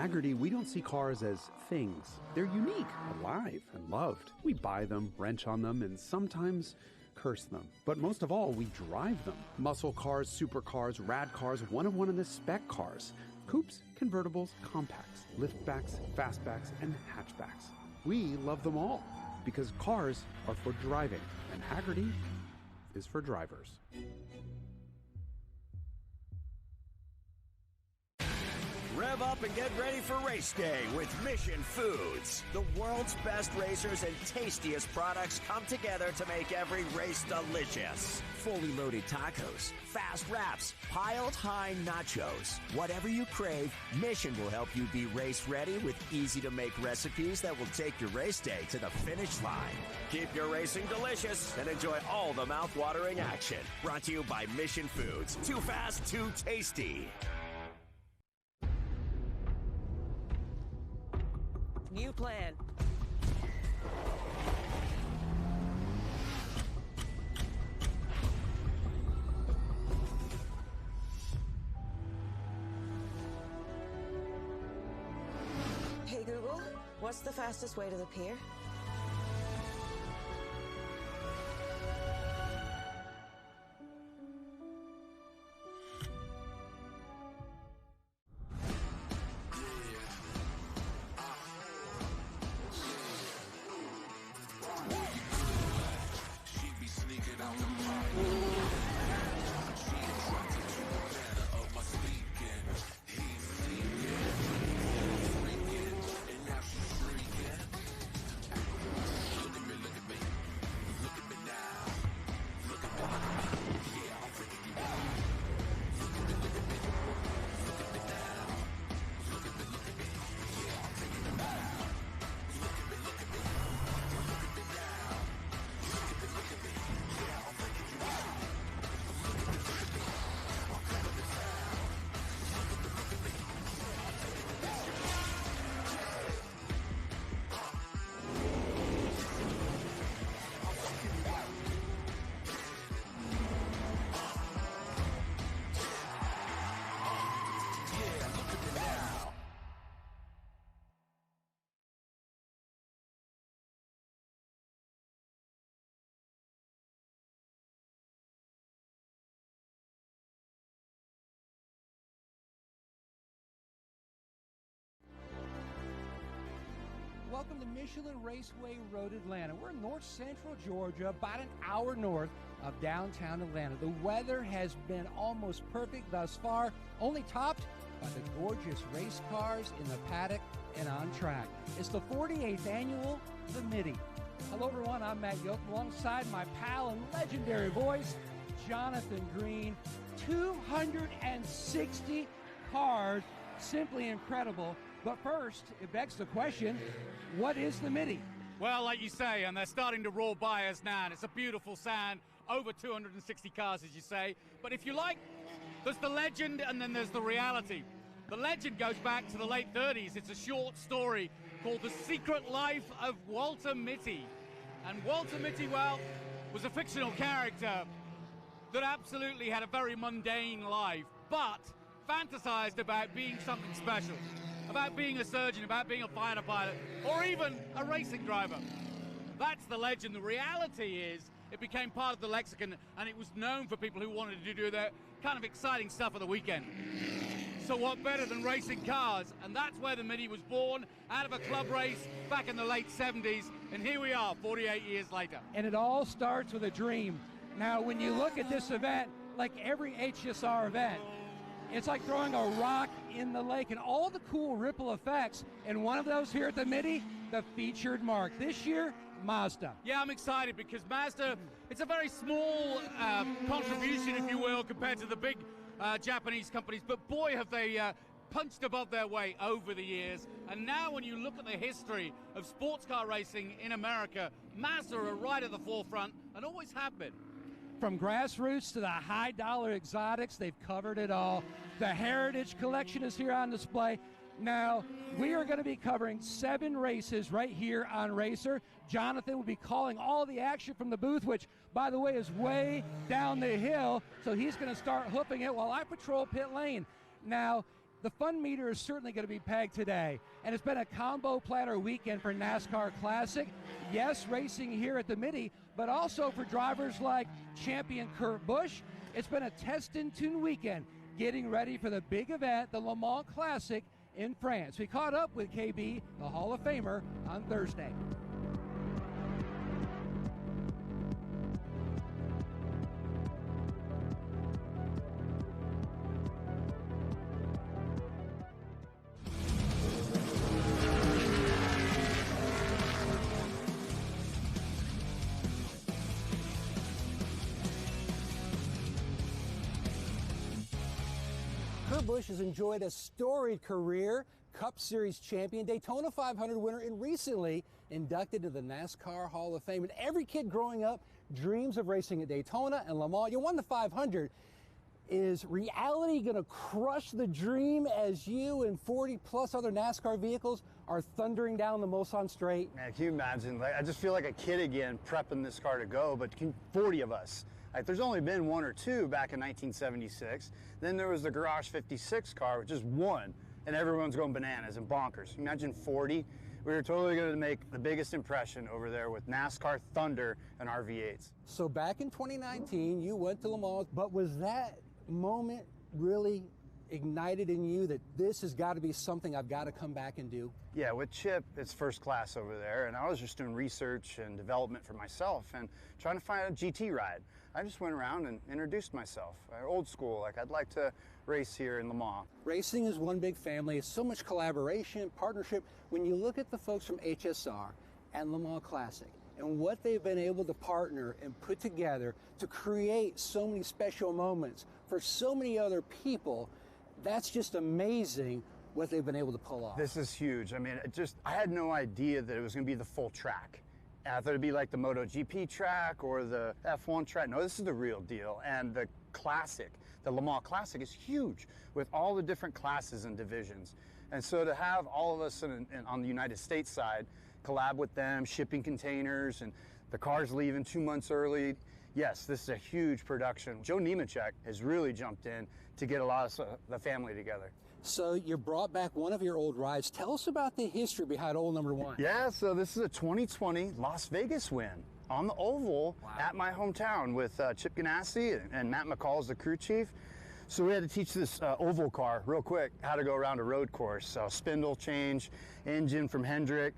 Hagerty, we don't see cars as things. They're unique, alive, and loved. We buy them, wrench on them, and sometimes curse them. But most of all, we drive them. Muscle cars, supercars, rad cars, one-of-one in the spec cars. Coupes, convertibles, compacts, liftbacks, fastbacks, and hatchbacks. We love them all because cars are for driving, and Hagerty is for drivers. Rev up and get ready for race day with Mission Foods. The world's best racers and tastiest products come together to make every race delicious. Fully loaded tacos, fast wraps, piled high nachos. Whatever you crave, Mission will help you be race ready with easy-to-make recipes that will take your race day to the finish line. Keep your racing delicious and enjoy all the mouth-watering action. Brought to you by Mission Foods. Too fast, too tasty. New plan. Hey Google, what's the fastest way to the pier? Welcome to Michelin Raceway Road, Atlanta. We're in north central Georgia, about an hour north of downtown Atlanta. The weather has been almost perfect thus far, only topped by the gorgeous race cars in the paddock and on track. It's the 48th annual The Mitty. Hello, everyone. I'm Matt Yoke, alongside my pal and legendary voice, Jonathan Green. 260 cars, simply incredible. But first, it begs the question, what is the Mitty? Well, like you say, and they're starting to roll by us now, and it's a beautiful sound, over 260 cars, as you say. But if you like, there's the legend, and then there's the reality. The legend goes back to the late 30s. It's a short story called The Secret Life of Walter Mitty. And Walter Mitty, well, was a fictional character that absolutely had a very mundane life, but fantasized about being something special. About being a surgeon, about being a fighter pilot, or even a racing driver. That's the legend. The reality is it became part of the lexicon, and it was known for people who wanted to do their kind of exciting stuff at the weekend. So what better than racing cars? And that's where the Mitty was born, out of a club race back in the late 70s, and here we are 48 years later. And it all starts with a dream. Now, when you look at this event, like every HSR event, it's like throwing a rock in the lake and all the cool ripple effects. And one of those here at the Mitty, the featured mark. This year, Mazda. Yeah, I'm excited because Mazda, it's a very small contribution, if you will, compared to the big Japanese companies. But boy, have they punched above their weight over the years. And now when you look at the history of sports car racing in America, Mazda are right at the forefront and always have been. From grassroots to the high-dollar exotics, they've covered it all. The Heritage Collection is here on display. Now, we are going to be covering 7 races right here on Racer. Jonathan will be calling all the action from the booth, which, by the way, is way down the hill. So he's going to start hoofing it while I patrol pit lane. Now, The fun meter is certainly going to be pegged today, and it's been a combo platter weekend for NASCAR Classic. Yes, racing here at the Mitty, but also for drivers like champion Kurt Busch. It's been a test and tune weekend, getting ready for the big event, the Le Mans Classic in France. We caught up with KB, the Hall of Famer, on Thursday. Kurt Busch has enjoyed a storied career, Cup Series champion, Daytona 500 winner, and recently inducted to the NASCAR Hall of Fame. And every kid growing up dreams of racing at Daytona and Le Mans. You won the 500. Is reality going to crush the dream as you and 40 plus other NASCAR vehicles are thundering down the Mulsanne Straight? Man, can you imagine? Like, I just feel like a kid again prepping this car to go, but 40 of us. Like, there's only been one or two back in 1976. Then there was the Garage 56 car, which is one, and everyone's going bananas and bonkers. Imagine 40. We were totally going to make the biggest impression over there with NASCAR Thunder and our V8s. So back in 2019, you went to Le Mans, but was that moment really ignited in you that this has got to be something I've got to come back and do? Yeah, with Chip, it's first class over there, and I was just doing research and development for myself and trying to find a GT ride. I just went around and introduced myself. Old school, like I'd like to race here in Le Mans. Racing is one big family. It's so much collaboration, partnership. When you look at the folks from HSR and Le Mans Classic and what they've been able to partner and put together to create so many special moments for so many other people, that's just amazing what they've been able to pull off. This is huge. I mean, I had no idea that it was going to be the full track. I thought it'd be like the MotoGP track or the F1 track. No, this is the real deal. And the Classic, the Le Mans Classic, is huge with all the different classes and divisions. And so to have all of us on the United States side collab with them, shipping containers, and the cars leaving 2 months early, yes, this is a huge production. Joe Nemechek has really jumped in to get a lot of the family together. So you brought back one of your old rides. Tell us about the history behind old number one. Yeah, so this is a 2020 Las Vegas win on the oval at my hometown with Chip Ganassi and Matt McCall as the crew chief. So we had to teach this oval car real quick how to go around a road course. So spindle change, engine from Hendrick,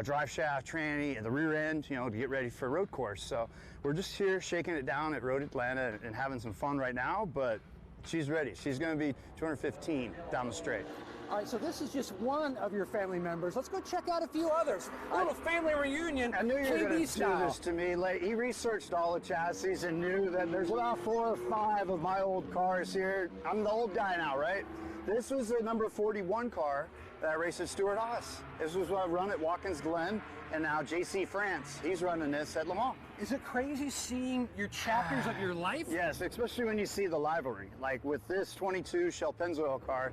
drive shaft, tranny, and the rear end, to get ready for a road course. So we're just here shaking it down at Road Atlanta and having some fun right now, but she's ready. She's going to be 215 down the straight. All right, so this is just one of your family members. Let's go check out a few others. A little family reunion. I knew you were going to do style. this to me. Like, he researched all the chassis and knew that there's about 4 or 5 of my old cars here. I'm the old guy now, right? This was the number 41 car that I raced at Stuart Haas. This was what I run at Watkins Glen, and now JC France. He's running this at Le Mans. Is it crazy seeing your chapters of your life? Yes, especially when you see the rivalry. Like with this 22 Shell Pennzoil car,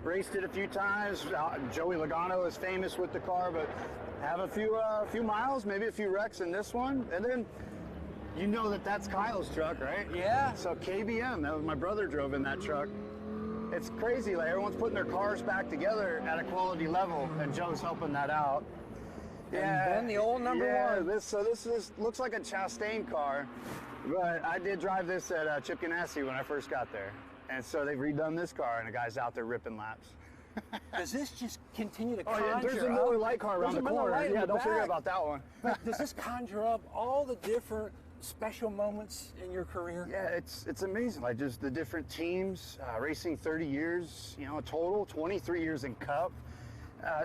raced it a few times. Joey Logano is famous with the car, but have a few miles, maybe a few wrecks in this one, and then you know that that's Kyle's truck, right? Yeah. So KBM, that was my brother drove in that truck. It's crazy, like everyone's putting their cars back together at a quality level, and Joe's helping that out. And then the old number one. This looks like a Chastain car, but I did drive this at Chip Ganassi when I first got there. And so they've redone this car, and the guy's out there ripping laps. Does this just continue to conjure up? There's a Miller Lite car around the corner. Yeah, don't forget about that one. But does this conjure up all the different special moments in your career? Yeah, it's amazing. Like just the different teams, racing 30 years, total, 23 years in Cup.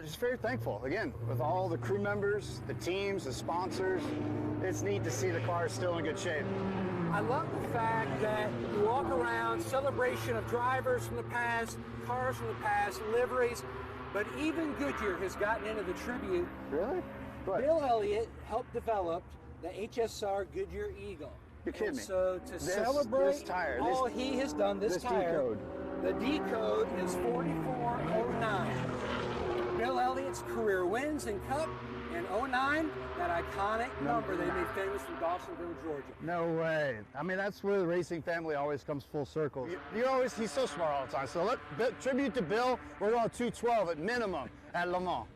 Just very thankful, again, with all the crew members, the teams, the sponsors. It's neat to see the cars still in good shape. I love the fact that you walk around, celebration of drivers from the past, cars from the past, liveries, but even Goodyear has gotten into the tribute. Really? What? Bill Elliott helped develop the HSR Goodyear Eagle. You're kidding me. So to celebrate this tire, all he has done, this tire, D-code. The D-code is 4409. Bill Elliott's career wins in Cup, And 09, that iconic number they made famous from Dawsonville, Georgia. No way. I mean, that's where the racing family always comes full circle. He's so smart all the time. So tribute to Bill, we're going 212 at minimum at Le Mans.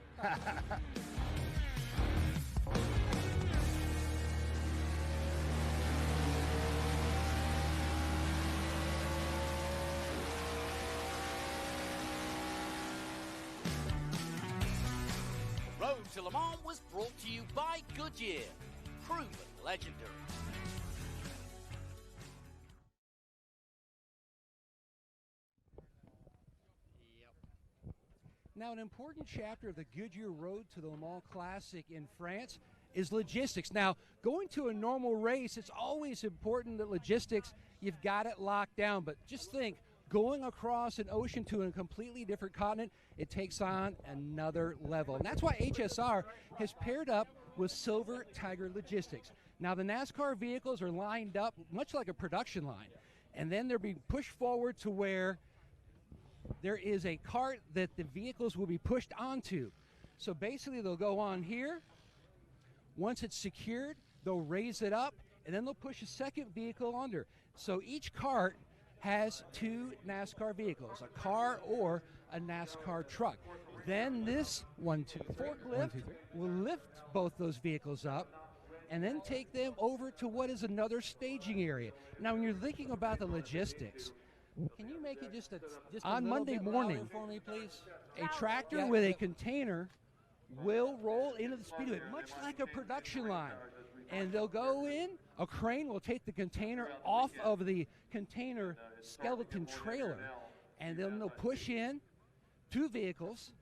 Road to Le Mans was brought to you by Goodyear, proven legendary. Now, an important chapter of the Goodyear Road to the Le Mans Classic in France is logistics. Now, going to a normal race, it's always important that logistics, you've got it locked down. But just think, going across an ocean to a completely different continent, it takes on another level. And that's why HSR has paired up with Silver Tiger Logistics. Now, the NASCAR vehicles are lined up much like a production line, and then they're being pushed forward to where there is a cart that the vehicles will be pushed onto. So basically, they'll go on here. Once it's secured, they'll raise it up, and then they'll push a second vehicle under. So each cart has two NASCAR vehicles, a car or a NASCAR truck. Then this forklift will lift both those vehicles up and then take them over to what is another staging area. Now, when you're thinking about the logistics, can you make it just on Monday morning for me, please? A tractor with a container will roll into the speedway, much like a production line. And they'll go in, a crane will take the container off of the container skeleton trailer, and then they'll push in two vehicles,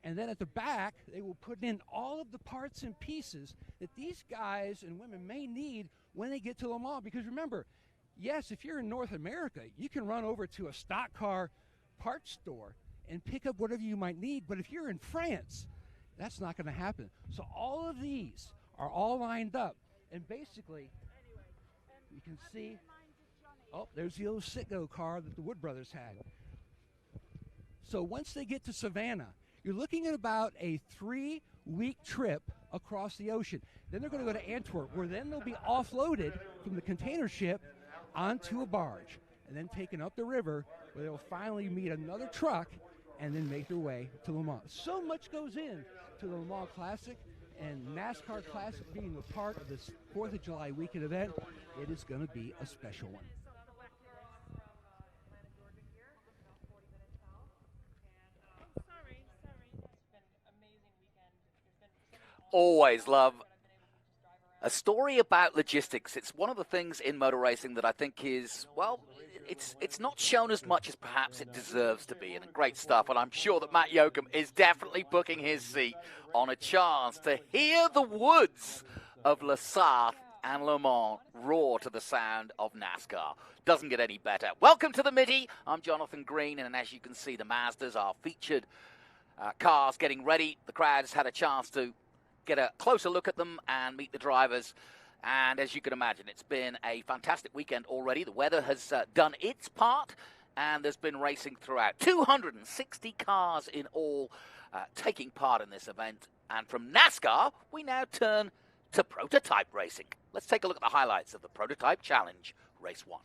and then at the back, they will put in all of the parts and pieces that these guys and women may need when they get to Le Mans. Because remember, yes, if you're in North America, you can run over to a stock car parts store and pick up whatever you might need. But if you're in France, that's not going to happen. So all of these are all lined up. And basically, you can see, oh, there's the old Citgo car that the Wood brothers had. So once they get to Savannah, you're looking at about a 3-week trip across the ocean. Then they're going to go to Antwerp, where then they'll be offloaded from the container ship onto a barge, and then taken up the river, where they'll finally meet another truck and then make their way to Le Mans. So much goes in to the Le Mans Classic, and NASCAR Classic being a part of this 4th of July weekend event, it is going to be a special one. Always love a story about logistics. It's one of the things in motor racing that I think is, well, it's not shown as much as perhaps it deserves to be, and great stuff. And I'm sure that Matt Yoakum is definitely booking his seat on a chance to hear the woods of Le Sarthe and Le Mans roar to the sound of NASCAR. Doesn't get any better. Welcome to the Mitty. I'm Jonathan Green, and as you can see, the Mazdas are featured cars getting ready. The crowd's had a chance to get a closer look at them and meet the drivers. And as you can imagine, it's been a fantastic weekend already. The weather has done its part, and there's been racing throughout. 260 cars in all taking part in this event. And from NASCAR, we now turn to prototype racing. Let's take a look at the highlights of the Prototype Challenge Race 1.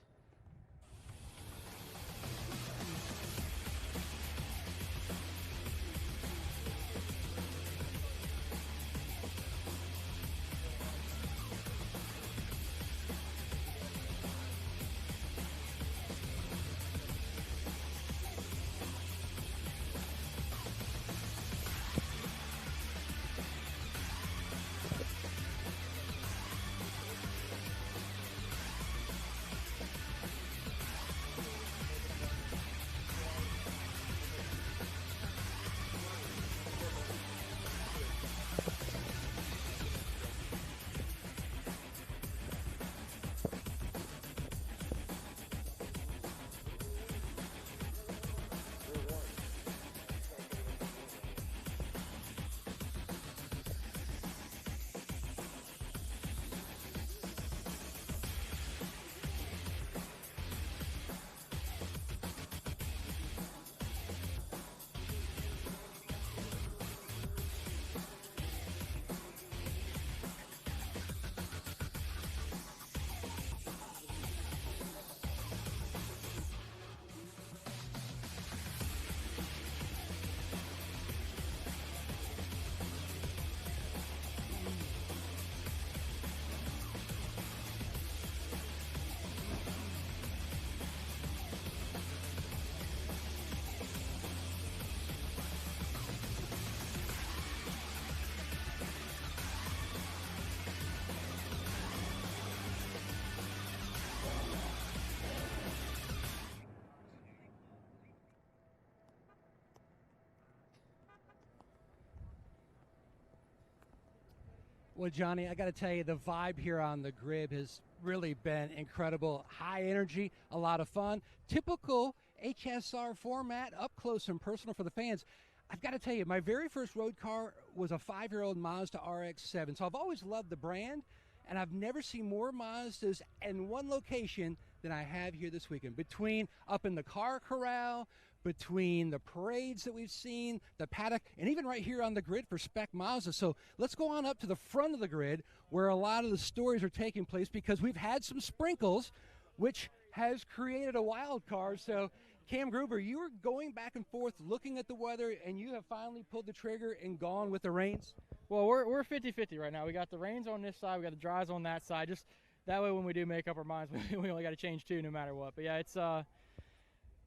Well, Johnny, I got to tell you, the vibe here on the grid has really been incredible. High energy, a lot of fun. Typical HSR format, up close and personal for the fans. I've got to tell you, my very first road car was a 5-year-old Mazda RX-7. So I've always loved the brand, and I've never seen more Mazdas in one location than I have here this weekend. Between up in the car corral, between the parades that we've seen, the paddock, and even right here on the grid for Spec Mazda. So let's go on up to the front of the grid where a lot of the stories are taking place, because we've had some sprinkles, which has created a wild card. So Cam Gruber, you were going back and forth looking at the weather, and you have finally pulled the trigger and gone with the rains? Well, we're 50-50 right now. We got the rains on this side, we got the dries on that side. Just that way when we do make up our minds, we only got to change two no matter what. But yeah, it's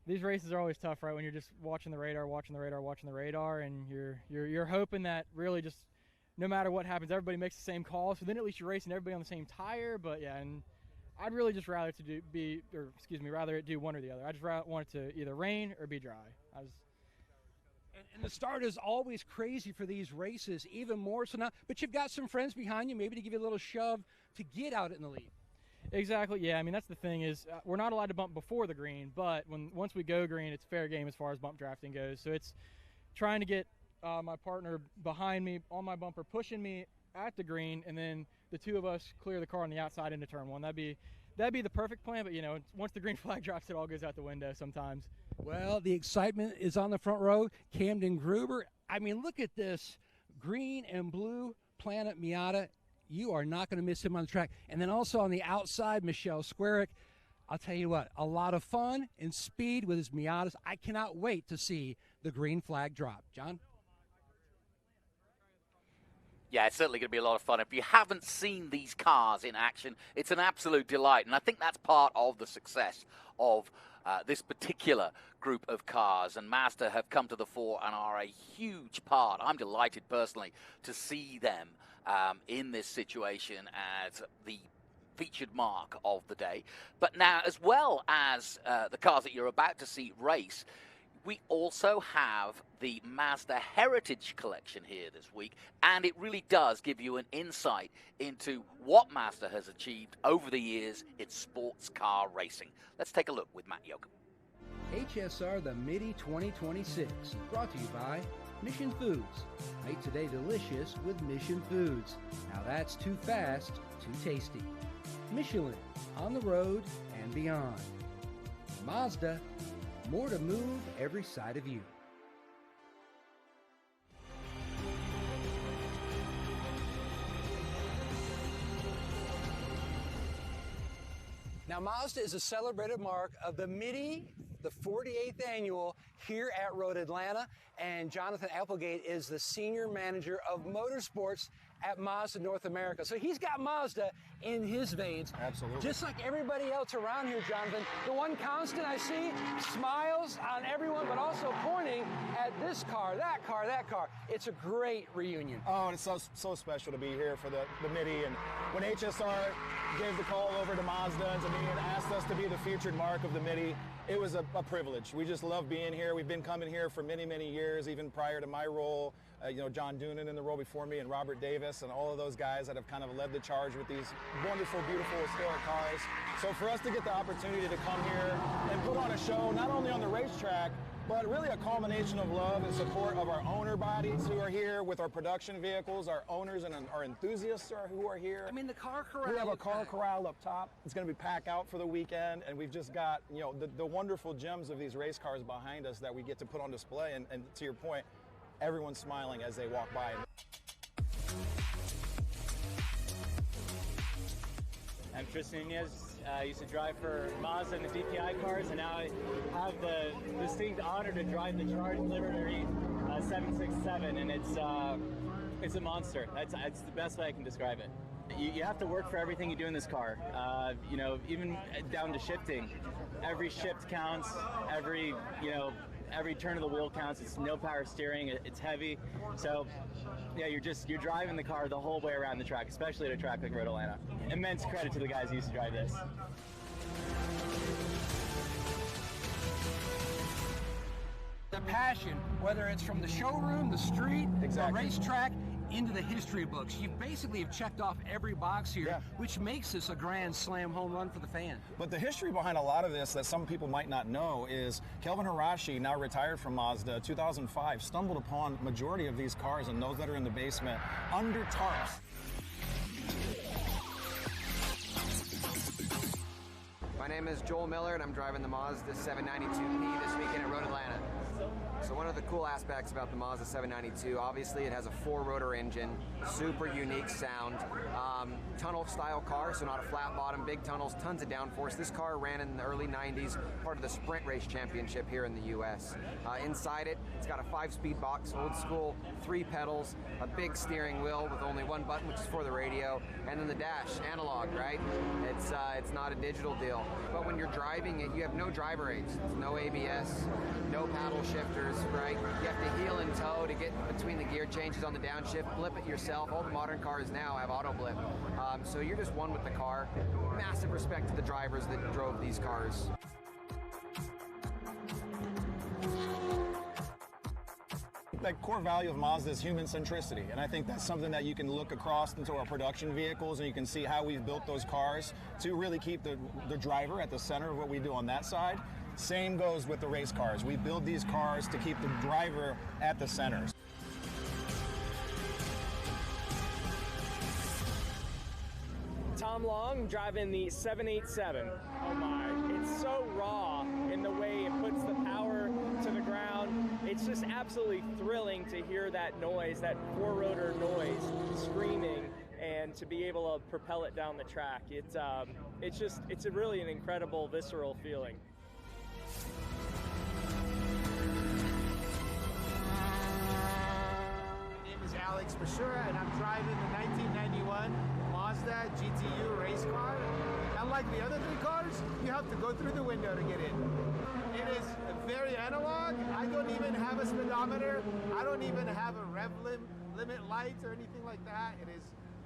these races are always tough, right? When you're just watching the radar, and you're hoping that really just no matter what happens, everybody makes the same call. So then at least you're racing everybody on the same tire. But yeah, and I'd really just rather rather it do one or the other. I just want it to either rain or be dry. And the start is always crazy for these races, even more so now. But you've got some friends behind you, maybe to give you a little shove to get out in the lead. Exactly. Yeah. I mean, that's the thing is we're not allowed to bump before the green, but once we go green, it's fair game as far as bump drafting goes. So it's trying to get my partner behind me on my bumper, pushing me at the green, and then the two of us clear the car on the outside into turn one. That'd be the perfect plan. But once the green flag drops, it all goes out the window sometimes. Well, the excitement is on the front row. Camden Gruber. I mean, look at this green and blue Planet Miata. You are not going to miss him on the track. And then also on the outside, Michelle Squarick. I'll tell you what, a lot of fun and speed with his Miatas. I cannot wait to see the green flag drop. John? Yeah, it's certainly going to be a lot of fun. If you haven't seen these cars in action, it's an absolute delight. And I think that's part of the success of this particular group of cars. And Mazda have come to the fore and are a huge part. I'm delighted personally to see them in this situation as the featured mark of the day. But now, as well as the cars that you're about to see race, we also have the Mazda Heritage Collection here this week, and it really does give you an insight into what Mazda has achieved over the years in sports car racing. Let's take a look with Matt Yoakum. HSR the Mitty 2026, brought to you by Mission Foods. Make today delicious with Mission Foods. Now that's too fast, too tasty. Michelin, on the road and beyond. Mazda, more to move every side of you. Now, Mazda is a celebrated mark of the Mitty, the 48th annual here at Road Atlanta, and Jonathan Applegate is the senior manager of motorsports at Mazda North America. So he's got Mazda in his veins. Absolutely. Just like everybody else around here, Jonathan. The one constant I see, smiles on everyone, but also pointing at this car, that car, that car. It's a great reunion. Oh, and it's so special to be here for the Mitty. And when HSR gave the call over to Mazda and to me and asked us to be the featured mark of the Mitty, it was a privilege. We just love being here. We've been coming here for many, many years, even prior to my role. John Doonan in the role before me, and Robert Davis, and all of those guys that have kind of led the charge with these wonderful, beautiful, historic cars. So for us to get the opportunity to come here and put on a show, not only on the racetrack, but really a culmination of love and support of our owner bodies who are here with our production vehicles, our owners and our enthusiasts who are here. I mean, the car corral. We have a car corral up top. It's going to be packed out for the weekend, and we've just got the wonderful gems of these race cars behind us that we get to put on display. And to your point, everyone's smiling as they walk by. I'm Tristan Nunez. I used to drive for Mazda and the DPI cars, and now I have the distinct honor to drive the Charged Liberty 767, and it's a monster. That's the best way I can describe it. You have to work for everything you do in this car. Even down to shifting. Every shift counts. Every turn of the wheel counts. It's no power steering. It's heavy. So, yeah, you're driving the car the whole way around the track, especially at a track like Road Atlanta. Immense credit to the guys who used to drive this. The passion, whether it's from the showroom, the street, the racetrack, into the history books. You basically have checked off every box here, which makes this a grand slam home run for the fan. But the history behind a lot of this that some people might not know is Kelvin Hirashi, now retired from Mazda, 2005, stumbled upon majority of these cars and those that are in the basement under tarps. My name is Joel Miller, and I'm driving the Mazda 792P this weekend at Road Atlanta. So one of the cool aspects about the Mazda 792, obviously it has a 4-rotor engine, super unique sound, tunnel-style car, so not a flat bottom, big tunnels, tons of downforce. This car ran in the early 90s, part of the Sprint Race Championship here in the U.S. Inside it, it's got a 5-speed box, old school, 3 pedals, a big steering wheel with only 1 button, which is for the radio, and then the dash, analog, right? It's not a digital deal. But when you're driving it, you have no driver aids, no ABS, no paddle shifters, right? You have to heel and toe to get between the gear changes on the downshift, blip it yourself. All the modern cars now have auto blip. So you're just one with the car. Massive respect to the drivers that drove these cars. That core value of Mazda is human centricity, and I think that's something that you can look across into our production vehicles, and you can see how we've built those cars to really keep the driver at the center of what we do on that side. Same goes with the race cars. We build these cars to keep the driver at the center. Tom Long driving the 787. Oh my, it's so raw in the way it puts the power to the ground. It's just absolutely thrilling to hear that noise, that 4-rotor noise screaming, and to be able to propel it down the track. It's really an incredible, visceral feeling. My name is Alex Bashura, and I'm driving the 1991 Mazda GTU race car. Unlike the other 3 cars, you have to go through the window to get in. It is very analog. I don't even have a speedometer. I don't even have a rev limit lights or anything like that. It is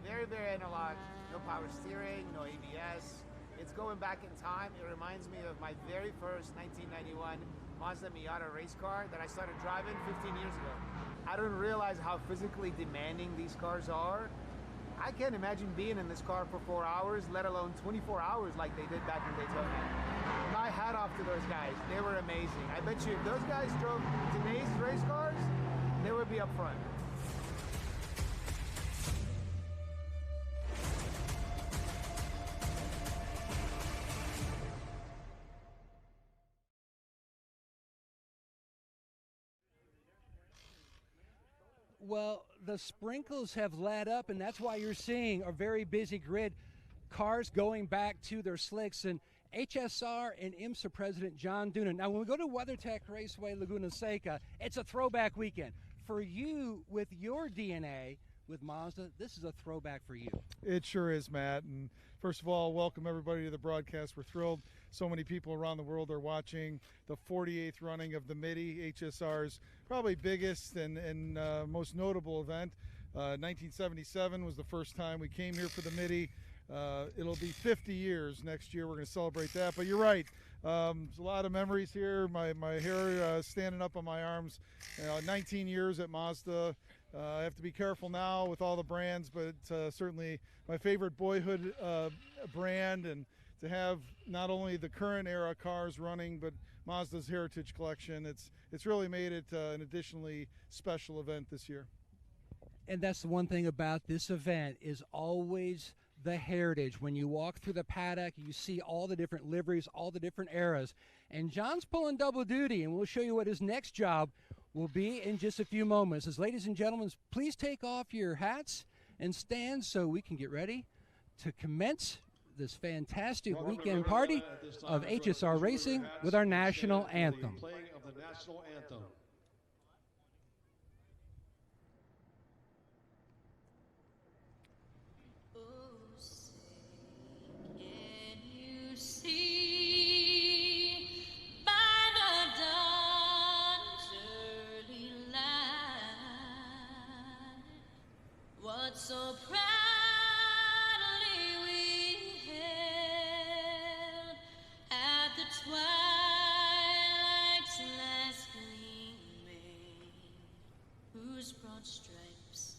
very, very analog. No power steering, no ABS. It's going back in time. It reminds me of my very first 1991 Mazda Miata race car that I started driving 15 years ago. I don't realize how physically demanding these cars are. I can't imagine being in this car for 4 hours, let alone 24 hours like they did back in Daytona. My hat off to those guys. They were amazing. I bet you if those guys drove today's race cars, they would be up front. Well, the sprinkles have let up, and that's why you're seeing a very busy grid. Cars going back to their slicks, and HSR and IMSA President John Doonan. Now, when we go to WeatherTech Raceway Laguna Seca, it's a throwback weekend. For you, with your DNA with Mazda, this is a throwback for you. It sure is, Matt. And first of all, welcome everybody to the broadcast. We're thrilled so many people around the world are watching the 48th running of the Mitty, HSR's probably biggest and most notable event. 1977 was the first time we came here for the Mitty. It'll be 50 years next year. We're going to celebrate that. But you're right. There's a lot of memories here. My hair standing up on my arms. 19 years at Mazda. I have to be careful now with all the brands, but certainly my favorite boyhood brand, and to have not only the current era cars running, but Mazda's Heritage Collection. It's really made it an additionally special event this year. And that's the one thing about this event is always the heritage. When you walk through the paddock, you see all the different liveries, all the different eras. And John's pulling double duty, and we'll show you what his next job will be in just a few moments. As ladies and gentlemen, please take off your hats and stand so we can get ready to commence this fantastic weekend party of HSR Racing with our national anthem. Playing of the national anthem. So proudly we hailed at the twilight's last gleaming, whose broad stripes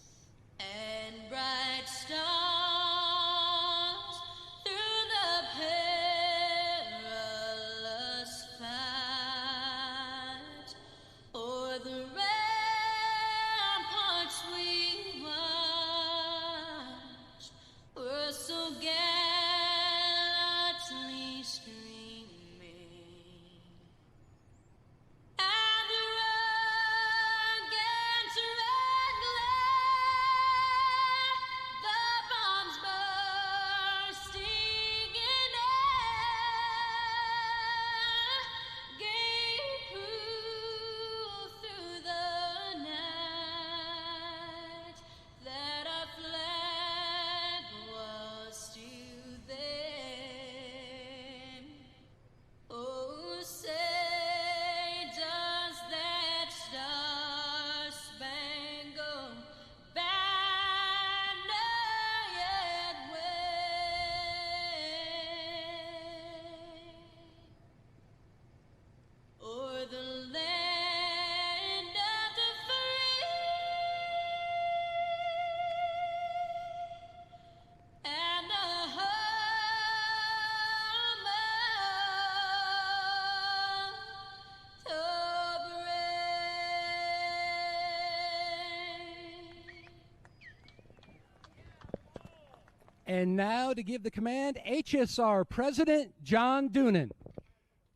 And now to give the command, HSR President John Doonan.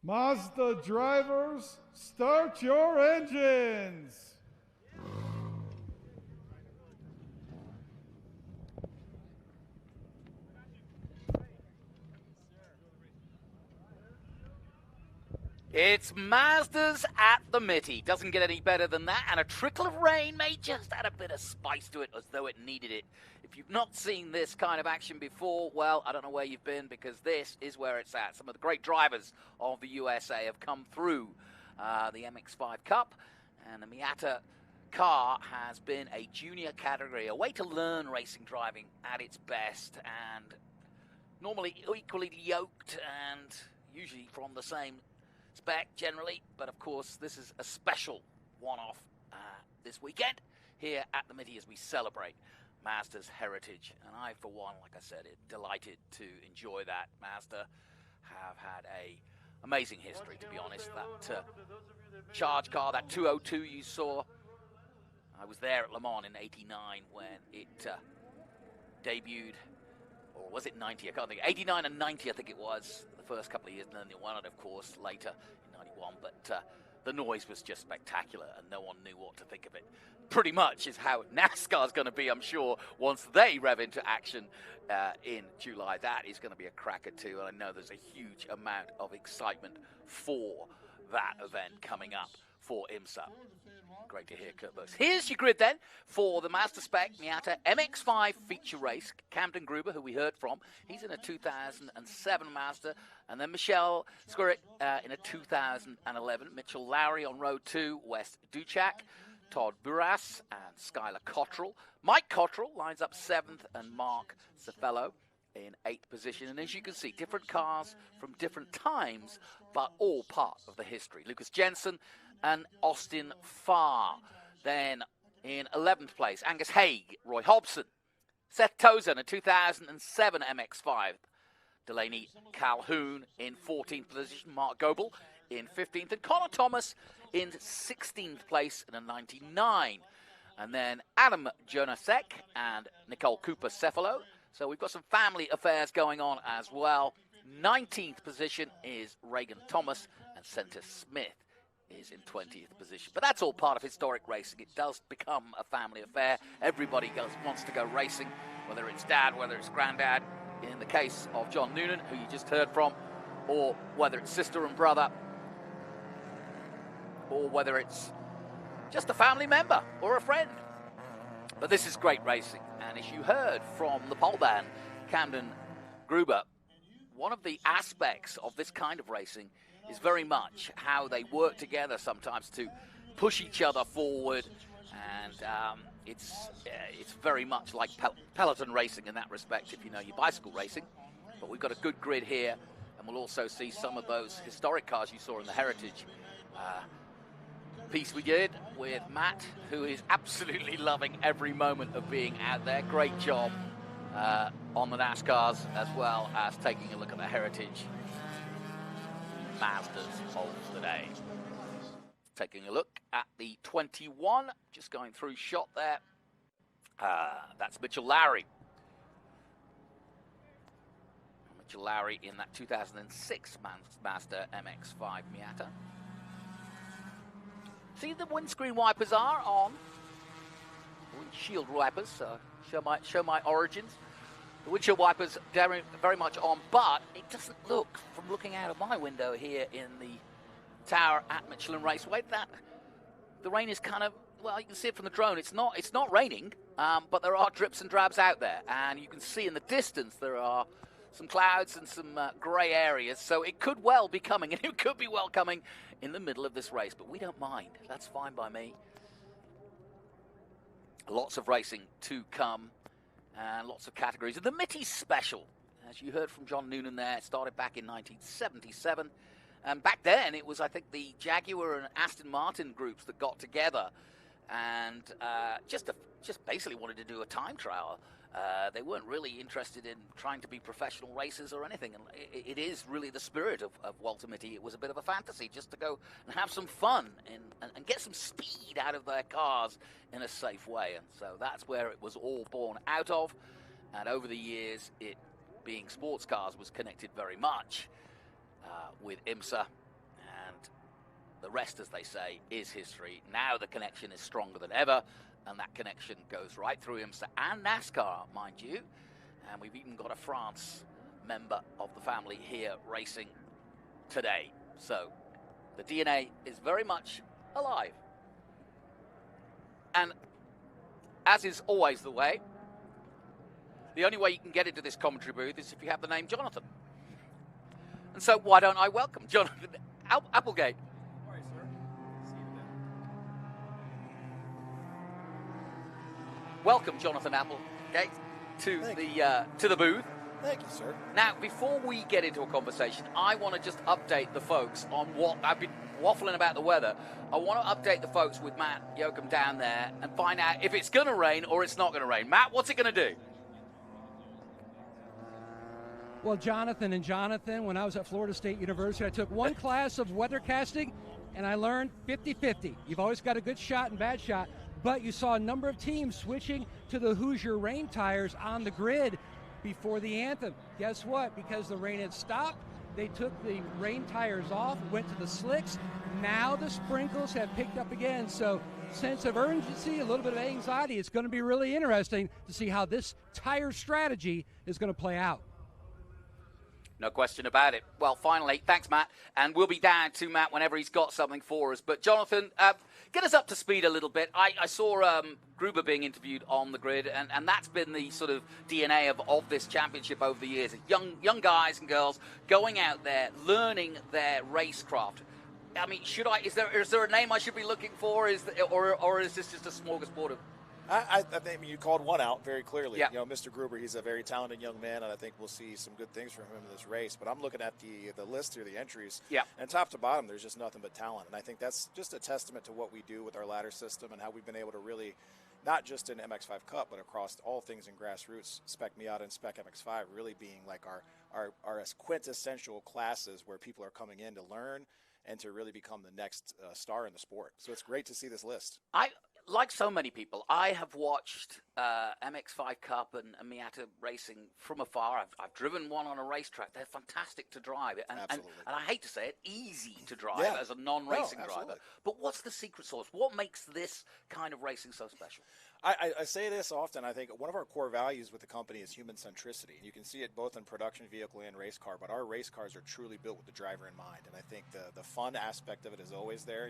Mazda drivers, start your engines. It's Mazda's at the Mitty. Doesn't get any better than that. And a trickle of rain may just add a bit of spice to it as though it needed it. If you've not seen this kind of action before, well, I don't know where you've been because this is where it's at. Some of the great drivers of the USA have come through the MX-5 Cup. And the Miata car has been a junior category, a way to learn racing driving at its best. And normally equally yoked and usually from the same spec generally, but of course this is a special one-off this weekend here at the Mitty as we celebrate Mazda's heritage. And I, for one, like I said, delighted to enjoy that. Mazda have had a amazing history, to be honest. That charge car, that 202 you saw, I was there at Le Mans in '89 when it debuted, or was it 90? I can't think. 89 and 90, I think it was. First couple of years, and then they won it, of course, later in '91. But the noise was just spectacular, and no one knew what to think of it. Pretty much is how NASCAR's going to be, I'm sure, once they rev into action in July. That is going to be a cracker too, and I know there's a huge amount of excitement for that event coming up for IMSA. Great to hear, Kurt Busch. Here's your grid then for the Mazda Spec Miata MX-5 feature race. Camden Gruber, who we heard from, he's in a 2007 Mazda. And then Michelle Skurick in a 2011. Mitchell Lowry on row 2, Wes Duchak, Todd Burras, and Skylar Cottrell. Mike Cottrell lines up 7th, and Mark Cefello in 8th position. And as you can see, different cars from different times, but all part of the history. Lucas Jensen and Austin Farr. Then in 11th place, Angus Haig, Roy Hobson, Seth Tozer in a 2007 MX-5. Delaney Calhoun in 14th position, Mark Goebel in 15th, and Connor Thomas in 16th place in a 99. And then Adam Jonasek and Nicole Cooper-Cefalo. So we've got some family affairs going on as well. 19th position is Reagan Thomas, and Senta Smith is in 20th position. But that's all part of historic racing. It does become a family affair. Everybody wants to go racing, whether it's dad, whether it's granddad, in the case of John Noonan, who you just heard from, or whether it's sister and brother, or whether it's just a family member or a friend. But this is great racing. And as you heard from the pole band, Camden Gruber, one of the aspects of this kind of racing is very much how they work together sometimes to push each other forward, and it's very much like peloton racing in that respect, if you know your bicycle racing. But we've got a good grid here, and we'll also see some of those historic cars you saw in the Heritage piece we did with Matt, who is absolutely loving every moment of being out there. Great job on the NASCARs, as well as taking a look at the Heritage Mazdas of the day. Taking a look at the 21, just going through shot there. That's Mitchell Lowry. Mitchell Lowry in that 2006 Mazda MX-5 Miata. See, the windscreen wipers are on. Windshield wipers, show my origins. The windshield wipers very much on, but it doesn't look, from looking out of my window here in the tower at Michelin Raceway, that the rain is kind of, well, you can see it from the drone. It's not raining, but there are drips and drabs out there, and you can see in the distance there are some clouds and some grey areas, so it could well be coming, and it could be well coming in the middle of this race, but we don't mind. That's fine by me. Lots of racing to come, and lots of categories. The Mitty Special, as you heard from John Noonan there, it started back in 1977. And back then, it was, I think, the Jaguar and Aston Martin groups that got together and just basically wanted to do a time trial. They weren't really interested in trying to be professional racers or anything. And it is really the spirit of Walter Mitty. It was a bit of a fantasy just to go and have some fun and get some speed out of their cars in a safe way. And so that's where it was all born out of. And over the years, it being sports cars was connected very much with IMSA, and the rest, as they say, is history. Now the connection is stronger than ever, and that connection goes right through IMSA and NASCAR, mind you. And we've even got a France member of the family here racing today. So the DNA is very much alive. And as is always the way, the only way you can get into this commentary booth is if you have the name Jonathan. And so why don't I welcome Jonathan Applegate? All right, sir. See you then. Welcome, Jonathan Applegate, to the booth. Thank you, sir. Now, before we get into a conversation, I want to just update the folks on what I've been waffling about the weather. I want to update the folks with Matt Yoakum down there and find out if it's going to rain or it's not going to rain. Matt, what's it going to do? Well, Jonathan, when I was at Florida State University, I took one class of weathercasting, and I learned 50-50. You've always got a good shot and bad shot, but you saw a number of teams switching to the Hoosier rain tires on the grid before the anthem. Guess what? Because the rain had stopped, they took the rain tires off, went to the slicks. Now the sprinkles have picked up again, so sense of urgency, a little bit of anxiety. It's going to be really interesting to see how this tire strategy is going to play out. No question about it. Well, finally, thanks, Matt. And we'll be down to Matt whenever he's got something for us. But, Jonathan, get us up to speed a little bit. I saw Gruber being interviewed on the grid, and that's been the sort of DNA of this championship over the years. Young guys and girls going out there, learning their racecraft. I mean, is there a name I should be looking for? Or is this just a smorgasbord of... I think you called one out very clearly. Yeah. You know, Mr. Gruber, he's a very talented young man, and I think we'll see some good things from him in this race. But I'm looking at the list here, the entries. Yeah. And top to bottom, there's just nothing but talent. And I think that's just a testament to what we do with our ladder system and how we've been able to really, not just in MX-5 Cup, but across all things in grassroots, Spec Miata and Spec MX-5 really being like our quintessential classes where people are coming in to learn and to really become the next star in the sport. So it's great to see this list. Like so many people, I have watched MX-5 Cup and Miata racing from afar. I've driven one on a racetrack. They're fantastic to drive. And I hate to say it, easy to drive as a non-racing driver. But what's the secret sauce? What makes this kind of racing so special? I say this often. I think one of our core values with the company is human centricity. You can see it both in production vehicle and race car, but our race cars are truly built with the driver in mind. And I think the fun aspect of it is always there.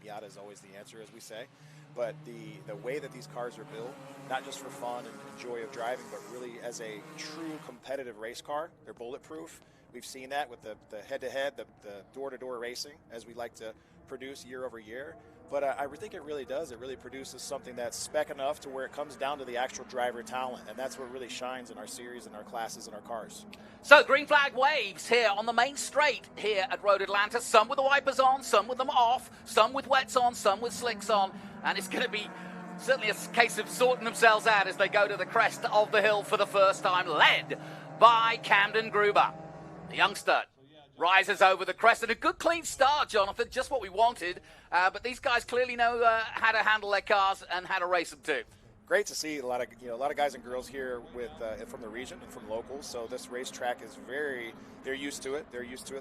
Miata is always the answer, as we say. But the way that these cars are built, not just for fun and joy of driving, but really as a true competitive race car, they're bulletproof. We've seen that with the head-to-head, the door-to-door racing, as we like to produce year over year. But I think it really does. It really produces something that's spec enough to where it comes down to the actual driver talent. And that's what really shines in our series and our classes and our cars. So green flag waves here on the main straight here at Road Atlanta. Some with the wipers on, some with them off, some with wets on, some with slicks on. And it's going to be certainly a case of sorting themselves out as they go to the crest of the hill for the first time, led by Camden Gruber. The youngster rises over the crest, and a good clean start, Jonathan, just what we wanted. But these guys clearly know how to handle their cars and how to race them too. Great to see a lot of guys and girls here with from the region and from locals. So this racetrack is they're used to it.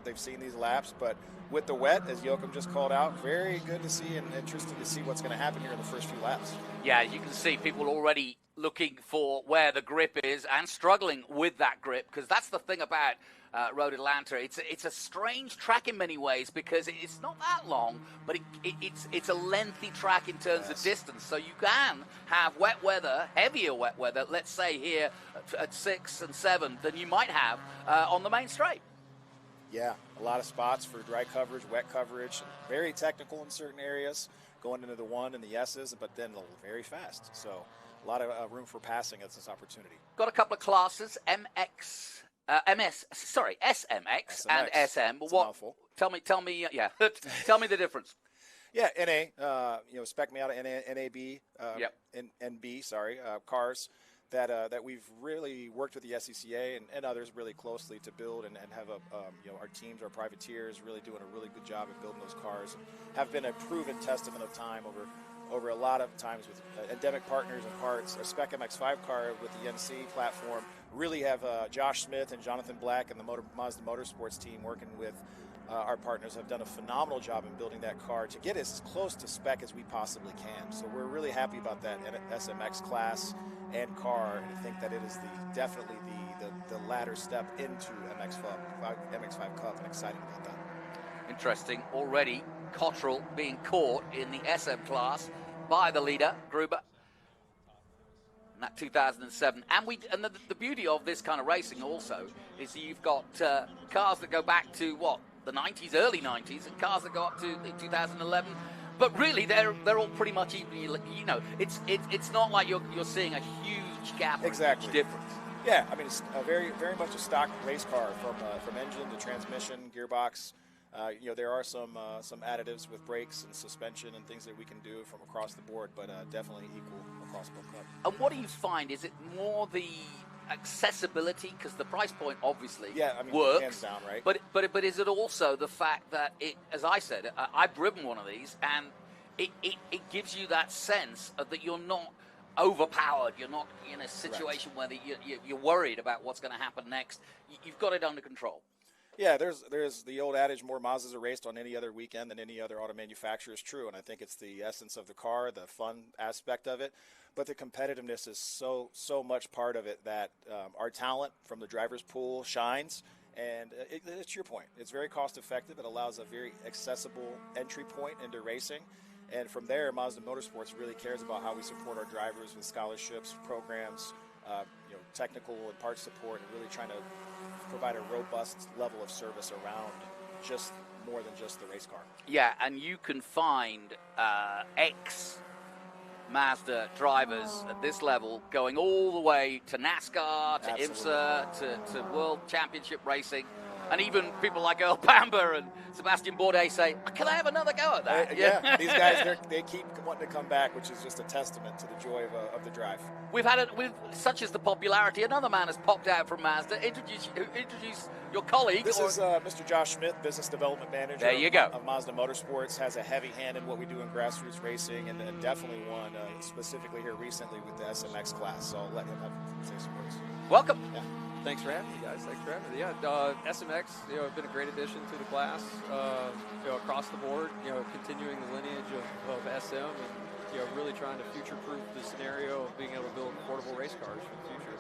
They've seen these laps, but with the wet, as Yoakum just called out, very good to see and interesting to see what's going to happen here in the first few laps. Yeah, you can see people already looking for where the grip is and struggling with that grip, because that's the thing about Road Atlanta. It's a strange track in many ways because it's not that long, but it's a lengthy track in terms of distance. So you can have wet weather, heavier wet weather, let's say here at 6 and 7 than you might have on the main straight. Yeah, a lot of spots for dry coverage, wet coverage, very technical in certain areas, going into the 1 and the S's, but then very fast. So a lot of room for passing at this opportunity. Got a couple of classes, SMX and SM. What? Tell me, yeah. Tell me the difference. Yeah, NA, Spec Miata, NAB, NB, cars that we've really worked with the SCCA and others really closely to build and have our teams, our privateers, really doing a really good job of building those cars and have been a proven testament of time over a lot of times with endemic partners and parts. Our Spec MX-5 car with the NC platform really have Josh Smith and Jonathan Black and the Mazda Motorsports team working with our partners have done a phenomenal job in building that car to get as close to spec as we possibly can. So we're really happy about that SMX class and car, and I think that it is definitely the latter step into MX-5 Cup, and exciting about that. Interesting. Already, Cottrell being caught in the SM class by the leader, Gruber, in that 2007. And the beauty of this kind of racing also is you've got cars that go back to, the 90s, early 90s, and cars that go up to 2011. But really, they're all pretty much even. It's not like you're seeing a huge gap or a huge difference. Yeah, I mean, it's very much a stock race car from engine to transmission, gearbox. There are some additives with brakes and suspension and things that we can do from across the board, but definitely equal across both clubs. And what do you find? Is it more the accessibility, because the price point obviously works, hands down, right? But is it also the fact that it, as I said, I've driven one of these, and it gives you that sense that you're not overpowered, you're not in a situation where you're worried about what's going to happen next. You've got it under control. Yeah, there's the old adage, more Mazdas are raced on any other weekend than any other auto manufacturer is true, and I think it's the essence of the car, the fun aspect of it, but the competitiveness is so much part of it that our talent from the driver's pool shines, and it's your point. It's very cost effective. It allows a very accessible entry point into racing, and from there, Mazda Motorsports really cares about how we support our drivers with scholarships, programs, technical and parts support, and really trying to provide a robust level of service around just more than just the race car. Yeah, and you can find ex-Mazda drivers at this level going all the way to NASCAR, to IMSA, to World Championship Racing, and even people like Earl Bamber and Sebastian Bourdais say, can I have another go at that? Yeah, these guys, they keep wanting to come back, which is just a testament to the joy of the drive. We've had such as the popularity, another man has popped out from Mazda. Introduce your colleague. This is Mr. Josh Smith, Business Development Manager there you go. Of Mazda Motorsports, has a heavy hand in what we do in grassroots racing, and definitely one specifically here recently with the SMX class. So I'll let him say some words. Welcome. Yeah. Thanks for having me, guys. Thanks for having me. Yeah, SMX, have been a great addition to the class, across the board, continuing the lineage of SM and, really trying to future-proof the scenario of being able to build affordable race cars for the future.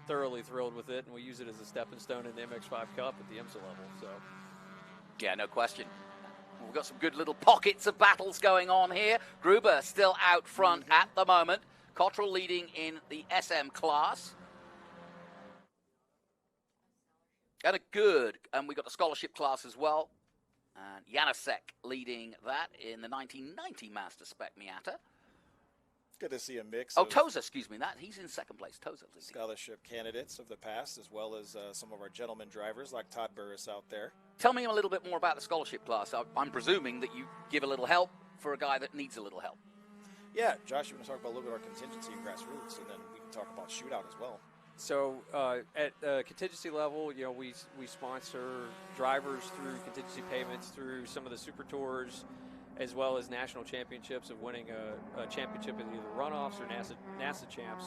Thoroughly thrilled with it, and we use it as a stepping stone in the MX-5 Cup at the IMSA level, so. Yeah, no question. We've got some good little pockets of battles going on here. Gruber still out front at the moment. Cottrell leading in the SM class. And we got the scholarship class as well. And Janasek leading that in the 1990 Mazda Spec Miata. Good to see a mix. Toza, excuse me, he's in second place. Toza leading. Scholarship candidates of the past, as well as some of our gentleman drivers like Todd Burris out there. Tell me a little bit more about the scholarship class. I'm presuming that you give a little help for a guy that needs a little help. Yeah, Josh, you want to talk about a little bit of our contingency and grassroots, and then we can talk about shootout as well. So at contingency level, we sponsor drivers through contingency payments through some of the Super Tours, as well as national championships of winning a championship in either runoffs or NASA champs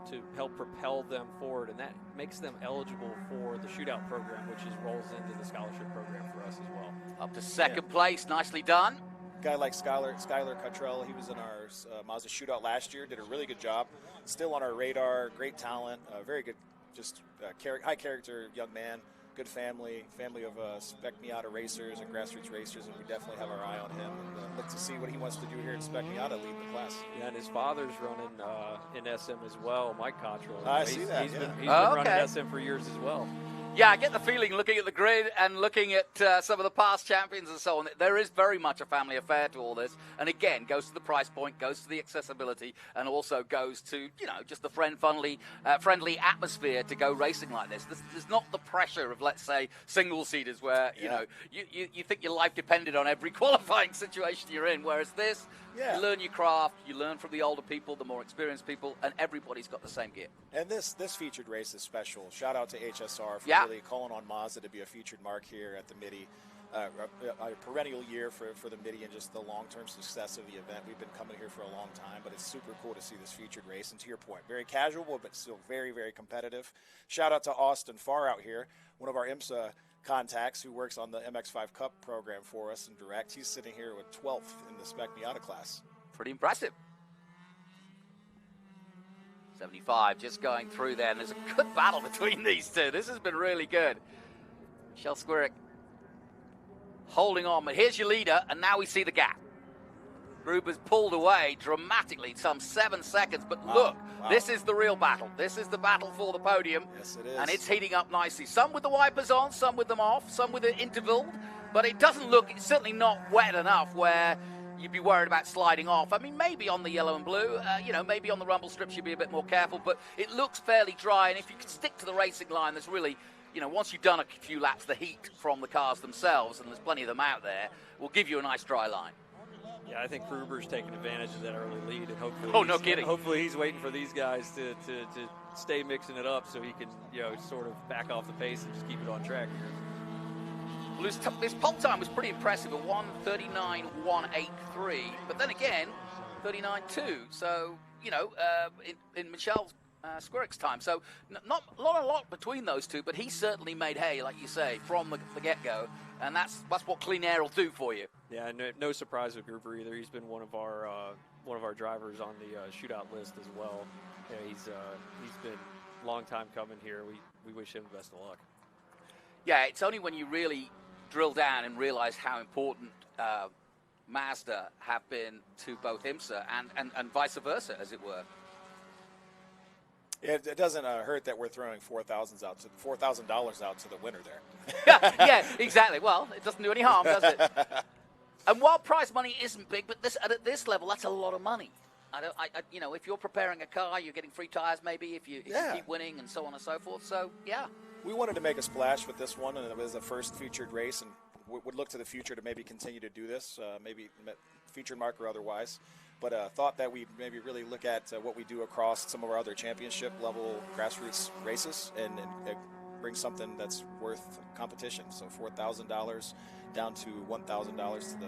to help propel them forward, and that makes them eligible for the shootout program, which rolls into the scholarship program for us as well. Up to second place, nicely done. Guy like Skylar Cottrell, he was in our Mazda shootout last year, did a really good job. Still on our radar, great talent, very good, just high character young man, good family of Spec Miata racers and grassroots racers, and we definitely have our eye on him and look to see what he wants to do here in Spec Miata, leading the class. Yeah, and his father's running in SM as well, Mike Cottrell. I see that. He's been running SM for years as well. Yeah, I get the feeling, looking at the grid and looking at some of the past champions and so on, there is very much a family affair to all this. And again, goes to the price point, goes to the accessibility, and also goes to, just the friendly atmosphere to go racing like this. There's not the pressure of, let's say, single-seaters where, you think your life depended on every qualifying situation you're in. Whereas this, you learn your craft, you learn from the older people, the more experienced people, and everybody's got the same gear. And this featured race is special. Shout out to HSR for really calling on Mazda to be a featured mark here at the Mitty. a perennial year for the Mitty and just the long-term success of the event. We've been coming here for a long time, but it's super cool to see this featured race. And to your point, very casual, but still very, very competitive. Shout out to Austin Farr out here, one of our IMSA contacts who works on the MX5 Cup program for us in direct. He's sitting here with 12th in the Spec Miata class. Pretty impressive. 75 just going through there, and there's a good battle between these two. This has been really good. Michelle Squirek holding on, but here's your leader, and now we see the gap. Gruber's pulled away dramatically, some 7 seconds, but look, this is the real battle. This is the battle for the podium. Yes, it is. And it's heating up nicely. Some with the wipers on, some with them off, some with it intervaled, but it doesn't look, it's certainly not wet enough where you'd be worried about sliding off. I mean, maybe on the yellow and blue, maybe on the rumble strips you'd be a bit more careful, but it looks fairly dry, and if you can stick to the racing line, there's really, once you've done a few laps, the heat from the cars themselves, and there's plenty of them out there, will give you a nice dry line. Yeah, I think Gruber's taking advantage of that early lead, and hopefully, no kidding. Hopefully he's waiting for these guys to stay mixing it up so he can, sort of back off the pace and just keep it on track here. Well, his pole time was pretty impressive at 1:39.183, but then again, 39.2. So, in Michelle's Squirek's time. So not a lot between those two, but he certainly made hay, like you say, from the get-go, and that's what clean air will do for you. Yeah, no surprise with Gruber either. He's been one of our drivers on the shootout list as well. Yeah, he's been a long time coming here. We wish him the best of luck. Yeah, it's only when you really drill down and realize how important Mazda have been to both IMSA and vice versa, as it were. It doesn't hurt that we're throwing $4,000 out to the winner there. Yeah, exactly. Well, it doesn't do any harm, does it? And while prize money isn't big, but at this level, that's a lot of money. If you're preparing a car, you're getting free tires maybe if you keep winning and so on and so forth. So yeah, we wanted to make a splash with this one, and it was the first featured race, and would look to the future to maybe continue to do this, maybe featured mark or otherwise. But thought that we'd maybe really look at what we do across some of our other championship level grassroots races and bring something that's worth competition. So $4,000 down to $1,000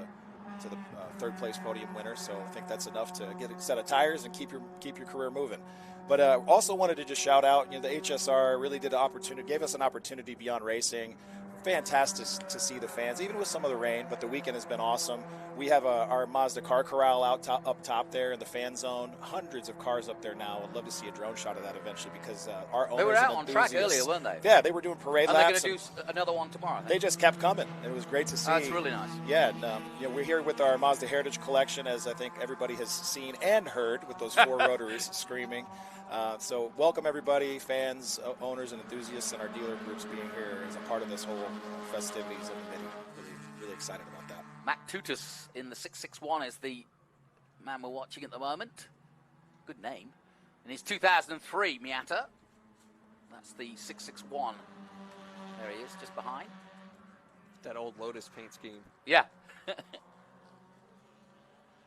to the third place podium winner. So I think that's enough to get a set of tires and keep your career moving. But also wanted to just shout out, the HSR really gave us an opportunity beyond racing. Fantastic to see the fans, even with some of the rain, but the weekend has been awesome. We have our Mazda car corral up top there in the fan zone. Hundreds of cars up there now. I'd love to see a drone shot of that eventually because our owners. They were out on track earlier, weren't they? Yeah, they were doing parade laps. They're going to do another one tomorrow. I think. They just kept coming. It was great to see. That's really nice. Yeah, and we're here with our Mazda Heritage Collection, as I think everybody has seen and heard with those 4 rotaries screaming. So welcome everybody, fans, owners, and enthusiasts, and our dealer groups being here as a part of this whole festivities of the Mitty. Really excited about that. Mac Tutus in the 661 is the man we're watching at the moment. Good name. In his 2003 Miata. That's the 661. There he is, just behind. That old Lotus paint scheme. Yeah.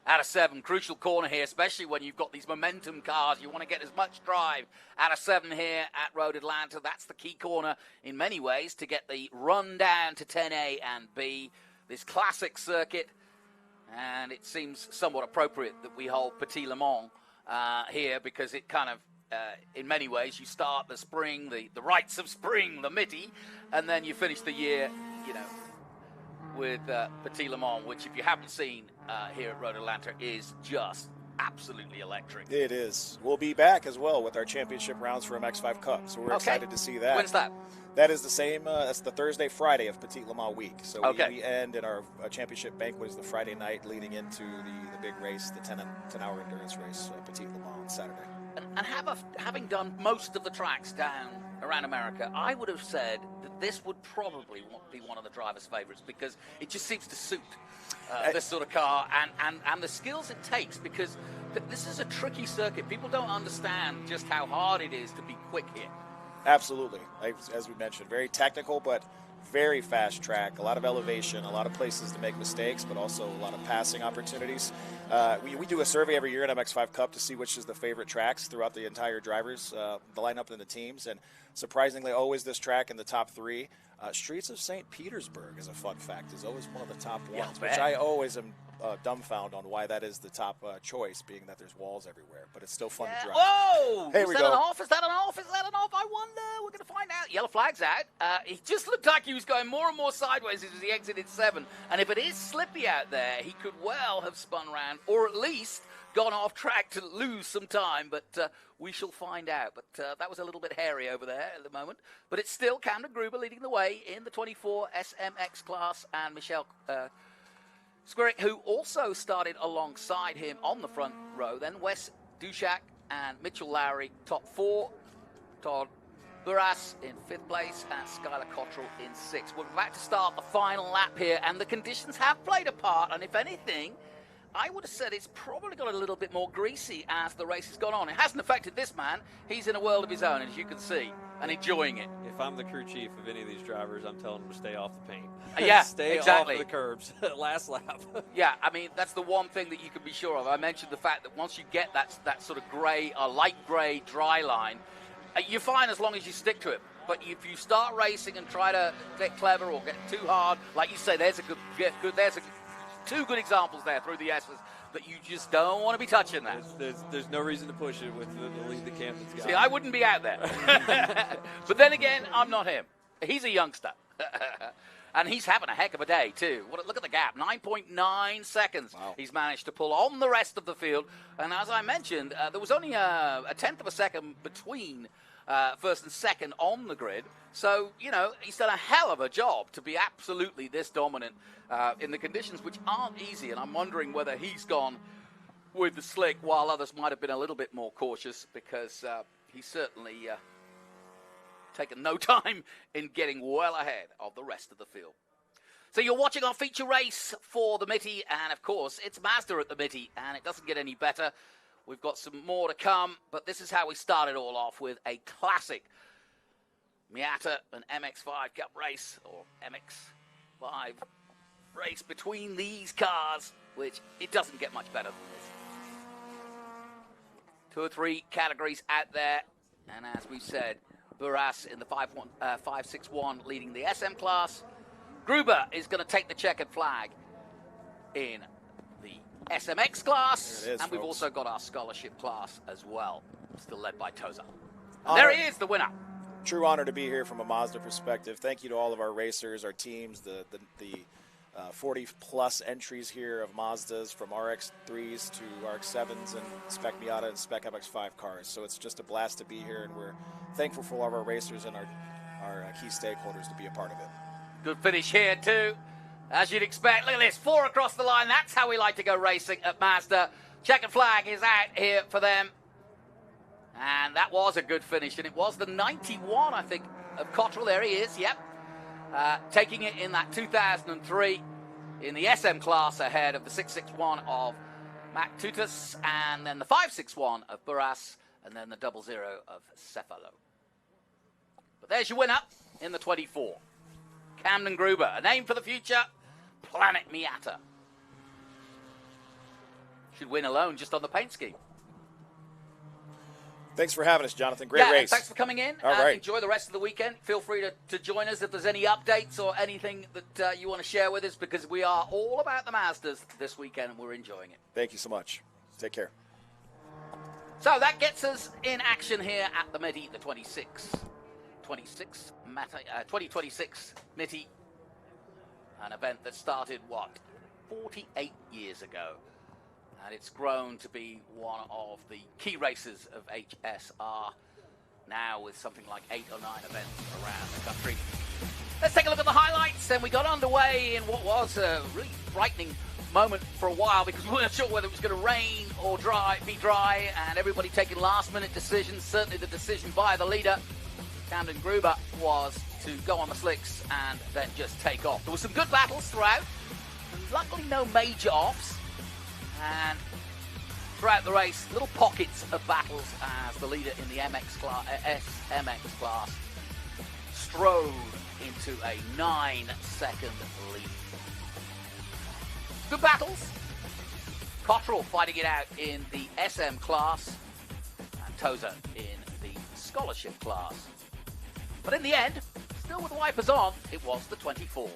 Out of 7, crucial corner here, especially when you've got these momentum cars. You want to get as much drive out of 7 here at Road Atlanta. That's the key corner in many ways to get the run down to 10A and B. This classic circuit, and it seems somewhat appropriate that we hold Petit Le Mans here because it kind of, in many ways, you start the spring, the rites of spring, the Mitty, and then you finish the year, with Petit Le Mans, which if you haven't seen here at Road Atlanta is just absolutely electric. It is. We'll be back as well with our championship rounds for MX5 Cup, so we're excited to see that. When's that? That is the same, that's the Thursday, Friday of Petit Le Mans week. So we end, and our championship banquet is the Friday night leading into the big race, the 10-hour endurance race, Petit Le Mans on Saturday. And having done most of the tracks down around America, I would have said that this would probably be one of the drivers' favorites because it just seems to suit this sort of car and the skills it takes, because this is a tricky circuit. People don't understand just how hard it is to be quick here. Absolutely. As we mentioned, very technical, but very fast track, a lot of elevation, a lot of places to make mistakes, but also a lot of passing opportunities. We do a survey every year at MX5 Cup to see which is the favorite tracks throughout the entire drivers, the lineup and the teams, and surprisingly always this track in the top 3. Streets of St. Petersburg, as a fun fact, is always one of the top Yeah, ones, which I always am dumbfounded on why that is the top choice, being that there's walls everywhere. But it's still fun to drive. Whoa! Here Is we that go. an off? Is that an off? Is that an off? I wonder. We're going to find out. Yellow flag's out. He just looked like he was going more and more sideways as he exited 7. And if it is slippy out there, he could well have spun around, or at least gone off track to lose some time, but we shall find out. But that was a little bit hairy over there at the moment. But it's still Camden Gruber leading the way in the 24 SMX class, and Michelle Squirick, who also started alongside him on the front row. Then Wes Dushak and Mitchell Lowry, top 4. Todd Burras in 5th place, and Skylar Cottrell in 6th. We're about to start the final lap here, and the conditions have played a part, and if anything, I would have said it's probably got a little bit more greasy as the race has gone on. It hasn't affected this man. He's in a world of his own, as you can see, and enjoying it. If I'm the crew chief of any of these drivers, I'm telling them to stay off the paint. Yeah, stay exactly. off the curbs. Last lap. Yeah, I mean, that's the one thing that you can be sure of. I mentioned the fact that once you get that sort of grey, light grey dry line, you're fine as long as you stick to it. But if you start racing and try to get clever or get too hard, like you say, there's two good examples there through the S's that you just don't want to be touching that. There's no reason to push it with the lead that Camden's got. See, I wouldn't be out there. But then again, I'm not him. He's a youngster. And he's having a heck of a day, too. Look at the gap, 9.9 seconds. Wow. He's managed to pull on the rest of the field. And as I mentioned, there was only a 1/10 of a second between first and second on the grid. So, he's done a hell of a job to be absolutely this dominant in the conditions, which aren't easy. And I'm wondering whether he's gone with the slick while others might have been a little bit more cautious, because he's certainly taken no time in getting well ahead of the rest of the field. So you're watching our feature race for the Mitty, and of course, it's Mazda at the Mitty, and it doesn't get any better. We've got some more to come, but this is how we started all off, with a classic Miata and MX-5 Cup race, or MX-5 race between these cars, which it doesn't get much better than this. 2 or 3 categories out there, and as we said, Burras in the 561 leading the SM class. Gruber is going to take the checkered flag in the SMX class, and we've also got our scholarship class as well, still led by Toza. There he is, the winner. True honor to be here from a Mazda perspective. Thank you to all of our racers, our teams, the 40-plus entries here of Mazdas, from RX-3s to RX-7s and Spec Miata and Spec MX-5 cars. So it's just a blast to be here, and we're thankful for all of our racers and our key stakeholders to be a part of it. Good finish here, too, as you'd expect. Look at this, 4 across the line. That's how we like to go racing at Mazda. Checkered flag is out here for them. And that was a good finish, and it was the 91, I think, of Cottrell. There he is, yep. Taking it in that 2003 in the SM class, ahead of the 661 of Mac Tutus, and then the 561 of Burras, and then the 00 of Cefalo. But there's your winner in the 24. Camden Gruber, a name for the future, Planet Miata. Should win alone just on the paint scheme. Thanks for having us, Jonathan. Great race. Thanks for coming in. All right. Enjoy the rest of the weekend. Feel free to join us if there's any updates or anything that you want to share with us, because we are all about the Mazdas this weekend, and we're enjoying it. Thank you so much. Take care. So that gets us in action here at the Mitty, the 2026 Mitty, an event that started, 48 years ago. And it's grown to be one of the key races of HSR, now with something like 8 or 9 events around the country. Let's take a look at the highlights. Then we got underway in what was a really frightening moment for a while, because we weren't sure whether it was going to rain or be dry, and everybody taking last-minute decisions. Certainly the decision by the leader, Camden Gruber, was to go on the slicks and then just take off. There were some good battles throughout, and luckily no major offs. And throughout the race, little pockets of battles as the leader in the SMX class strode into a 9-second lead. Good battles. Cottrell fighting it out in the SM class, and Toza in the scholarship class. But in the end, still still with wipers on, it was the 24.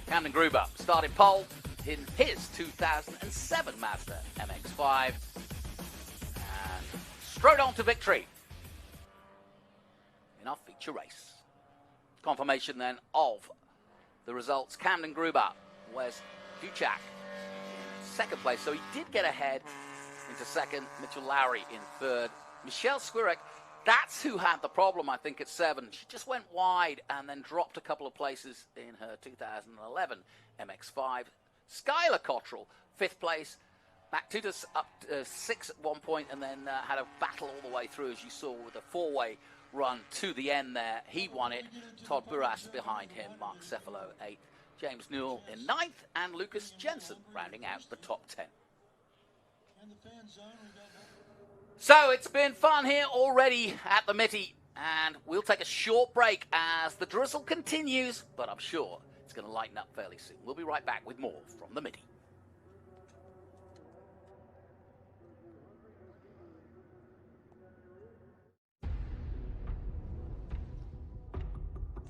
Camden Gruber started pole in his 2007 Mazda MX-5 and strode on to victory in our feature race. Confirmation then of the results. Camden Gruber, Wes Duchak in second place, so he did get ahead into second. Mitchell Lowry in third. Michelle Squirek, that's who had the problem, I think, at 7. She just went wide and then dropped a couple of places in her 2011 MX-5. Skylar Cottrell, 5th place. Matt Tutus up 6 at one point and then had a battle all the way through, as you saw, with a 4-way run to the end there. He won it. Todd Burras behind him. Mark Cefalo, 8th. James Newell in 9th. And Lucas Jensen rounding out the top 10. So it's been fun here already at the Mitty, and we'll take a short break as the drizzle continues, but I'm sure it's going to lighten up fairly soon. We'll be right back with more from the Mitty.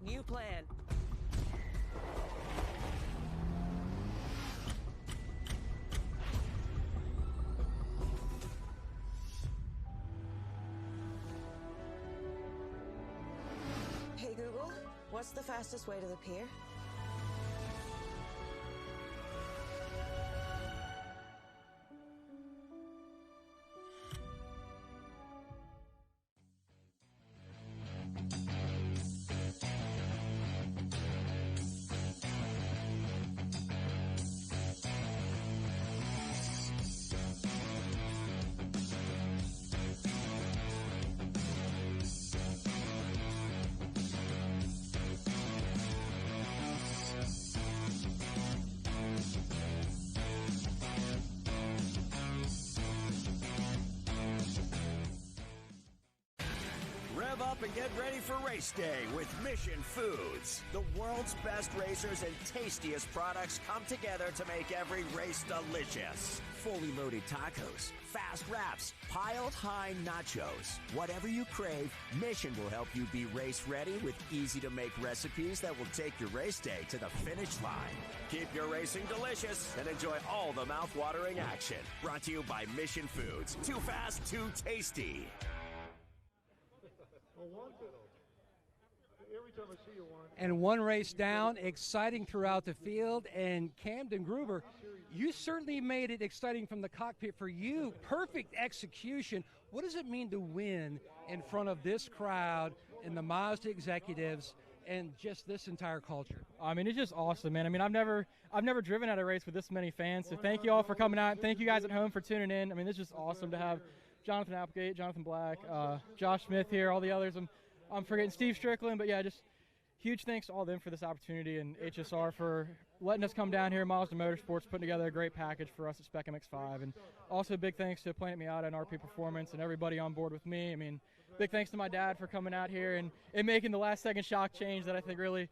New plan. Hey Google, what's the fastest way to the pier? Rev up and get ready for race day with Mission Foods. The world's best racers and tastiest products come together to make every race delicious. Fully loaded tacos, fast wraps, piled high nachos. Whatever you crave, Mission will help you be race ready with easy-to-make recipes that will take your race day to the finish line. Keep your racing delicious and enjoy all the mouth-watering action. Brought to you by Mission Foods. Too fast, too tasty. And one race down, exciting throughout the field. And Camden Gruber, you certainly made it exciting from the cockpit for you. Perfect execution. What does it mean to win in front of this crowd and the Mazda executives and just this entire culture? I mean, it's just awesome, man. I mean, I've never driven at a race with this many fans. So thank you all for coming out. Thank you guys at home for tuning in. I mean, it's just awesome to have Jonathan Applegate, Jonathan Black, Josh Smith here, all the others. I'm forgetting Steve Strickland, but yeah, just huge thanks to all of them for this opportunity and HSR for letting us come down here, Mazda Motorsports, putting together a great package for us at Spec MX-5. And also big thanks to Planet Miata and RP Performance and everybody on board with me. I mean, big thanks to my dad for coming out here and making the last second shock change that I think really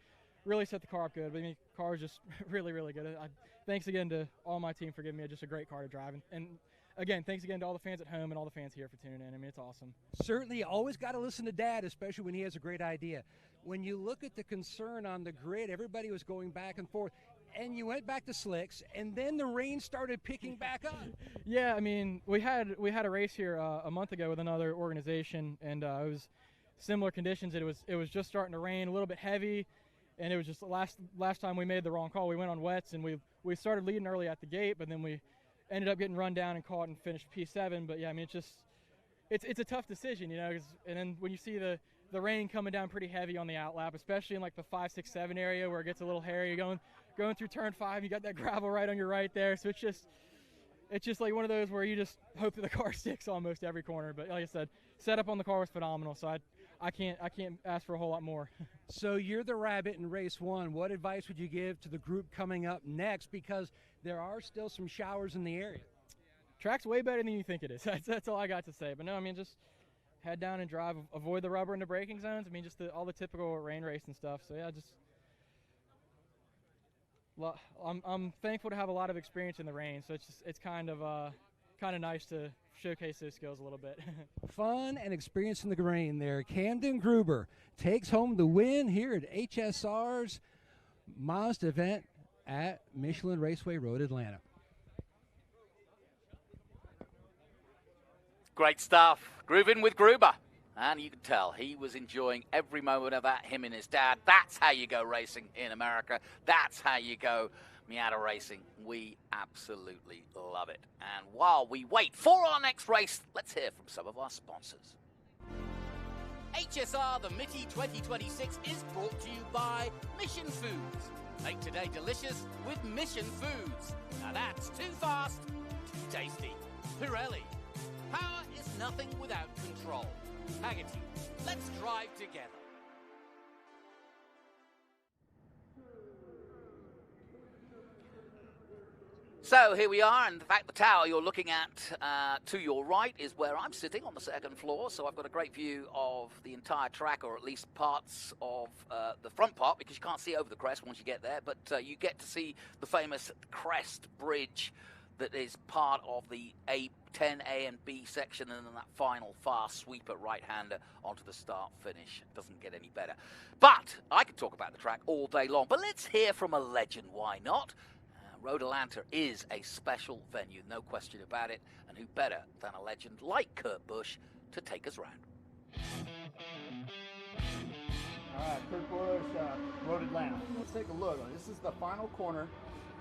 set the car up good. But I mean, the car is just really, really good. Thanks again to all my team for giving me just a great car to drive. And again, thanks again to all the fans at home and all the fans here for tuning in. I mean, it's awesome. Certainly, always got to listen to Dad, especially when he has a great idea. When you look at the concern on the grid, everybody was going back and forth, and you went back to slicks, and then the rain started picking back up. Yeah, I mean, we had a race here a month ago with another organization, and it was similar conditions. It was just starting to rain, a little bit heavy, and it was just last time we made the wrong call. We went on wets, and we started leading early at the gate, but then we ended up getting run down and caught and finished P7. But yeah, I mean, it's a tough decision, you know. And then when you see the rain coming down pretty heavy on the outlap, especially in like the 5, 6, 7 area where it gets a little hairy, you're going through turn 5, you got that gravel right on your right there. So it's just like one of those where you just hope that the car sticks almost every corner. But like I said, setup on the car was phenomenal. So I can't ask for a whole lot more. So you're the rabbit in race 1. What advice would you give to the group coming up next? Because there are still some showers in the area. Track's way better than you think it is. That's all I got to say. But no, I mean, just head down and drive, avoid the rubber in the braking zones. I mean, just all the typical rain race and stuff. So yeah, I'm thankful to have a lot of experience in the rain. So it's kind of kind of nice to showcase those skills a little bit. Fun and experience in the green there. Camden Gruber takes home the win here at HSR's Mazda event at Michelin Raceway Road, Atlanta. Great stuff. Grooving with Gruber. And you can tell he was enjoying every moment of that, him and his dad. That's how you go racing in America. That's how you go Miata racing. We absolutely love it. And while we wait for our next race, let's hear from some of our sponsors. HSR The Mitty 2026 is brought to you by Mission Foods. Make today delicious with Mission Foods. Now that's too fast, too tasty. Pirelli. Power is nothing without control. Haggerty. Let's drive together. So here we are, and in fact the tower you're looking at to your right is where I'm sitting on the second floor, so I've got a great view of the entire track, or at least parts of the front part, because you can't see over the crest once you get there, but you get to see the famous crest bridge that is part of the A10, A and B section, and then that final fast sweeper right-hander onto the start-finish. Doesn't get any better. But I could talk about the track all day long, but let's hear from a legend, why not? Road Atlanta is a special venue, no question about it, and who better than a legend like Kurt Busch to take us round. All right, Kurt Busch, Road Atlanta. Let's take a look. This is the final corner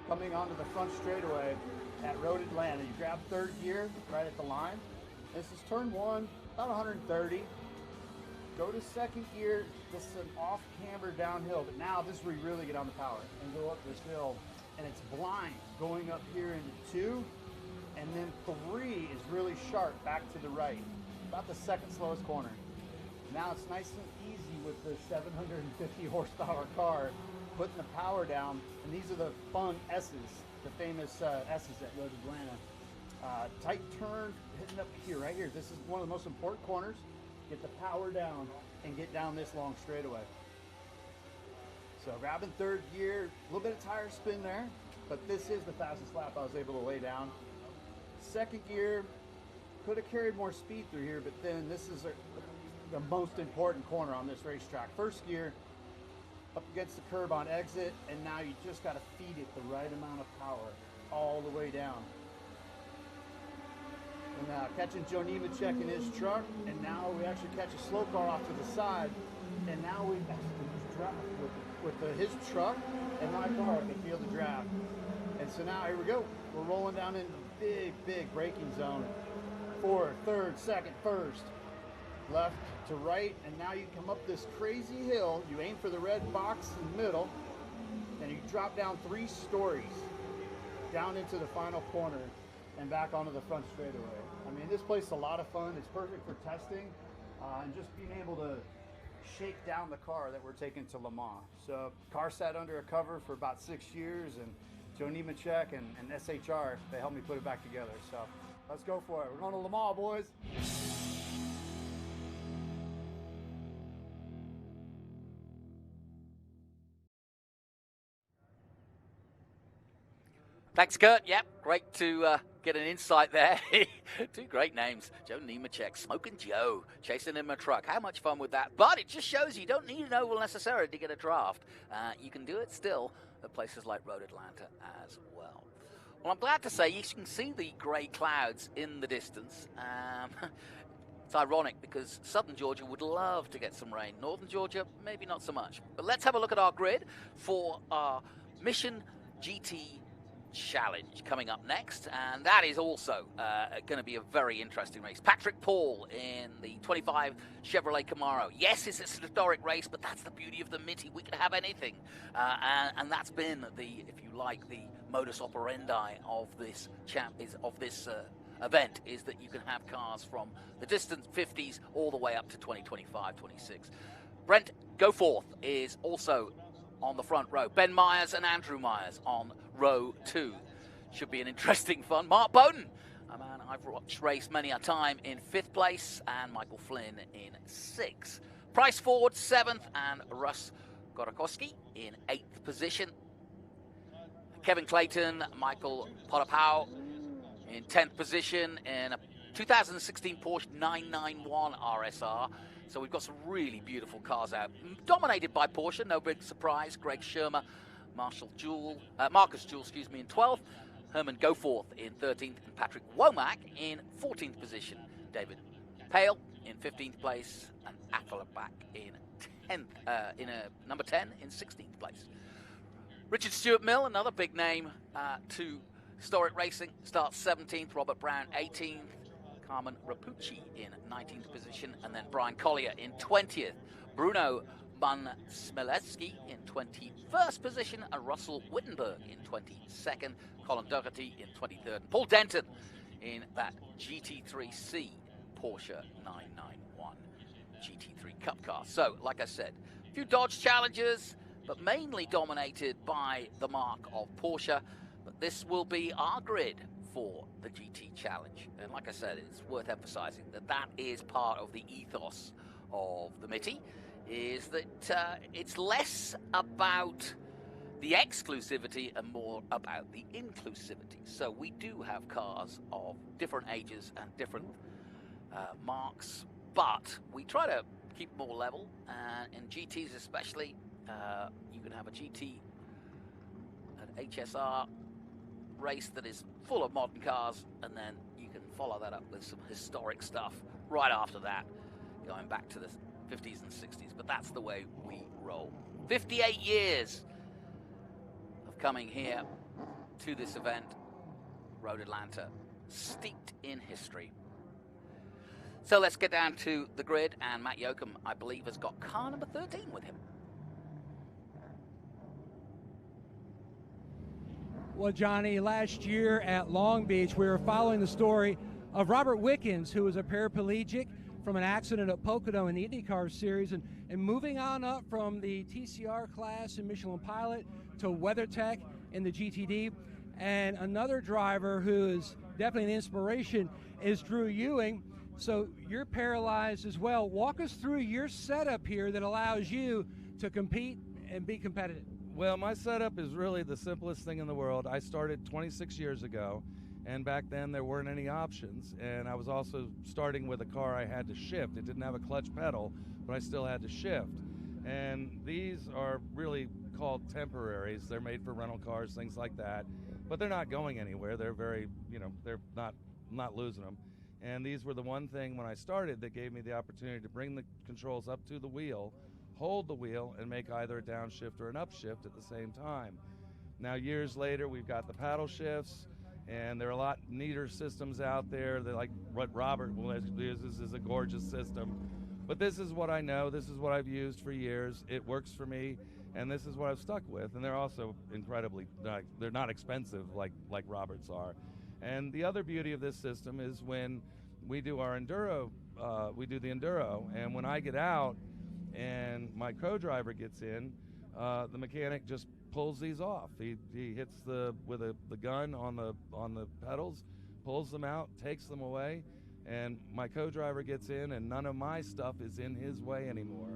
coming onto the front straightaway at Road Atlanta. You grab third gear right at the line. This is turn one, about 130. Go to second gear. This is an off-camber downhill, but now this is where you really get on the power and go up this hill. And it's blind going up here into 2, and then 3 is really sharp back to the right, about the second slowest corner. Now it's nice and easy with the 750 horsepower car, putting the power down, and these are the fun S's, the famous S's at Road Atlanta. Tight turn, hitting up here, right here. This is one of the most important corners. Get the power down and get down this long straightaway. So grabbing third gear, a little bit of tire spin there, but this is the fastest lap I was able to lay down. Second gear, could have carried more speed through here, but then this is the most important corner on this racetrack. First gear, up against the curb on exit, and now you just got to feed it the right amount of power all the way down. And catching Joe Nemechek in his truck, and now we actually catch a slow car off to the side, and now we draft with his truck and my car can feel the draft. And so now here we go. We're rolling down into the big braking zone. Forward, third, second, first, left to right, and now you come up this crazy hill. You aim for the red box in the middle, and you drop down 3 stories down into the final corner and back onto the front straightaway. I mean, this place is a lot of fun. It's perfect for testing and just being able to shake down the car that we're taking to Le Mans. So car sat under a cover for about 6 years, and Joe Nemechek and SHR, they helped me put it back together. So let's go for it. We're going to Le Mans, boys. Thanks, Kurt. Yep, great to get an insight there. 2 great names, Joe Nemechek, Smoking Joe, chasing him in a truck. How much fun with that? But it just shows you don't need an oval necessarily to get a draft. You can do it still at places like Road Atlanta as well. Well, I'm glad to say you can see the grey clouds in the distance. It's ironic because southern Georgia would love to get some rain. Northern Georgia, maybe not so much. But let's have a look at our grid for our Mission GT Challenge coming up next, and that is also going to be a very interesting race. Patrick Paul in the 25 Chevrolet Camaro. Yes, it's a historic race, but that's the beauty of the Mitty. We could have anything, and that's been the, if you like, the modus operandi of this event, is that you can have cars from the distant 50s all the way up to 2025, 26. Brent Goforth is also on the front row. Ben Myers and Andrew Myers on row 2. Should be an interesting fun. Mark Bowden, a man I've watched race many a time, in 5th place, and Michael Flynn in 6th. Price Ford 7th, and Russ Gorokowski in 8th position. Kevin Clayton, Michael Potapau in 10th position in a 2016 Porsche 991 RSR. So we've got some really beautiful cars out, dominated by Porsche, no big surprise. Greg Schirmer, Marcus Jewell, in 12th, Herman Goforth in 13th, and Patrick Womack in 14th position. David Pale in 15th place, and Afflerbach in 10th, number 10 in 16th place. Richard Stewart Mill, another big name to historic racing, starts 17th. Robert Brown 18th. Carmen Rapucci in 19th position, and then Brian Collier in 20th. Bruno Smileski in 21st position, and Russell Wittenberg in 22nd. Colin Dougherty in 23rd. And Paul Denton in that GT3C Porsche 991 GT3 Cup car. So, like I said, a few Dodge Challengers, but mainly dominated by the mark of Porsche. But this will be our grid for the GT Challenge. And like I said, it's worth emphasizing that that is part of the ethos of the Mitty, is that it's less about the exclusivity and more about the inclusivity. So we do have cars of different ages and different marks, but we try to keep more level, and in GTs especially, you can have a GT, an HSR race that is full of modern cars, and then you can follow that up with some historic stuff right after that, going back to the 50s and 60s. But that's the way we roll. 58 years of coming here to this event, Road Atlanta, steeped in history. So let's get down to the grid, and Matt Yoakum, I believe, has got car number 13 with him. Well, Johnny, last year at Long Beach, we were following the story of Robert Wickens, who was a paraplegic from an accident at Pocono in the IndyCar Series, and moving on up from the TCR class in Michelin Pilot to WeatherTech in the GTD. And another driver who is definitely an inspiration is Drew Ewing. So you're paralyzed as well. Walk us through your setup here that allows you to compete and be competitive. Well, my setup is really the simplest thing in the world. I started 26 years ago, and back then there weren't any options. And I was also starting with a car I had to shift. It didn't have a clutch pedal, but I still had to shift. And these are really called temporaries. They're made for rental cars, things like that. But they're not going anywhere. They're very, they're not losing them. And these were the one thing when I started that gave me the opportunity to bring the controls up to the wheel, hold the wheel, and make either a downshift or an upshift at the same time. Now, years later, we've got the paddle shifts, and there are a lot neater systems out there. They're like what Robert uses is a gorgeous system. But this is what I know. This is what I've used for years. It works for me, and this is what I've stuck with. And they're also incredibly, they're not expensive like Robert's are. And the other beauty of this system is when we do our enduro, the enduro, and when I get out, and my co-driver gets in, the mechanic just pulls these off. He hits with the gun on the pedals, pulls them out, takes them away, and my co-driver gets in, and none of my stuff is in his way anymore.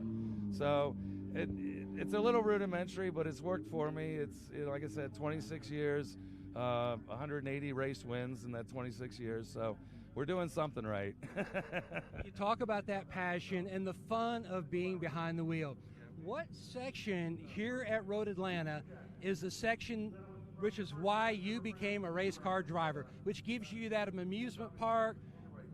So it's a little rudimentary, but it's worked for me. It's like I said, 26 years, 180 race wins in that 26 years. So we're doing something right. You talk about that passion and the fun of being behind the wheel. What section here at Road Atlanta is the section which is why you became a race car driver, which gives you that amusement park,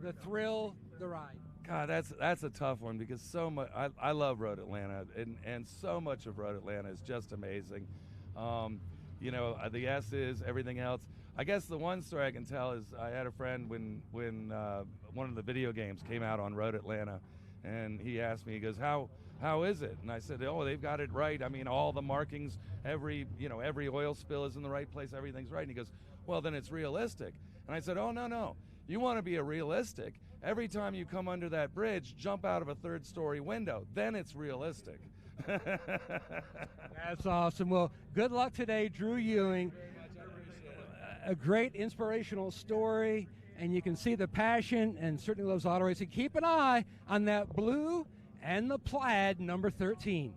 the thrill, the ride? God, that's a tough one, because so much. I love Road Atlanta, and so much of Road Atlanta is just amazing. The S's, everything else. I guess the one story I can tell is I had a friend when one of the video games came out on Road Atlanta, and he asked me, he goes, how is it? And I said, oh, they've got it right. I mean, all the markings, every oil spill is in the right place, everything's right. And he goes, well, then it's realistic. And I said, oh, no. You want to be a realistic. Every time you come under that bridge, jump out of a third-story window. Then it's realistic. That's awesome. Well, good luck today, Drew Ewing. A great inspirational story, and you can see the passion, and certainly loves auto racing. Keep an eye on that blue and the plaid number 13.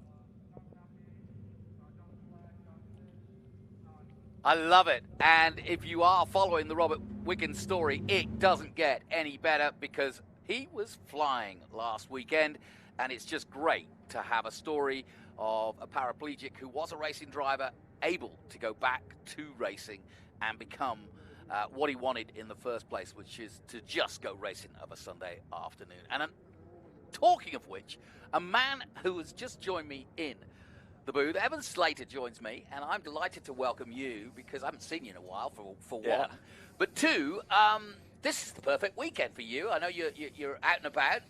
I love it. And if you are following the Robert Wiggins story, it doesn't get any better because he was flying last weekend. And it's just great to have a story of a paraplegic who was a racing driver able to go back to racing and become what he wanted in the first place, which is to just go racing of a Sunday afternoon. And talking of which, a man who has just joined me in the booth, Evan Slater, joins me, and I'm delighted to welcome you because I haven't seen you in a while, for one. But two, this is the perfect weekend for you. I know you're out and about,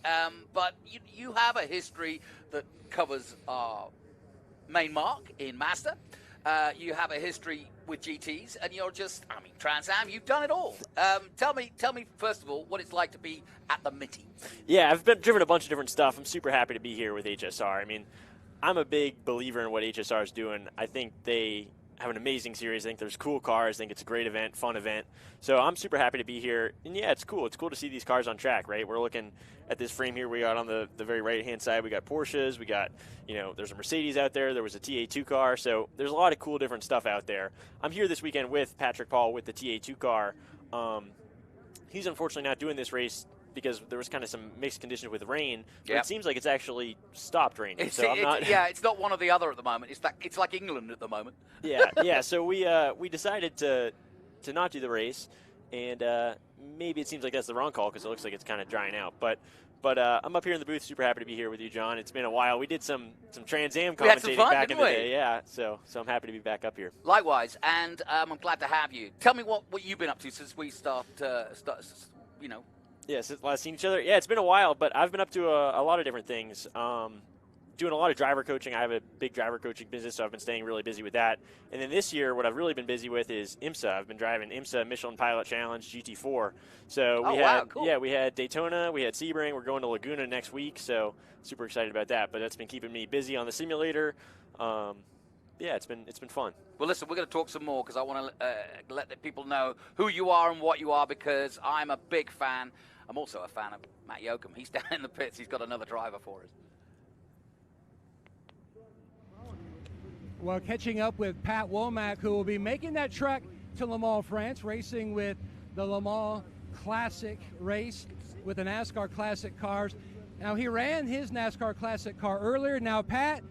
but you have a history that covers our main mark in Mazda. You have a history with GTs, and you're just, Trans Am, you've done it all. Tell me, first of all, what it's like to be at the Mitty. Yeah, I've driven a bunch of different stuff. I'm super happy to be here with HSR. I mean, I'm a big believer in what HSR is doing. I think they have an amazing series. I think there's cool cars. I think it's a great event, fun event. So I'm super happy to be here. And yeah, it's cool. It's cool to see these cars on track, right? We're looking at this frame here. We got on the very right-hand side, we got Porsches. We got, there's a Mercedes out there. There was a TA2 car. So there's a lot of cool different stuff out there. I'm here this weekend with Patrick Paul with the TA2 car. He's unfortunately not doing this race because there was kind of some mixed conditions with rain. But it seems like it's actually stopped raining. It's not one or the other at the moment. It's like England at the moment. Yeah. So we decided to not do the race, and maybe it seems like that's the wrong call because it looks like it's kind of drying out. But I'm up here in the booth, super happy to be here with you, John. It's been a while. We did some Trans Am commentating back in the day. Yeah, so I'm happy to be back up here. Likewise, and I'm glad to have you. Tell me what you've been up to since we Yeah, since last seen each other. Yeah, it's been a while, but I've been up to a lot of different things. Doing a lot of driver coaching. I have a big driver coaching business, so I've been staying really busy with that. And then this year, what I've really been busy with is IMSA. I've been driving IMSA Michelin Pilot Challenge GT4. So we had Daytona, we had Sebring. We're going to Laguna next week, so super excited about that. But that's been keeping me busy on the simulator. It's been fun. Well, listen, we're going to talk some more because I want to let the people know who you are and what you are because I'm a big fan. I'm also a fan of Matt Yoakum. He's down in the pits. He's got another driver for us. Well, catching up with Pat Womack, who will be making that trek to Le Mans, France, racing with the Le Mans Classic race with the NASCAR Classic cars. Now, he ran his NASCAR Classic car earlier. Now, Pat,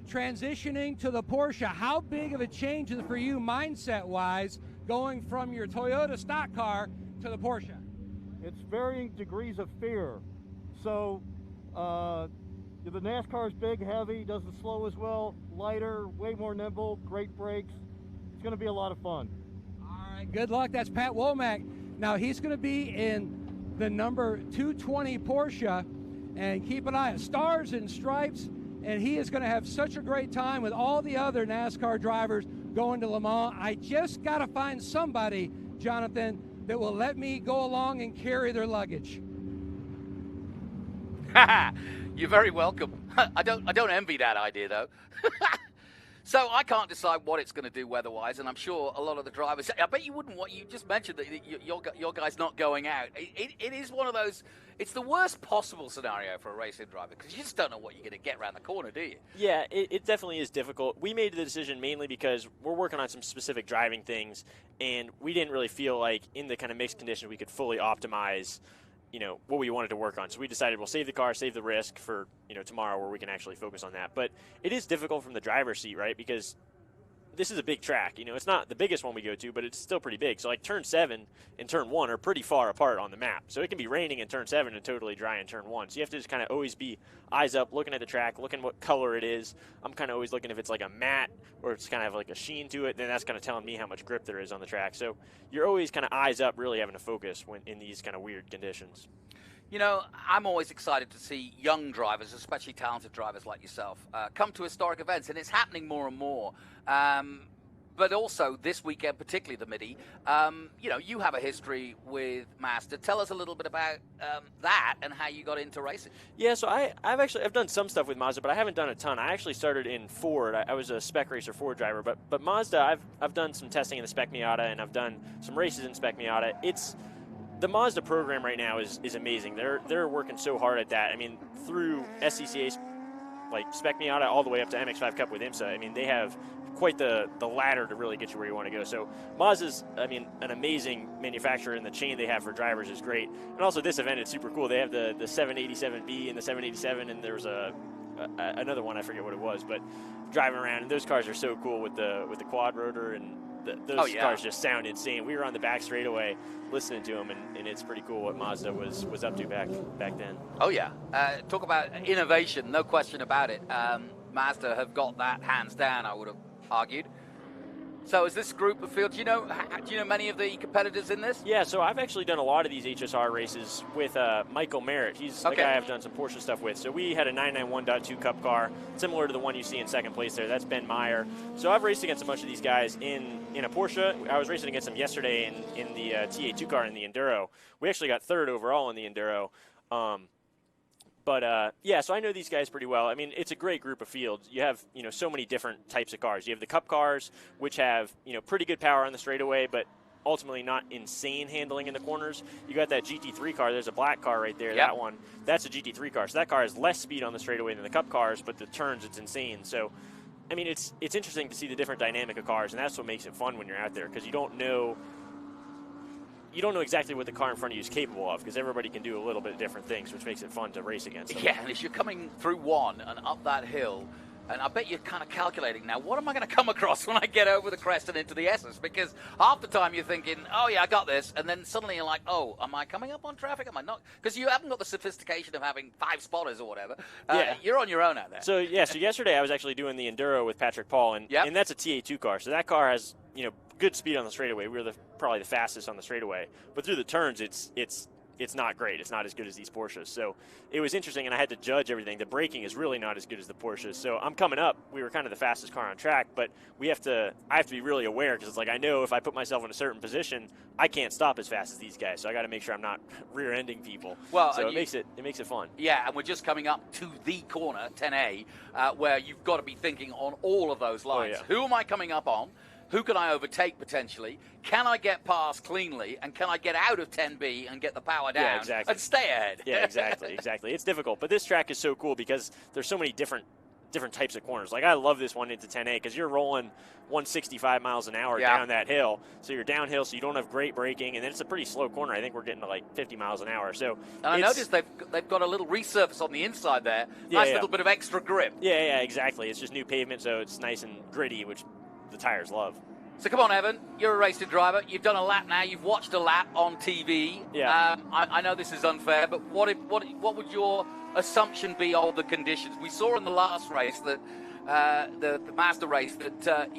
transitioning to the Porsche, how big of a change is it for you mindset-wise going from your Toyota stock car to the Porsche? It's varying degrees of fear. So the NASCAR is big, heavy, doesn't slow as well, lighter, way more nimble, great brakes. It's going to be a lot of fun. All right, good luck. That's Pat Womack. Now, he's going to be in the number 220 Porsche, and keep an eye on Stars and Stripes, and he is going to have such a great time with all the other NASCAR drivers going to Le Mans. I just got to find somebody, Jonathan, that will let me go along and carry their luggage. You're very welcome. I don't envy that idea, though. So I can't decide what it's going to do weather-wise, and I'm sure a lot of the drivers. I bet you wouldn't. What you just mentioned that your guy's not going out. It is one of those. It's the worst possible scenario for a racing driver because you just don't know what you're going to get around the corner, do you? Yeah, it definitely is difficult. We made the decision mainly because we're working on some specific driving things, and we didn't really feel like in the kind of mixed conditions we could fully optimize what we wanted to work on. So we decided we'll save the car, save the risk for, tomorrow where we can actually focus on that. But it is difficult from the driver's seat, right? Because this is a big track. It's not the biggest one we go to, but it's still pretty big. So like turn 7 and turn 1 are pretty far apart on the map. So it can be raining in turn 7 and totally dry in turn 1. So you have to just kind of always be eyes up, looking at the track, looking what color it is. I'm kind of always looking if it's like a matte or it's kind of like a sheen to it. Then that's kind of telling me how much grip there is on the track. So you're always kind of eyes up, really having to focus when in these kind of weird conditions. I'm always excited to see young drivers, especially talented drivers like yourself, come to historic events, and it's happening more and more. But also this weekend, particularly the Mitty, you have a history with Mazda. Tell us a little bit about that and how you got into racing. Yeah, so I've done some stuff with Mazda, but I haven't done a ton. I actually started in Ford. I was a Spec Racer Ford driver, but Mazda, I've done some testing in the Spec Miata, and I've done some races in Spec Miata. The Mazda program right now is amazing. They're working so hard at that. I mean, through SCCA, like Spec Miata, all the way up to MX5 Cup with IMSA. I mean, they have quite the ladder to really get you where you want to go. So Mazda's, I mean, an amazing manufacturer, and the chain they have for drivers is great. And also this event is super cool. They have the 787B and the 787, and there was another one, I forget what it was, but driving around, and those cars are so cool with the quad rotor, and those cars just sound insane. We were on the back straightaway listening to them, and it's pretty cool what Mazda was up to back then. Oh yeah, talk about innovation, no question about it. Mazda have got that hands down, I would have argued. So is this group of field, do you know many of the competitors in this? Yeah, so I've actually done a lot of these HSR races with Michael Merritt. He's the guy I've done some Porsche stuff with. So we had a 991.2 Cup car, similar to the one you see in second place there. That's Ben Meyer. So I've raced against a bunch of these guys in a Porsche. I was racing against them yesterday in the TA2 car in the Enduro. We actually got third overall in the Enduro. Yeah, so I know these guys pretty well. I mean, it's a great group of fields. You have, so many different types of cars. You have the Cup cars, which have, pretty good power on the straightaway, but ultimately not insane handling in the corners. You got that GT3 car. There's a black car right there. Yep. That one, that's a GT3 car. So that car has less speed on the straightaway than the Cup cars, but the turns, it's insane. So, I mean, it's interesting to see the different dynamic of cars, and that's what makes it fun when you're out there, because you don't know exactly what the car in front of you is capable of, because everybody can do a little bit of different things, which makes it fun to race against them. Yeah, and as you're coming through one and up that hill, and I bet you're kind of calculating now, what am I going to come across when I get over the crest and into the S's? Because half the time you're thinking, oh yeah, I got this, and then suddenly you're like, oh, am I coming up on traffic? Am I not? Because you haven't got the sophistication of having 5 spotters or whatever. Yeah. You're on your own out there. So yesterday I was actually doing the Enduro with Patrick Paul, and that's a TA2 car. So that car has, good speed on the straightaway. We were probably the fastest on the straightaway, but through the turns, it's not great. It's not as good as these Porsches. So it was interesting, and I had to judge everything. The braking is really not as good as the Porsches. So I'm coming up. We were kind of the fastest car on track, but I have to be really aware, because it's like I know if I put myself in a certain position, I can't stop as fast as these guys. So I got to make sure I'm not rear-ending people. Well, so it makes it fun. Yeah, and we're just coming up to the corner 10A, where you've got to be thinking on all of those lines. Oh, yeah. Who am I coming up on? Who can I overtake potentially? Can I get past cleanly? And can I get out of 10B and get the power down and stay ahead? Yeah, exactly. It's difficult. But this track is so cool because there's so many different types of corners. Like, I love this one into 10A because you're rolling 165 miles an hour down that hill. So you're downhill, so you don't have great braking. And then it's a pretty slow corner. I think we're getting to like 50 miles an hour. So and I noticed they've got a little resurface on the inside there. Nice little bit of extra grip. Yeah, exactly. It's just new pavement, so it's nice and gritty, which the tires love. So come on, Evan. You're a racing driver. You've done a lap now. You've watched a lap on TV. Yeah. I know this is unfair, but what would your assumption be of the conditions? We saw in the last race that the Mazda race that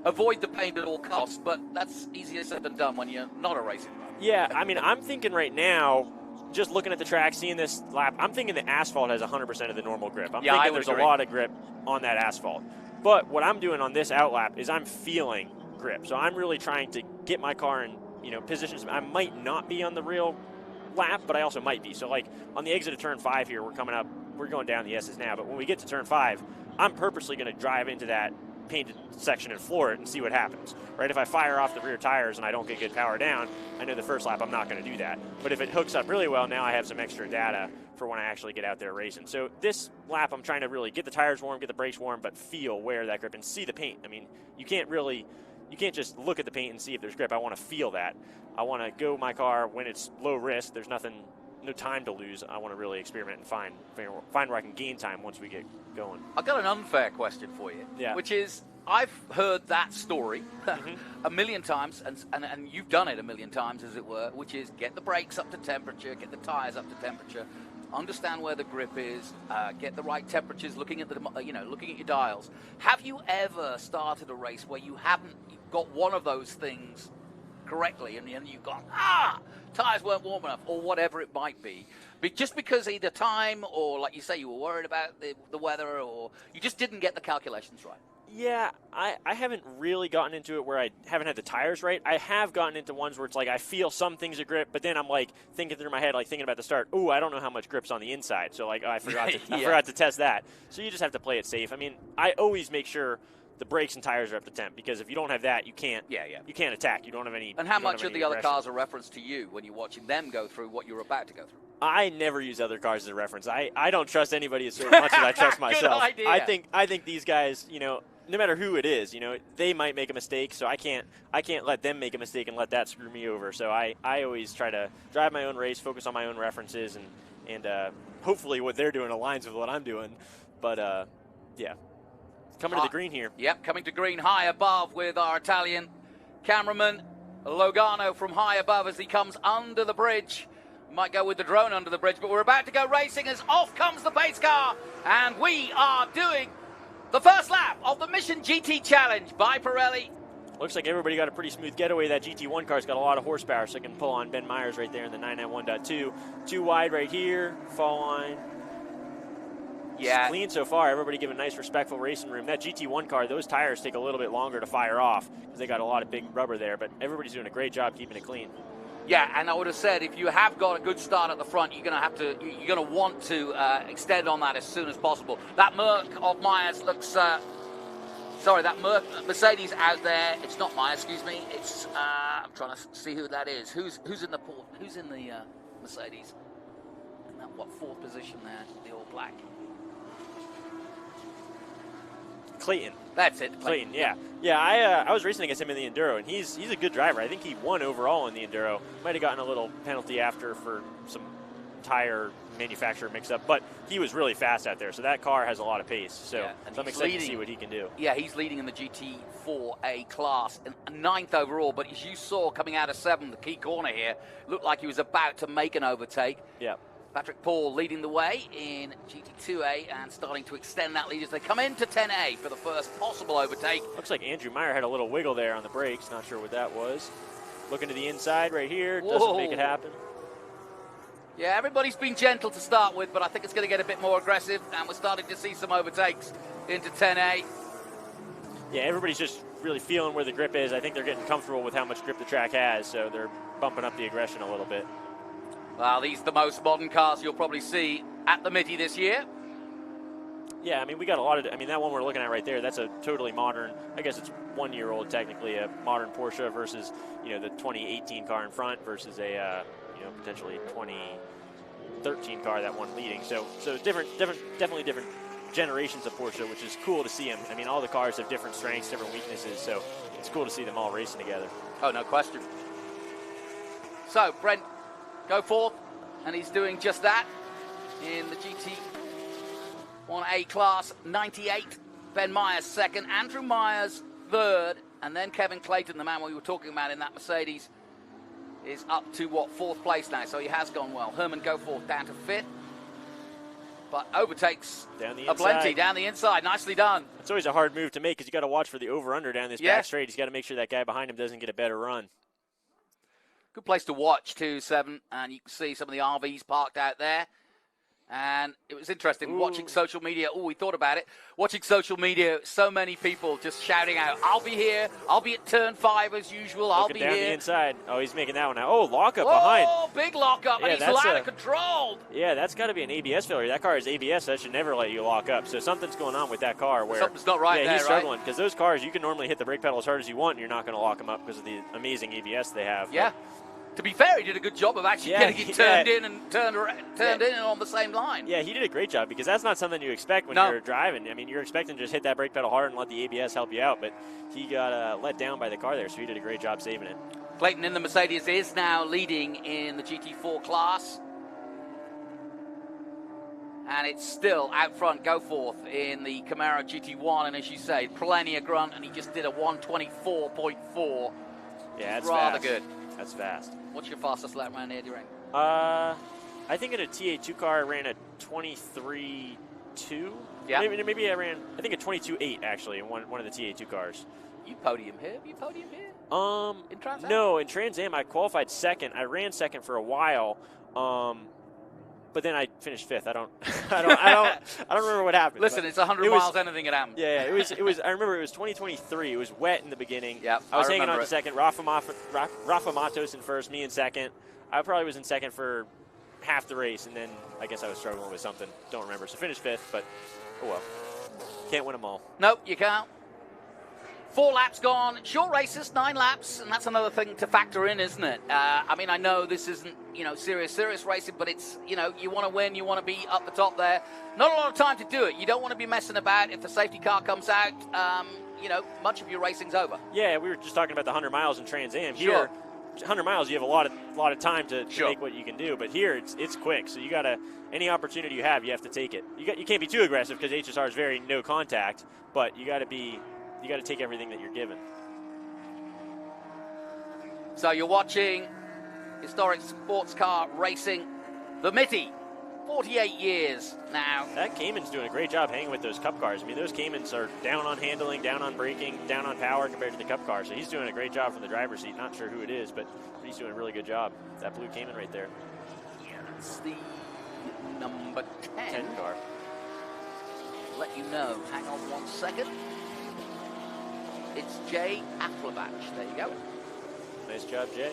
avoid the paint at all costs, but that's easier said than done when you're not a racing driver. Yeah, I mean, I'm thinking right now, just looking at the track, seeing this lap, I'm thinking the asphalt has 100% of the normal grip. I'm thinking there's a lot of grip on that asphalt. But what I'm doing on this outlap is I'm feeling grip. So I'm really trying to get my car in, positions. I might not be on the real lap, but I also might be. So like on the exit of turn 5 here, we're going down the S's now, but when we get to turn 5, I'm purposely going to drive into that painted section and floor it and see what happens, right? If I fire off the rear tires and I don't get good power down, I know the first lap I'm not going to do that. But if it hooks up really well, now I have some extra data for when I actually get out there racing. So this lap, I'm trying to really get the tires warm, get the brakes warm, but feel where that grip and see the paint. I mean, you can't just look at the paint and see if there's grip. I want to feel that. I want to go my car when it's low risk. There's no time to lose. I want to really experiment and find where I can gain time once we get going. I've got an unfair question for you, which is I've heard that story a million times, and you've done it a million times, as it were, which is get the brakes up to temperature, get the tires up to temperature, understand where the grip is, get the right temperatures, looking at your dials. Have you ever started a race where you haven't got one of those things correctly, and you've gone, tires weren't warm enough, or whatever it might be, just because either time or, like you say, you were worried about the weather, or you just didn't get the calculations right? Yeah, I haven't really gotten into it where I haven't had the tires right. I have gotten into ones where it's like I feel some things are grip, but then I'm like thinking through my head, like thinking about the start. Ooh, I don't know how much grip's on the inside, so like I forgot to test that. So you just have to play it safe. I mean, I always make sure the brakes and tires are up to temp, because if you don't have that, you can't attack. You don't have any. And how much of the other cars are reference to you when you're watching them go through what you're about to go through? I never use other cars as a reference. I don't trust anybody as much as I trust myself. Good idea. I think these guys, no matter who it is, they might make a mistake, so I can't let them make a mistake and let that screw me over. So I always try to drive my own race, focus on my own references, and hopefully what they're doing aligns with what I'm doing. But yeah, coming to the green here. Yep, coming to green high above with our Italian cameraman Logano from high above as he comes under the bridge. Might go with the drone under the bridge, but we're about to go racing as off comes the pace car, and we are doing the first lap of the Mission GT Challenge by Pirelli. Looks like everybody got a pretty smooth getaway. That GT1 car's got a lot of horsepower, so it can pull on Ben Myers right there in the 991.2. Too wide right here, fall line. Yeah. It's clean so far. Everybody giving nice, respectful racing room. That GT1 car, those tires take a little bit longer to fire off because they got a lot of big rubber there, but everybody's doing a great job keeping it clean. Yeah, and I would have said if you have got a good start at the front, you're going to want to extend on that as soon as possible. That Merc of Myers looks, that Mercedes out there. It's not Myers, excuse me. It's I'm trying to see who that is. Who's in the Mercedes? In that fourth position there, the all black. Clayton. That's it. Clayton, yeah. Yeah, I was racing against him in the Enduro, and he's a good driver. I think he won overall in the Enduro. Might have gotten a little penalty after for some tire manufacturer mix-up, but he was really fast out there, so that car has a lot of pace. So I'm excited to see what he can do. Yeah, he's leading in the GT4A class, 9th overall, but as you saw coming out of 7th, the key corner here, looked like he was about to make an overtake. Yeah. Patrick Paul leading the way in GT2A and starting to extend that lead as they come into 10A for the first possible overtake. Looks like Andrew Meyer had a little wiggle there on the brakes. Not sure what that was. Looking to the inside right here. Doesn't make it happen. Yeah, everybody's been gentle to start with, but I think it's going to get a bit more aggressive, and we're starting to see some overtakes into 10A. Yeah, everybody's just really feeling where the grip is. I think they're getting comfortable with how much grip the track has, so they're bumping up the aggression a little bit. Well, these are the most modern cars you'll probably see at the Mitty this year. Yeah, I mean, we got a lot of, that one we're looking at right there, that's a totally modern, I guess it's 1 year old technically, a modern Porsche versus, the 2018 car in front versus a, potentially 2013 car, that one leading. So definitely different generations of Porsche, which is cool to see them. I mean, all the cars have different strengths, different weaknesses, so it's cool to see them all racing together. Oh, no question. So, Brent, go forth, and he's doing just that in the GT1A class, 98. Ben Myers second, Andrew Myers third, and then Kevin Clayton, the man we were talking about in that Mercedes, is up to, fourth place now, so he has gone well. Herman Goforth down to fifth, but overtakes down the a plenty down the inside. Nicely done. It's always a hard move to make because you got to watch for the over-under down this back straight. He's got to make sure that guy behind him doesn't get a better run. Good place to watch, too, 7, and you can see some of the RVs parked out there. And it was interesting watching social media. Oh, we thought about it. Watching social media, so many people just shouting out, I'll be here. I'll be at turn 5 as usual. I'll be down here. The inside. Oh, he's making that one now. Oh, lockup behind. Oh, big lockup, and he's out of control. Yeah, that's got to be an ABS failure. That car is ABS. That should never let you lock up. So something's going on with that car. Where something's not right there, he's struggling. Because those cars, you can normally hit the brake pedal as hard as you want, and you're not going to lock them up because of the amazing ABS they have. Yeah. To be fair, he did a good job of actually getting it turned in and turned in and on the same line. Yeah, he did a great job because that's not something you expect when you're driving. I mean, you're expecting to just hit that brake pedal hard and let the ABS help you out, but he got let down by the car there, so he did a great job saving it. Clayton in the Mercedes is now leading in the GT4 class. And it's still out front, Goforth in the Camaro GT1, and as you say, plenty of grunt, and he just did a 124.4. Yeah, that's rather fast. good. That's fast. What's your fastest lap around here, do you reckon? I think in a TA2 car I ran a 23.2. Yeah. Maybe I ran, I think a 22.8 actually in one of the TA2 cars. You podium here? In Trans Am? No, in Trans Am I qualified second. I ran second for a while. But then I finished fifth. I don't remember what happened. Listen, it's 100 miles, anything can happen. Yeah, it was. I remember it was 2023. It was wet in the beginning. Yeah, I was hanging on to second. Rafa Matos in first, me in second. I probably was in second for half the race, and then I guess I was struggling with something. Don't remember. So finished fifth, but oh well. Can't win them all. Nope, you can't. 4 laps gone. Short races, 9 laps, and that's another thing to factor in, isn't it? I mean, I know this isn't, serious racing, but it's, you want to win, you want to be up the top there. Not a lot of time to do it. You don't want to be messing about. If the safety car comes out, much of your racing's over. Yeah, we were just talking about the 100 miles in Trans Am. Sure. Here, 100 miles, you have a lot of time to make what you can do. But here, it's quick. So you got to, any opportunity you have to take it. You can't be too aggressive because HSR is very no contact. But you got to take everything that you're given. So you're watching historic sports car racing, the Mitty. 48 years now. That Cayman's doing a great job hanging with those Cup cars. I mean, those Caymans are down on handling, down on braking, down on power compared to the Cup car. So he's doing a great job from the driver's seat. Not sure who it is, but he's doing a really good job. That blue Cayman right there. Yeah, that's the number 10 car. Let you know. Hang on 1 second. It's Jay Afflerbach. There you go. Nice job, Jay.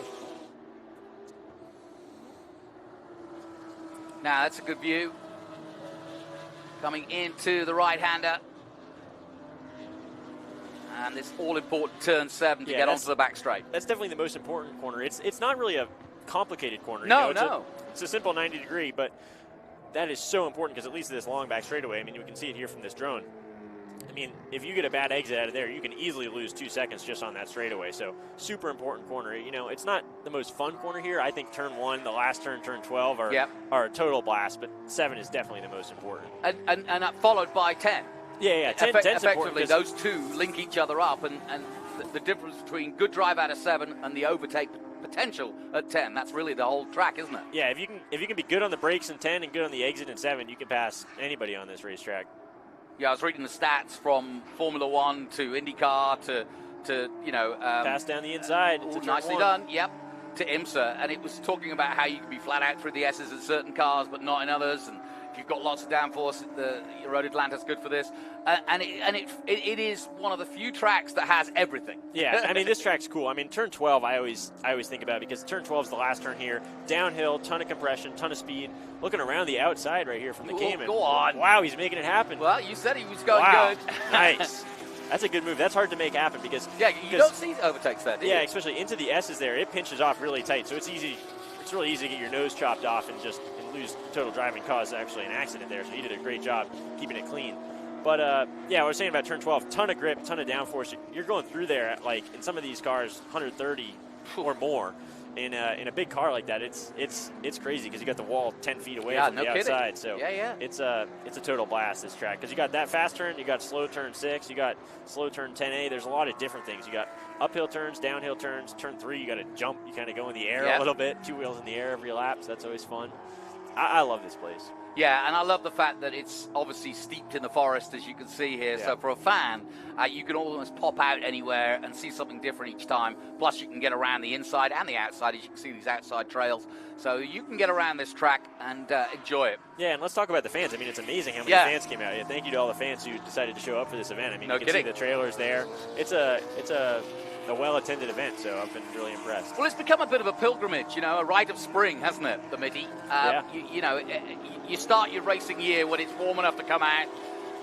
Now, that's a good view. Coming into the right-hander. And this all-important turn 7 to get onto the back straight. That's definitely the most important corner. It's not really a complicated corner. No. It's a simple 90-degree, but that is so important because it leads to this long back straightaway. I mean, you can see it here from this drone. I mean, if you get a bad exit out of there, you can easily lose 2 seconds just on that straightaway. So, super important corner. It's not the most fun corner here. I think turn 1, the last turn, turn 12 are a total blast, but 7 is definitely the most important. And followed by 10. Yeah, 10's effectively, those two link each other up, and the difference between good drive out of 7 and the overtake potential at 10, that's really the whole track, isn't it? Yeah, if you can be good on the brakes in 10 and good on the exit in 7, you can pass anybody on this racetrack. Yeah, I was reading the stats from Formula One to IndyCar to pass down the inside. Nicely done. Yep, to IMSA, and it was talking about how you can be flat out through the S's in certain cars, but not in others. And if you've got lots of downforce, the Road Atlanta's good for this. And it is one of the few tracks that has everything. Yeah, I mean, this track's cool. I mean, turn 12, I always think about it because turn 12 is the last turn here. Downhill, ton of compression, ton of speed. Looking around the outside right here from the Cayman. Go on. Wow, he's making it happen. Well, you said he was going good. Nice. That's a good move. That's hard to make happen because you don't see overtakes there, do you? Yeah, especially into the S's there. It pinches off really tight, so it's really easy to get your nose chopped off and lose total driving, cause actually an accident there. So he did a great job keeping it clean. But what I was saying about turn 12, ton of grip, ton of downforce. You're going through there at, like, in some of these cars, 130 or more. In a big car like that, it's crazy because you got the wall 10 feet away from the outside. So it's a total blast, this track, because you got that fast turn, you got slow turn 6, you got slow turn 10A. There's a lot of different things. You got uphill turns, downhill turns. Turn 3, you got to jump. You kind of go in the air a little bit, 2 wheels in the air every lap. So that's always fun. I love this place. Yeah, and I love the fact that it's obviously steeped in the forest, as you can see here. Yeah. So for a fan, you can almost pop out anywhere and see something different each time. Plus, you can get around the inside and the outside, as you can see these outside trails. So you can get around this track and enjoy it. Yeah, and let's talk about the fans. I mean, it's amazing how many fans came out. Yeah, thank you to all the fans who decided to show up for this event. I mean, you can see the trailers there. It's a well-attended event, so I've been really impressed. Well, it's become a bit of a pilgrimage, a rite of spring, hasn't it, the Mitty? You start your racing year when it's warm enough to come out.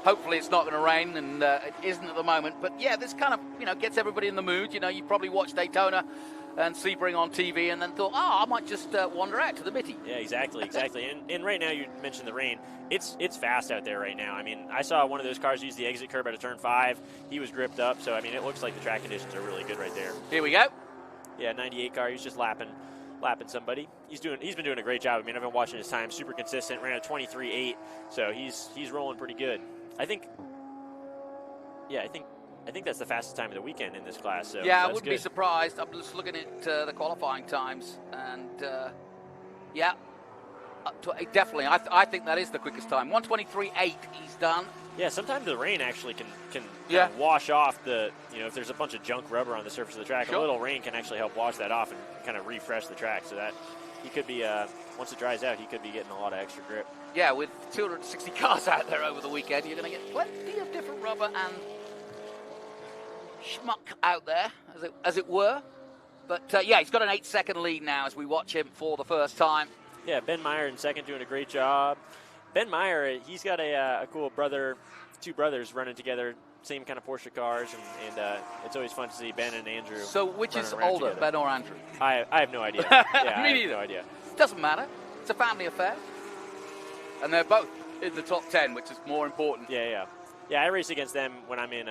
Hopefully it's not going to rain, and it isn't at the moment. But, yeah, this kind of, gets everybody in the mood. You probably watched Daytona and Sebring on TV and then thought, I might just wander out to the Mitty. Yeah, exactly. And right now you mentioned the rain. It's fast out there right now. I mean, I saw one of those cars use the exit curb out of turn 5. He was gripped up, so, I mean, it looks like the track conditions are really good right there. Here we go. Yeah, 98 car. He's just lapping somebody. He's been doing a great job. I mean, I've been watching his time, super consistent, ran a 23.8, so he's rolling pretty good. I think that's the fastest time of the weekend in this class. So yeah, I wouldn't be surprised. I'm just looking at the qualifying times, and definitely, I think that is the quickest time. 1:23.8, he's done. Yeah, sometimes the rain actually can wash off if there's a bunch of junk rubber on the surface of the track, a little rain can actually help wash that off and kind of refresh the track, so that he could be, once it dries out, he could be getting a lot of extra grip. Yeah, with 260 cars out there over the weekend, you're going to get plenty of different rubber and schmuck out there, as it were. But, he's got an 8-second lead now as we watch him for the first time. Yeah, Ben Meyer in second doing a great job. Ben Meyer, he's got a cool brother, 2 brothers running together, same kind of Porsche cars, and it's always fun to see Ben and Andrew. So which is running around older, together. Ben or Andrew? I have no idea. Yeah, Me I neither. have no idea. Doesn't matter. It's a family affair. And they're both in the top 10, which is more important. Yeah. I race against them when I'm in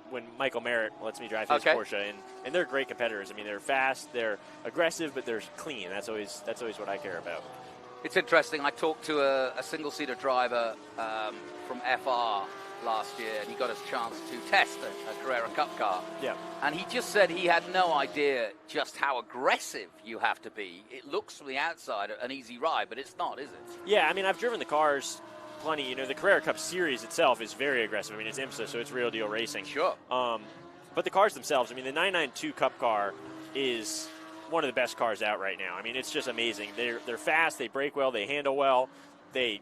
when Michael Merritt lets me drive his Porsche, and they're great competitors. I mean, they're fast, they're aggressive, but they're clean. That's always what I care about. It's interesting. I talked to a single-seater driver from FR last year, and he got a chance to test a Carrera Cup car. Yeah. And he just said he had no idea just how aggressive you have to be. It looks from the outside an easy ride, but it's not, is it? Yeah, I mean, I've driven the cars plenty. You know, the Carrera Cup series itself is very aggressive. I mean, it's IMSA, so it's real deal racing. Sure. But the cars themselves, I mean, the 992 Cup car is one of the best cars out right now. I mean, it's just amazing. They're fast, they brake well, they handle well, they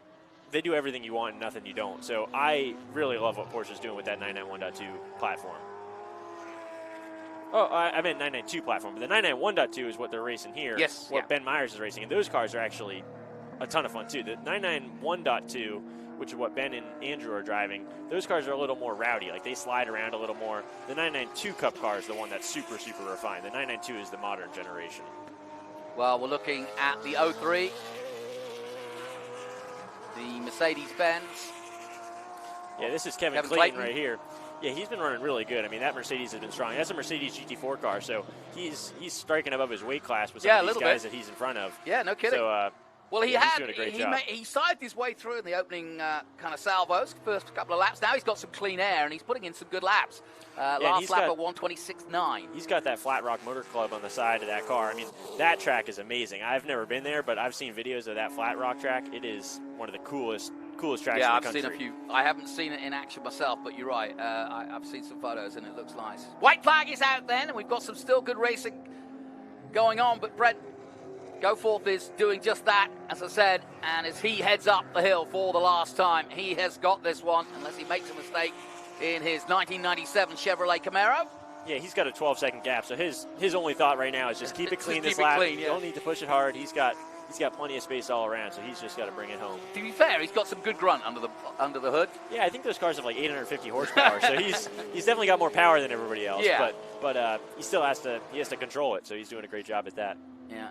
do everything you want and nothing you don't. So I really love what Porsche's doing with that 991.2 platform. Oh, I meant 992 platform, but the 991.2 is what they're racing here. Yes. What Ben Myers is racing, and those cars are actually a ton of fun too. The 991.2, which is what Ben and Andrew are driving, those cars are a little more rowdy. Like, they slide around a little more. The 992 Cup car is the one that's super, super refined. The 992 is the modern generation. Well, we're looking at the 03, the Mercedes-Benz. Yeah, this is Kevin Clayton right here. Yeah, he's been running really good. I mean, that Mercedes has been strong. That's a Mercedes GT4 car, so he's striking above his weight class with some of these guys that he's in front of. Yeah, no kidding. So, well, he's doing a great job. He sided his way through in the opening kind of salvos, first couple of laps. Now he's got some clean air, and he's putting in some good laps. Last lap at 1:26.9. He's got that Flat Rock Motor Club on the side of that car. I mean, that track is amazing. I've never been there, but I've seen videos of that Flat Rock track. It is one of the coolest tracks in the country. Yeah, I've seen a few. I haven't seen it in action myself, but you're right. I've seen some photos, and it looks nice. White flag is out then, and we've got some still good racing going on, but Brett Goforth is doing just that, as I said, and as he heads up the hill for the last time, he has got this one, unless he makes a mistake in his 1997 Chevrolet Camaro. Yeah, he's got a 12-second gap, so his only thought right now is just keep it clean this lap. Don't need to push it hard. He's got plenty of space all around, so he's just got to bring it home. To be fair, he's got some good grunt under the hood. Yeah, I think those cars have like 850 horsepower, so he's definitely got more power than everybody else. Yeah. But he still has to control it, so he's doing a great job at that. Yeah.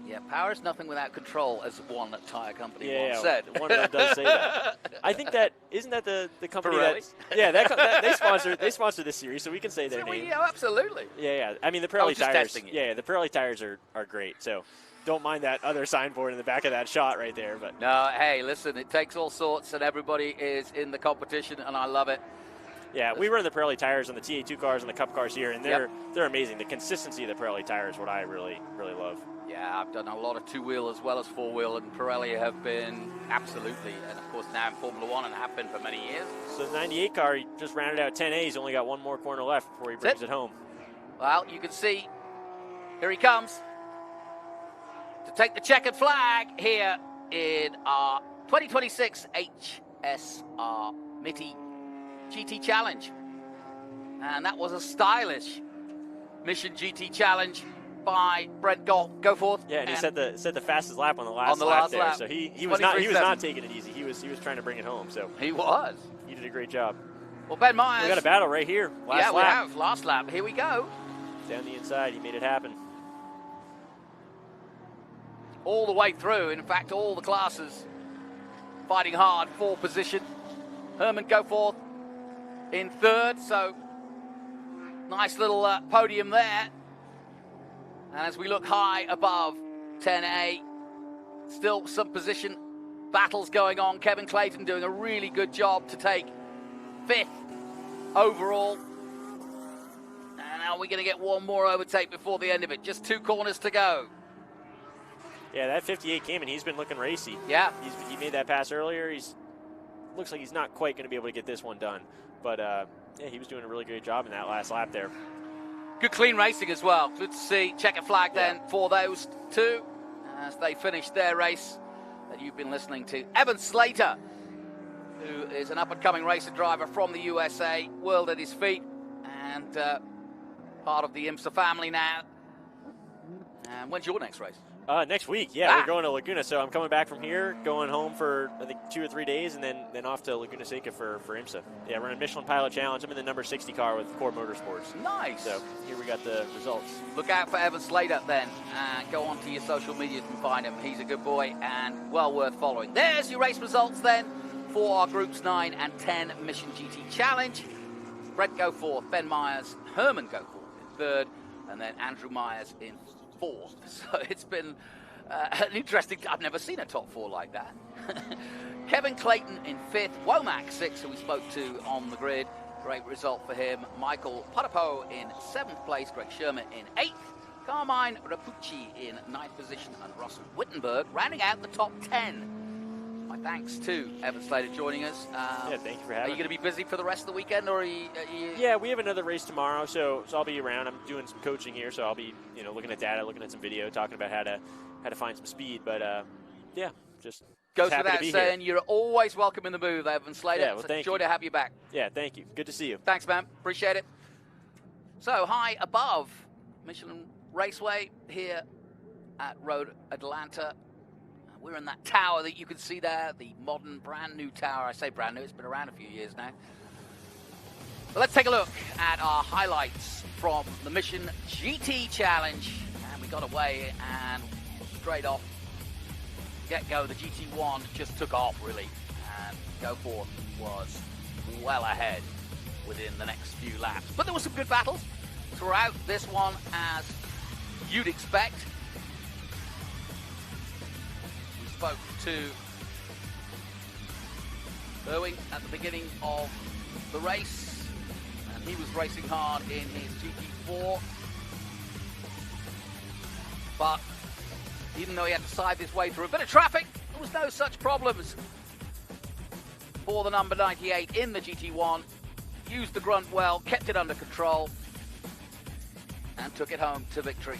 Yeah, power is nothing without control, as one tire company once said. One of them does say that. I think isn't that the company Pirelli? they sponsor this series, so we can say their name. Yeah, absolutely. Yeah. I mean, the Pirelli tires. Testing it. Yeah, the Pirelli tires are great. So don't mind that other signboard in the back of that shot right there. But no, hey, listen, it takes all sorts, and everybody is in the competition, and I love it. Yeah, we run the Pirelli tires on the TA2 cars and the Cup cars here, and they're amazing. The consistency of the Pirelli tire is what I really, really love. Yeah, I've done a lot of two-wheel as well as four-wheel, and Pirelli have been absolutely, and of course now in Formula One and have been for many years. So the 98 car, he just rounded out 10A. He's only got one more corner left before he brings it home. Well, you can see, here he comes to take the checkered flag here in our 2026 HSR Mitty GT Challenge. And that was a stylish Mission GT Challenge by Brent Goforth. Yeah, and he set the fastest lap on the last lap there. So he was not taking it easy. He was trying to bring it home. So he was. He did a great job. Well, Ben Myers. We got a battle right here. Last lap. We have last lap. Here we go. Down the inside, he made it happen. All the way through. In fact, all the classes fighting hard for position. Herman Goforth in third. So nice little podium there. And as we look high above 10A, still some position battles going on. Kevin Clayton doing a really good job to take 5th overall. And are we going to get one more overtake before the end of it? Just 2 corners to go. Yeah, that 58 came, and he's been looking racy. Yeah. He made that pass earlier. Looks like he's not quite going to be able to get this one done. But, yeah, he was doing a really great job in that last lap there. Good clean racing as well. Good to see. Checker flag then for those two as they finish their race. And you've been listening to Evan Slater, who is an up-and-coming racer driver from the USA, world at his feet, and part of the IMSA family now. And when's your next race? Next week, yeah, we're going to Laguna. So I'm coming back from here, going home for I think 2 or 3 days, and then off to Laguna Seca for IMSA. Yeah, we're in a Michelin Pilot Challenge. I'm in the number 60 car with Core Motorsports. Nice. So here we got the results. Look out for Evan Slater then. Go on to your social media and find him. He's a good boy and well worth following. There's your race results then for our Groups 9 and 10 Mission GT Challenge. Brett go fourth, Ben Myers, Herman go fourth in third, and then Andrew Myers in fourth. So it's been an interesting. I've never seen a top four like that. Kevin Clayton in fifth, Womack sixth, who we spoke to on the grid. Great result for him. Michael Potapo in seventh place, Greg Sherman in eighth, Carmine Rapucci in ninth position, and Russell Wittenberg rounding out the top 10. My thanks to Evan Slater joining us. Yeah, thank you for having me. Are you going to be busy for the rest of the weekend, or are you... Yeah, we have another race tomorrow, so I'll be around. I'm doing some coaching here, so I'll be looking at data, looking at some video, talking about how to find some speed. But yeah, just goes happy without to be saying, here. you're always welcome in the booth, Evan Slater. Yeah, well, it's a joy to have you back. Yeah, thank you. Good to see you. Thanks, man. Appreciate it. So high above Michelin Raceway here at Road Atlanta. We're in that tower that you can see there, the modern, brand new tower. I say brand new, it's been around a few years now. But let's take a look at our highlights from the Mission GT Challenge. And we got away and straight off get-go, the GT1 just took off, really. And Go Forth was well ahead within the next few laps. But there were some good battles throughout this one, as you'd expect. Spoke to Irwin at the beginning of the race, and he was racing hard in his GT4, but even though he had to side his way through a bit of traffic, there was no such problems for the number 98 in the GT1. Used the grunt well, kept it under control, and took it home to victory.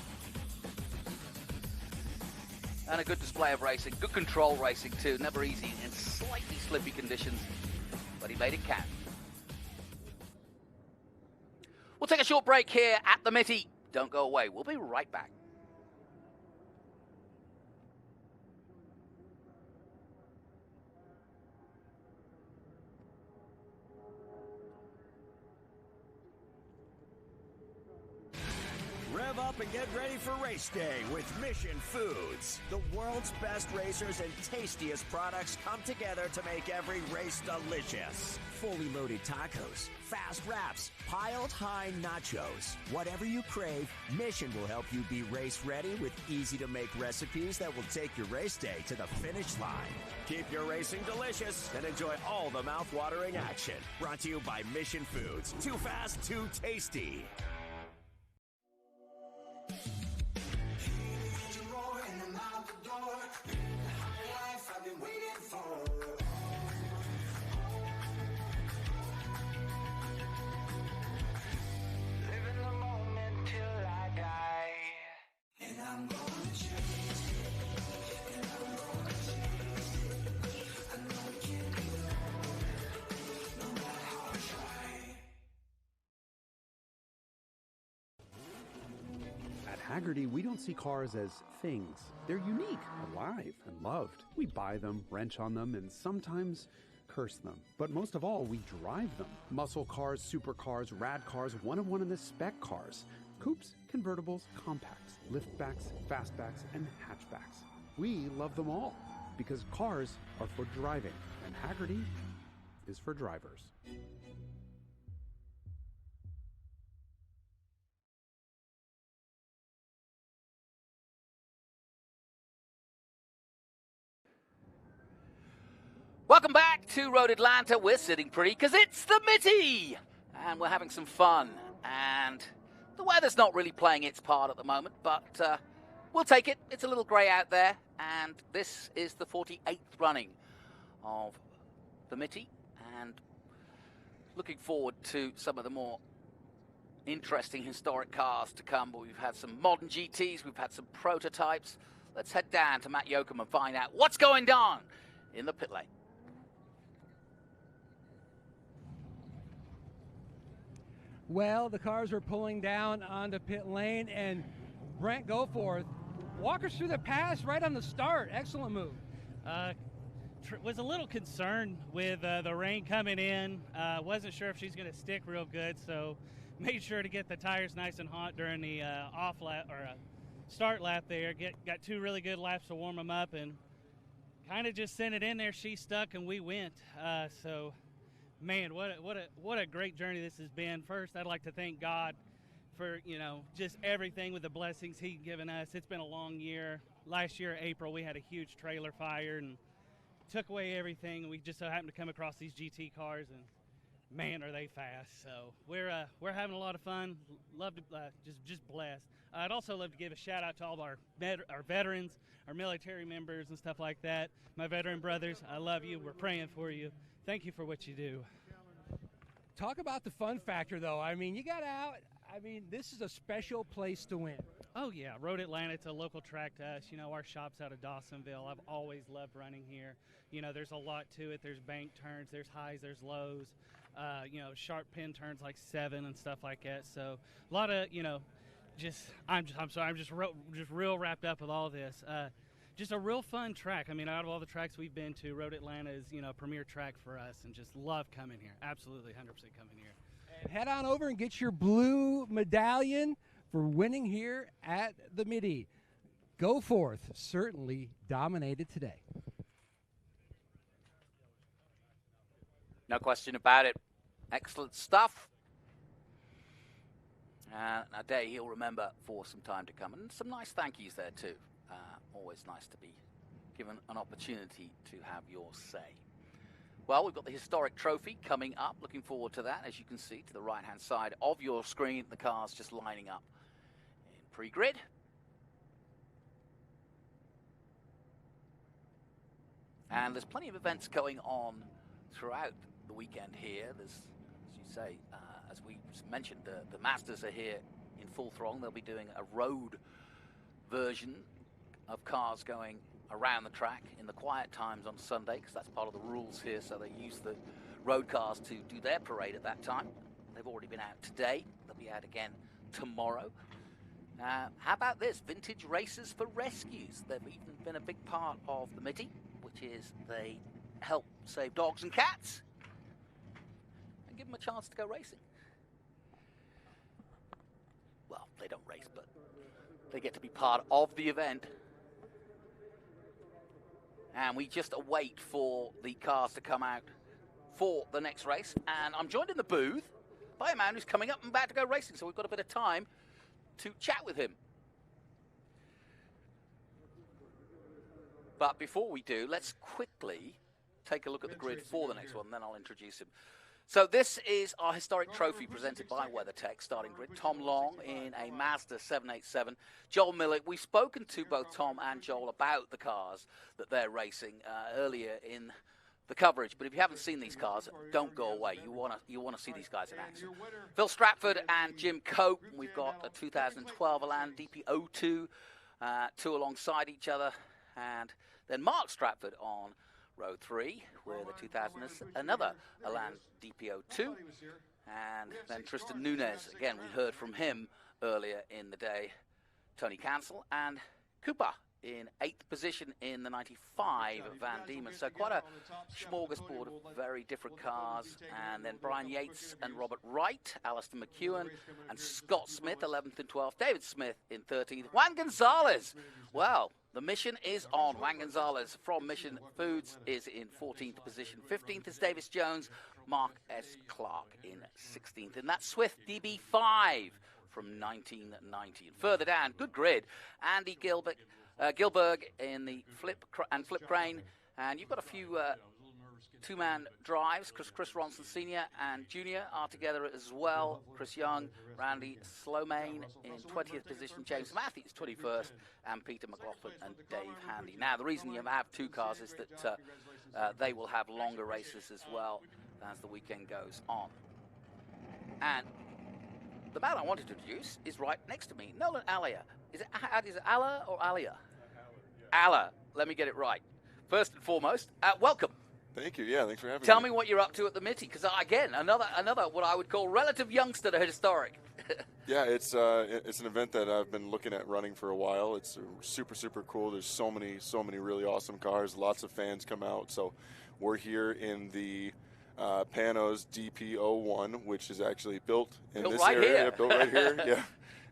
And a good display of racing, good control racing too, never easy in slightly slippy conditions, but he made it count. We'll take a short break here at the Mitty. Don't go away, we'll be right back. Rev up and get ready for race day with Mission Foods. The world's best racers and tastiest products come together to make every race delicious. Fully loaded tacos, fast wraps, piled high nachos. Whatever you crave, Mission will help you be race ready with easy-to-make recipes that will take your race day to the finish line. Keep your racing delicious and enjoy all the mouth-watering action. Brought to you by Mission Foods. Too fast, too tasty. Haggerty, we don't see cars as things. They're unique, alive, and loved. We buy them, wrench on them, and sometimes curse them. But most of all, we drive them. Muscle cars, supercars, rad cars, one of one in the spec cars. Coupes, convertibles, compacts, liftbacks, fastbacks, and hatchbacks. We love them all because cars are for driving, and Haggerty is for drivers. Welcome back to Road Atlanta. We're sitting pretty because it's the Mitty, and we're having some fun. And the weather's not really playing its part at the moment, but we'll take it. It's a little grey out there, and this is the 48th running of the Mitty, and looking forward to some of the more interesting historic cars to come. But we've had some modern GTs, we've had some prototypes. Let's head down to Matt Yoakum and find out what's going on in the pit lane. Well, the cars are pulling down onto pit lane, and Brent Goforth Walk us through the pass right on the start. Excellent move. Was a little concerned with the rain coming in. Wasn't sure if she's going to stick real good, so made sure to get the tires nice and hot during the off lap or start lap there. Got 2 really good laps to warm them up, and kind of just sent it in there. She stuck, and we went. So, man, what a great journey this has been. First, I'd like to thank God for, just everything with the blessings He's given us. It's been a long year. Last year, April, we had a huge trailer fire and took away everything. We just so happened to come across these GT cars, and man, are they fast. So we're having a lot of fun. Love to just blessed. I'd also love to give a shout out to all of our veterans, our military members and stuff like that. My veteran brothers, I love you. We're praying for you. Thank you for what you do. Talk about the fun factor, though. I mean, you got out. I mean, this is a special place to win. Oh, yeah. Road Atlanta, it's a local track to us. Our shop's out of Dawsonville. I've always loved running here. There's a lot to it. There's bank turns, there's highs, there's lows, sharp pin turns like 7 and stuff like that. So a lot of, I'm just real wrapped up with all this. Just a real fun track. I mean, out of all the tracks we've been to, Road Atlanta is, a premier track for us, and just love coming here. Absolutely 100% coming here. And head on over and get your blue medallion for winning here at the Mitty. Go forth. Certainly dominated today. No question about it. Excellent stuff. A day he'll remember for some time to come. And some nice thank yous there too. Always nice to be given an opportunity to have your say. Well, we've got the historic trophy coming up. Looking forward to that. As you can see to the right-hand side of your screen, the cars just lining up in pre-grid. And there's plenty of events going on throughout the weekend here. There's, as you say, as we mentioned, the Mazdas are here in full throng. They'll be doing a road version of cars going around the track in the quiet times on Sunday, because that's part of the rules here. So they use the road cars to do their parade at that time. They've already been out today. They'll be out again tomorrow. How about this? Vintage races for rescues. They've even been a big part of the Mitty, which is they help save dogs and cats and give them a chance to go racing. Well, they don't race, but they get to be part of the event. And we just await for the cars to come out for the next race. And I'm joined in the booth by a man who's coming up and about to go racing, so we've got a bit of time to chat with him. But before we do, let's quickly take a look at the grid for the next one, and then I'll introduce him. So this is our historic trophy presented by WeatherTech starting grid. Tom Long in a Mazda 787. Joel Miller. We've spoken to both Tom and Joel about the cars that they're racing earlier in the coverage. But if you haven't seen these cars, don't go away. You want to see these guys in action. Phil Stratford and Jim Cope. We've got a 2012 Elan DP02, two alongside each other, and then Mark Stratford on row 3 with a another Elan DP02, and then Tristan Nunez. Again, we heard from him earlier in the day. Tony Cancel and Cooper in 8th position in the 95 Van Diemen. So quite a smorgasbord of very different cars. And then Brian Yates and Robert Wright, Alistair McEwen and Scott Smith, 11th and 12th. David Smith in 13th. Juan Gonzalez. Well, the mission is on. Juan Gonzalez from Mission Foods is in 14th position. 15th is Davis Jones. Mark S. Clark in 16th. And that's Swift DB5 from 1990. And further down, good grid, Andy Gilberg in the flip crane. And you've got a few two-man drives. Chris Ronson Sr. and Jr. are together as well. Chris Young, Randy Slomane in 20th position. James Matthews, 21st. And Peter McLaughlin and Dave Handy. Now, the reason you have two cars is that they will have longer races as well as the weekend goes on. And the man I wanted to introduce is right next to me, Nolan Alia. Is it Allah or Alia? Allah. Let me get it right. First and foremost, welcome. Thank you. Yeah, thanks for having me. Tell me what you're up to at the Mitty, because again, another what I would call relative youngster to historic. Yeah, it's an event that I've been looking at running for a while. It's super, super cool. There's so many really awesome cars. Lots of fans come out. So we're here in the Panos DP01, which is actually built in this area. Yeah, built right here, yeah.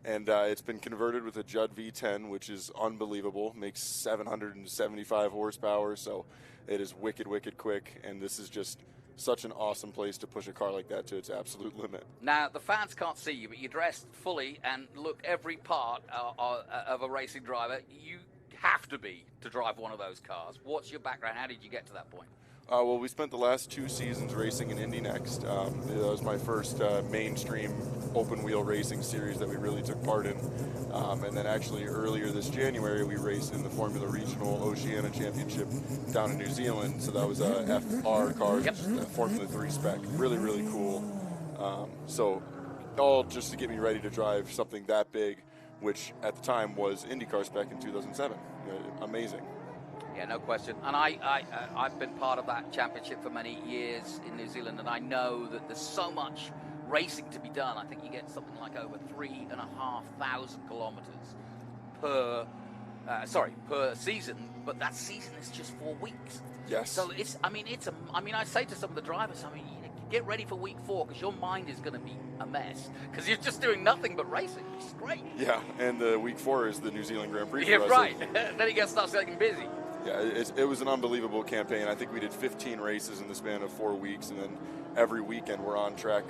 And it's been converted with a Judd V10, which is unbelievable. Makes 775 horsepower, so it is wicked, wicked quick. And this is just such an awesome place to push a car like that to its absolute limit. Now, the fans can't see you, but you're dressed fully and look every part of a racing driver. You have to be to drive one of those cars. What's your background? How did you get to that point? Well, we spent the last 2 seasons racing in Indy Next. That was my first mainstream open-wheel racing series that we really took part in. And then actually earlier this January, we raced in the Formula Regional Oceania Championship down in New Zealand. So that was a FR car, Formula 3 spec. Really, really cool. So all just to get me ready to drive something that big, which at the time was IndyCar spec in 2007. Amazing. Yeah, no question. And I've been part of that championship for many years in New Zealand, and I know that there's so much racing to be done. I think you get something like over 3,500 kilometers per season, but that season is just 4 weeks. Yes. So I say to some of the drivers, get ready for week 4 because your mind is going to be a mess because you're just doing nothing but racing. It's great. Yeah, and week 4 is the New Zealand Grand Prix. Yeah, right. Then it starts getting busy. Yeah, it was an unbelievable campaign. I think we did 15 races in the span of 4 weeks, and then every weekend we're on track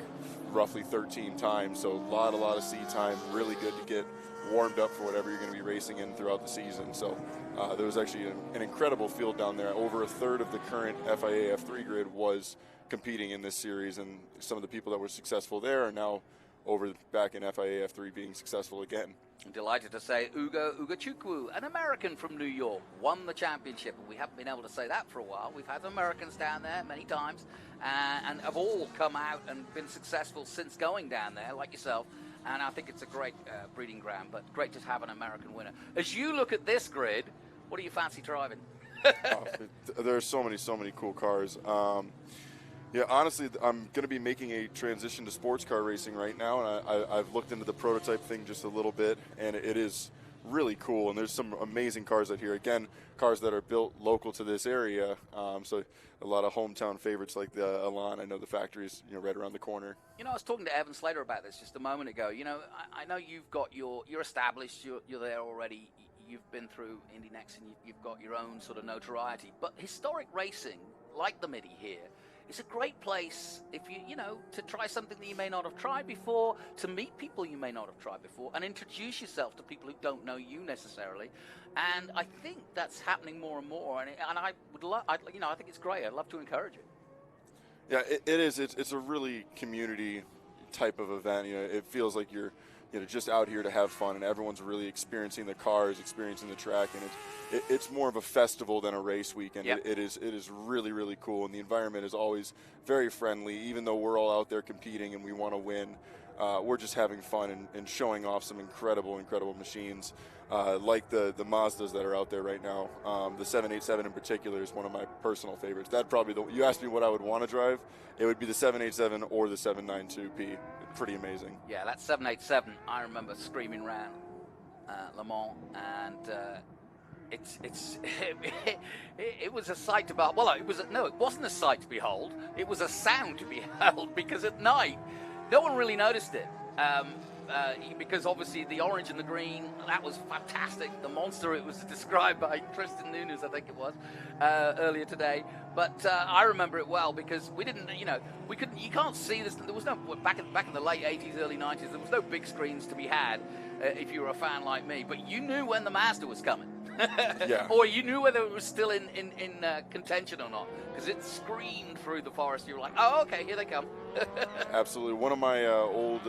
roughly 13 times. So a lot of seat time. Really good to get warmed up for whatever you're going to be racing in throughout the season. So there was actually an incredible field down there. Over a third of the current FIA F3 grid was competing in this series, and some of the people that were successful there are now back in FIA F3 being successful again. I'm delighted to say Ugo Ugachukwu, an American from New York, won the championship. We haven't been able to say that for a while. We've had Americans down there many times and have all come out and been successful since going down there, like yourself. And I think it's a great breeding ground, but great to have an American winner. As you look at this grid, what do you fancy driving? There are so many cool cars. Yeah, honestly, I'm going to be making a transition to sports car racing right now, and I've looked into the prototype thing just a little bit, and it is really cool. And there's some amazing cars out here. Again, cars that are built local to this area, so a lot of hometown favorites like the Elan. I know the factory's right around the corner. I was talking to Evan Slater about this just a moment ago. I know you've got you're established, you're there already. You've been through Indy Next, and you've got your own sort of notoriety. But historic racing, like the Mitty here, it's a great place if you to try something that you may not have tried before, to meet people you may not have tried before, and introduce yourself to people who don't know you necessarily. And I think that's happening more and more. And I would I think it's great. I'd love to encourage it. Yeah, it is. It's a really community type of event. It feels like you're just out here to have fun, and everyone's really experiencing the cars, experiencing the track, and it's more of a festival than a race weekend. Yep. It is really, really cool, and the environment is always very friendly. Even though we're all out there competing and we want to win, we're just having fun and showing off some incredible machines, like the Mazdas that are out there right now. The 787 in particular is one of my personal favorites. That probably you asked me what I would want to drive, it would be the 787 or the 792P. Pretty amazing. Yeah, that 787, I remember screaming around Le Mans, and it was a sight to behold. Well, it wasn't a sight to behold. It was a sound to behold, because at night, no one really noticed it. Because obviously the orange and the green, that was fantastic. The monster, it was described by Tristan Nunes, I think it was, earlier today. But I remember it well because we didn't, you can't see this. There was no, back in the late 80s, early 90s, there was no big screens to be had if you were a fan like me. But you knew when the Mazda was coming. Yeah. Or you knew whether it was still in contention or not, because it screamed through the forest. You were like, oh, okay, here they come. Absolutely. One of my old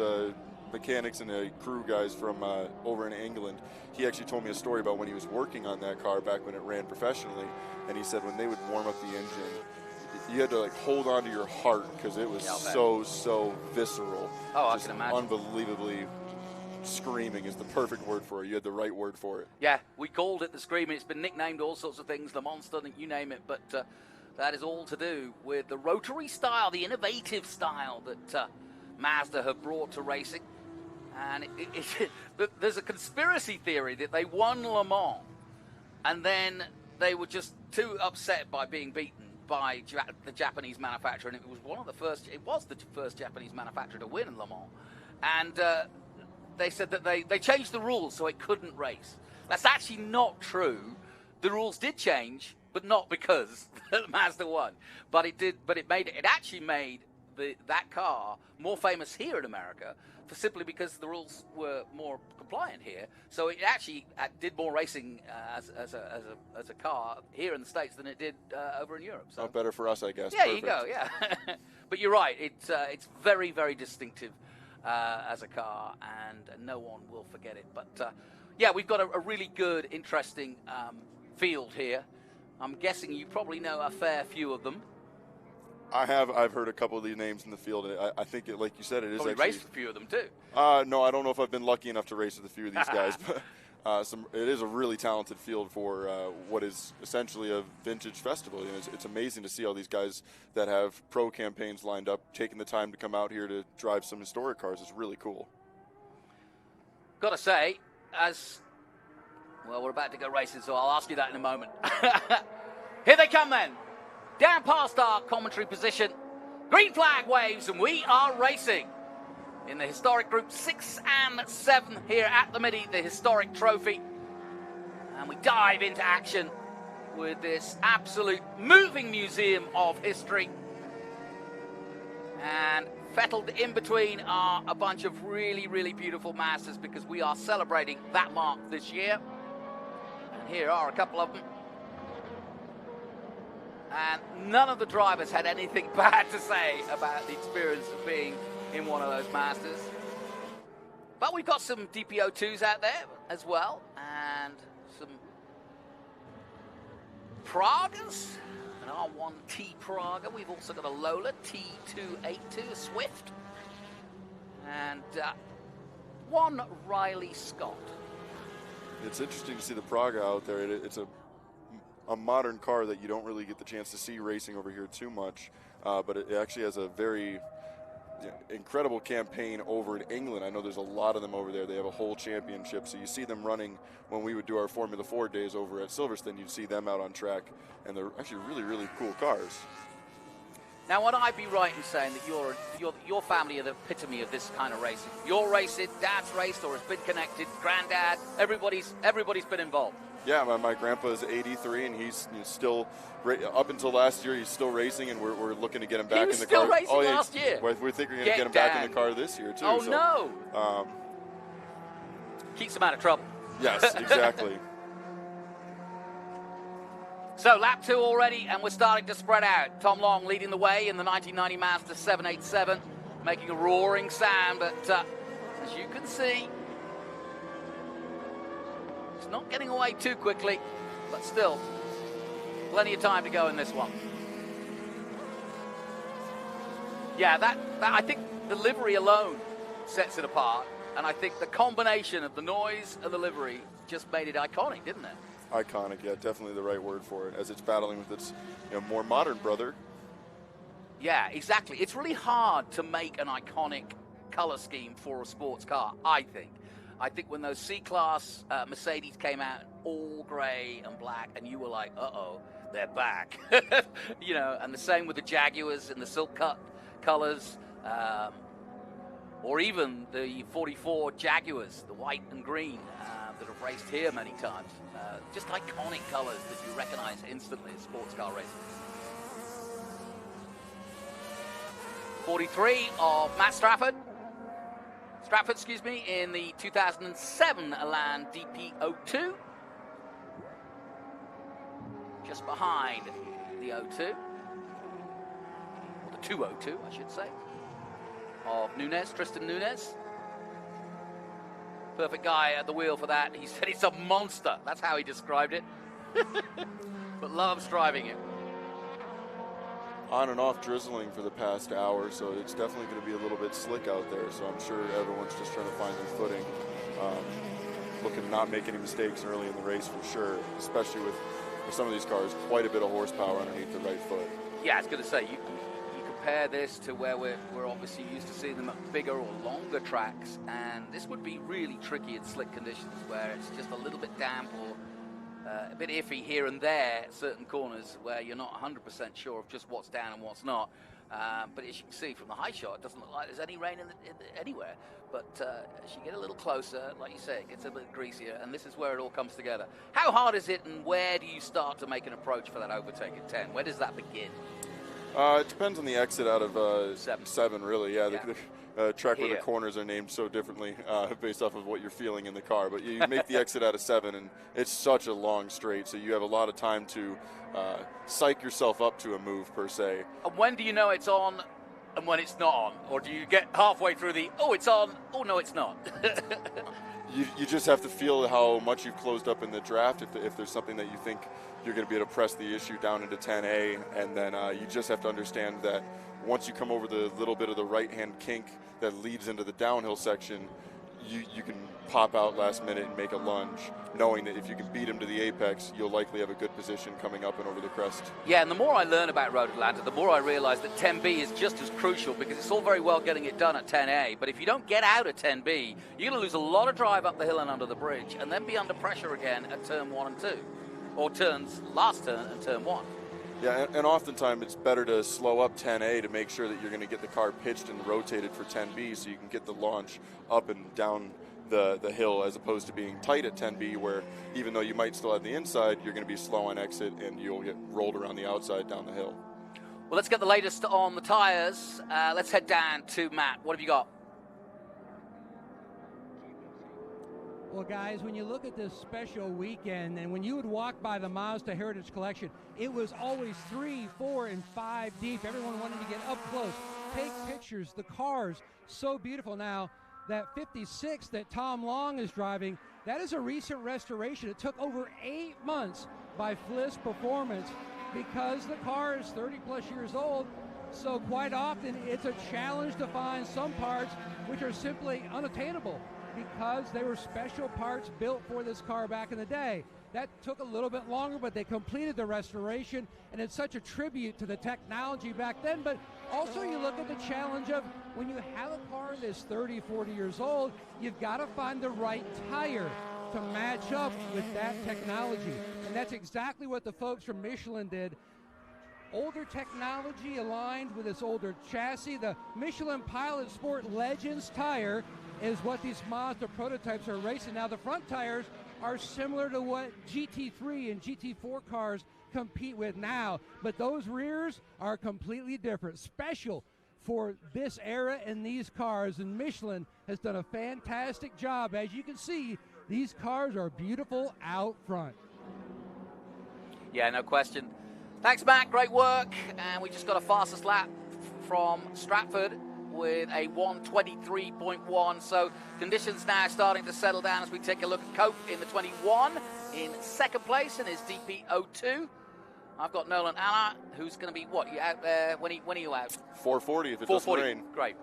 mechanics and crew guys from over in England, he actually told me a story about when he was working on that car back when it ran professionally, and he said when they would warm up the engine, you had to hold on to your heart because it was so visceral. Oh, just I can imagine. Unbelievably screaming is the perfect word for it. You had the right word for it. Yeah, we called it the Screaming. It's been nicknamed all sorts of things, the Monster, you name it, but that is all to do with the rotary style, the innovative style that Mazda have brought to racing. And there's a conspiracy theory that they won Le Mans, and then they were just too upset by being beaten by the Japanese manufacturer, and it was the first Japanese manufacturer to win in Le Mans. And they said that they changed the rules so it couldn't race. That's actually not true. The rules did change, but not because Mazda won. But it actually made that car more famous here in America, simply because the rules were more compliant here. So it actually did more racing as a car here in the States than it did over in Europe. So better for us, I guess. Yeah, Perfect. you go. Yeah, but you're right. It's very, very distinctive as a car, and no one will forget it. But yeah, we've got a really good, interesting field here. I'm guessing you probably know a fair few of them. I've heard a couple of these names in the field. I think, like you said, it is probably actually raced a few of them too. No, I don't know if I've been lucky enough to race with a few of these guys, but it is a really talented field for what is essentially a vintage festival. You know, it's amazing to see all these guys that have pro campaigns lined up, taking the time to come out here to drive some historic cars. It's really cool. Got to say, we're about to go racing, so I'll ask you that in a moment. Here they come then. Down past our commentary position. Green flag waves, and we are racing in the historic Group 6 and 7 here at the Mitty, the historic trophy. And we dive into action with this absolute moving museum of history. And fettled in between are a bunch of really, really beautiful Mazdas, because we are celebrating that mark this year. And here are a couple of them. And none of the drivers had anything bad to say about the experience of being in one of those Mazdas. But we've got some DP02s out there as well, and some Pragas, an R1T Praga. We've also got a Lola T282, a Swift, and one Riley Scott. It's interesting to see the Praga out there. It's a modern car that you don't really get the chance to see racing over here too much, but it actually has a very incredible campaign over in England. I know there's a lot of them over there. They have a whole championship, so you see them running when we would do our Formula 4 days over at Silverstone. You'd see them out on track, and they're actually really, really cool cars. Now, would I be right in saying that your family are the epitome of this kind of racing? You're racing, Dad's raced, or has been connected, Granddad, everybody's been involved. Yeah, my grandpa is 83, and he's still, up until last year, he's still racing, and we're looking to get him back in the car. He was still racing last year? We think we're going to get him back in the car this year, too. Oh, so, no. Keeps him out of trouble. Yes, exactly. So, lap 2 already, and we're starting to spread out. Tom Long leading the way in the 1990 Mazda 787, making a roaring sound, but as you can see, it's not getting away too quickly, but still, plenty of time to go in this one. Yeah, that I think the livery alone sets it apart, and I think the combination of the noise and the livery just made it iconic, didn't it? Iconic, yeah, definitely the right word for it, as it's battling with its more modern brother. Yeah, exactly. It's really hard to make an iconic color scheme for a sports car, I think. I think when those C-Class Mercedes came out, all gray and black, and you were like, uh-oh, they're back. And the same with the Jaguars and the silk cut colors, or even the 44 Jaguars, the white and green, that have raced here many times. Just iconic colors that you recognize instantly in sports car racing. 43 of Matt Stratford, in the 2007 Elan DP02. Just behind the 02. Or the 202, I should say. Of Tristan Nunez. Perfect guy at the wheel for that. He said it's a monster. That's how he described it. But loves driving it. On and off drizzling for the past hour, so it's definitely going to be a little bit slick out there. So I'm sure everyone's just trying to find their footing, looking to not make any mistakes early in the race for sure, especially with some of these cars, quite a bit of horsepower underneath the right foot. Yeah, I was going to say, you could compare this to where we're obviously used to seeing them at bigger or longer tracks, and this would be really tricky in slick conditions where it's just a little bit damp or a bit iffy here and there, certain corners where you're not 100% sure of just what's down and what's not. But as you can see from the high shot, it doesn't look like there's any rain anywhere. But as you get a little closer, like you say, it gets a bit greasier, and this is where it all comes together. How hard is it, and where do you start to make an approach for that overtake at 10? Where does that begin? It depends on the exit out of 7, really. Yeah, the track where the corners are named so differently based off of what you're feeling in the car. But you make the exit out of 7, and it's such a long straight, so you have a lot of time to psych yourself up to a move, per se. And when do you know it's on and when it's not on? Or do you get halfway through the, oh, it's on, oh, no, it's not? You just have to feel how much you've closed up in the draft. If there's something that you think you're going to be able to press the issue down into 10A, and then you just have to understand that once you come over the little bit of the right-hand kink that leads into the downhill section, you can pop out last minute and make a lunge, knowing that if you can beat him to the apex, you'll likely have a good position coming up and over the crest. Yeah, and the more I learn about Road Atlanta, the more I realize that 10B is just as crucial, because it's all very well getting it done at 10A, but if you don't get out at 10B, you're going to lose a lot of drive up the hill and under the bridge, and then be under pressure again at turn 1 and 2, or last turn and turn 1. Yeah, and oftentimes it's better to slow up 10A to make sure that you're going to get the car pitched and rotated for 10B, so you can get the launch up and down the hill, as opposed to being tight at 10B, where even though you might still have the inside, you're going to be slow on exit and you'll get rolled around the outside down the hill. Well, let's get the latest on the tires. Let's head down to Matt. What have you got? Well, guys, when you look at this special weekend, and when you would walk by the Mazda Heritage Collection, it was always 3, 4, and 5 deep. Everyone wanted to get up close, take pictures. The cars, so beautiful. Now, that 56 that Tom Long is driving, that is a recent restoration. It took over 8 months by Fliss Performance, because the car is 30-plus years old. So quite often, it's a challenge to find some parts which are simply unattainable, because they were special parts built for this car back in the day. That took a little bit longer, but they completed the restoration, and it's such a tribute to the technology back then. But also you look at the challenge of when you have a car that's 30, 40 years old, you've got to find the right tire to match up with that technology. And that's exactly what the folks from Michelin did. Older technology aligned with this older chassis. The Michelin Pilot Sport Legends tire is what these Mazda prototypes are racing. Now, the front tires are similar to what GT3 and GT4 cars compete with now, but those rears are completely different, special for this era and these cars, and Michelin has done a fantastic job. As you can see, these cars are beautiful out front. Yeah, no question. Thanks, Matt. Great work. And we just got a fastest lap from Stratford with a 1:23.1. So conditions now starting to settle down as we take a look at Cope in the 21 in second place in his DP02. I've got Nolan Allard, who's going to be, what, you out there? When are you out? 440 if it doesn't rain. Great.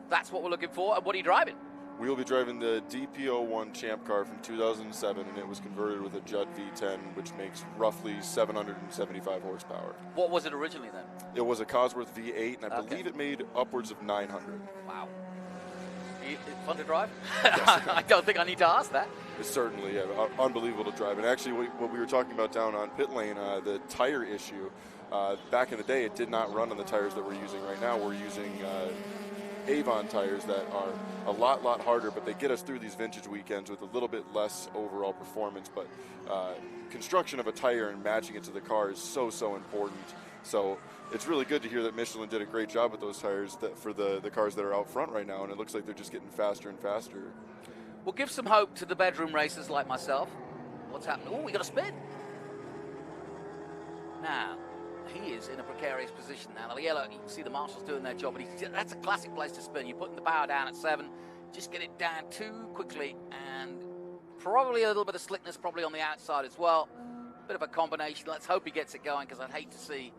That's what we're looking for. And what are you driving? We will be driving the DP01 Champ car from 2007, and it was converted with a Judd V10, which makes roughly 775 horsepower. What was it originally then? It was a Cosworth V8, and I believe it made upwards of 900. Wow. Fun to drive? I don't think I need to ask that. It's certainly, yeah, unbelievable to drive. And actually, what we were talking about down on pit lane, the tire issue, back in the day, it did not run on the tires that we're using right now. We're using Avon tires that are a lot harder, but they get us through these vintage weekends with a little bit less overall performance. But construction of a tire and matching it to the car is so important. So it's really good to hear that Michelin did a great job with those tires for the cars that are out front right now, and it looks like they're just getting faster and faster. We'll give some hope to the bedroom racers like myself. What's happening? Oh, we got a spin. Now, he is in a precarious position now. The yellow, you can see the marshals doing their job, but that's a classic place to spin. You're putting the power down at 7, just get it down too quickly, and probably a little bit of slickness probably on the outside as well. Bit of a combination. Let's hope he gets it going, because I'd hate to see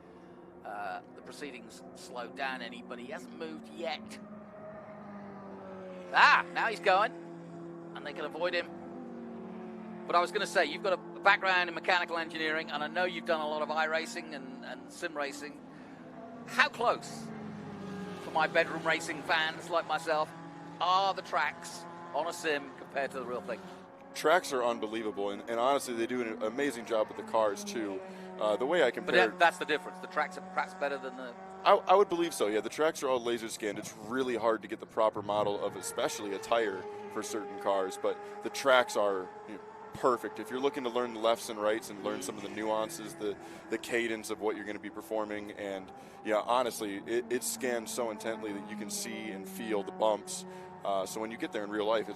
the proceedings slow down any, but he hasn't moved yet. Now he's going, and they can avoid him. But I was going to say, you've got a background in mechanical engineering, and I know you've done a lot of iRacing and sim racing. how close, for my bedroom racing fans like myself, are the tracks on a sim compared to the real thing? Tracks are unbelievable, and honestly, they do an amazing job with the cars, too. The way I compare... But that's the difference. The tracks are perhaps better than the... I would believe so, yeah. The tracks are all laser scanned. It's really hard to get the proper model of especially a tire for certain cars, but the tracks are perfect. If you're looking to learn the lefts and rights and learn some of the nuances, the cadence of what you're going to be performing, and yeah, honestly, it's scanned so intently that you can see and feel the bumps. So when you get there in real life,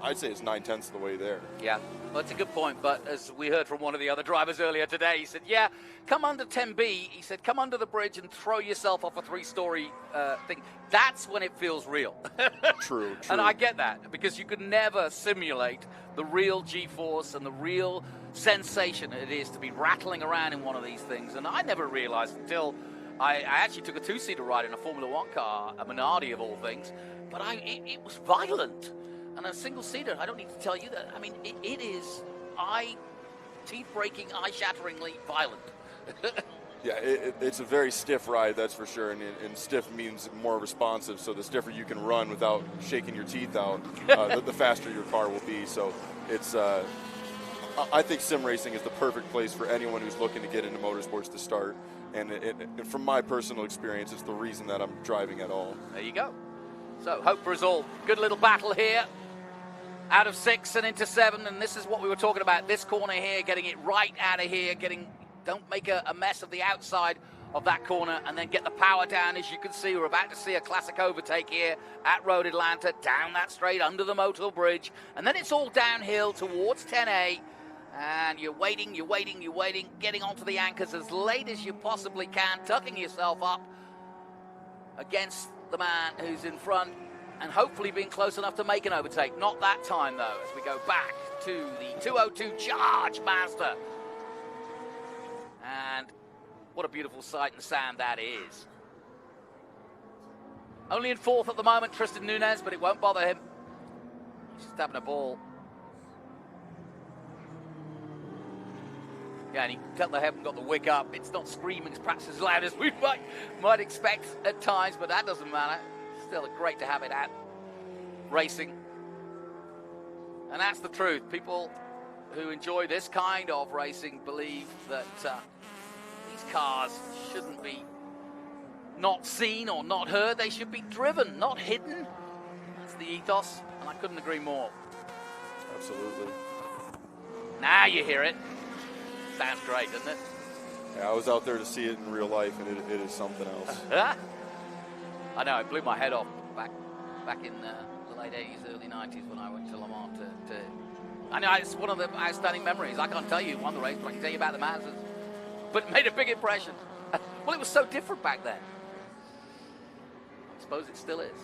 I'd say it's 9/10 of the way there. Yeah, well, that's a good point, but as we heard from one of the other drivers earlier today, he said, yeah, come under 10B, he said, come under the bridge and throw yourself off a 3-story thing. That's when it feels real. True. And I get that, because you could never simulate the real G-force and the real sensation it is to be rattling around in one of these things. And I never realized until I actually took a 2-seater ride in a Formula 1 car, a Minardi of all things, but it was violent. And a single-seater, I don't need to tell you that. I mean, it is teeth-breaking, eye-shatteringly violent. Yeah, it's a very stiff ride, that's for sure, and stiff means more responsive, so the stiffer you can run without shaking your teeth out, the faster your car will be. So it's, I think sim racing is the perfect place for anyone who's looking to get into motorsports to start, and from my personal experience, it's the reason that I'm driving at all. There you go. So, hope for us all. Good little battle here. Out of 6 and into 7, and this is what we were talking about. This corner here, getting it right out of here, don't make a mess of the outside of that corner, and then get the power down. As you can see, we're about to see a classic overtake here at Road Atlanta, down that straight under the Motul Bridge, and then it's all downhill towards 10A, and you're waiting, getting onto the anchors as late as you possibly can, tucking yourself up against the man who's in front, and hopefully being close enough to make an overtake. Not that time, though, as we go back to the 202 Charge Mazda. And what a beautiful sight and sound that is. Only in 4th at the moment, Tristan Nunez, but it won't bother him. He's just having a ball. Yeah, and you can tell they haven't got the wick up. It's not screaming perhaps as loud as we might expect at times, but that doesn't matter. Still great to have it at racing. And that's the truth. People who enjoy this kind of racing believe that these cars shouldn't be not seen or not heard. They should be driven, not hidden. That's the ethos, and I couldn't agree more. Absolutely. Now you hear it. Sounds great, doesn't it? Yeah, I was out there to see it in real life, and it is something else. I know, it blew my head off back in the late 80s, early 90s when I went to Le Mans I know, it's one of the outstanding memories. I can't tell you won the race, but I can tell you about the Mazdas. But it made a big impression. Well, it was so different back then. I suppose it still is.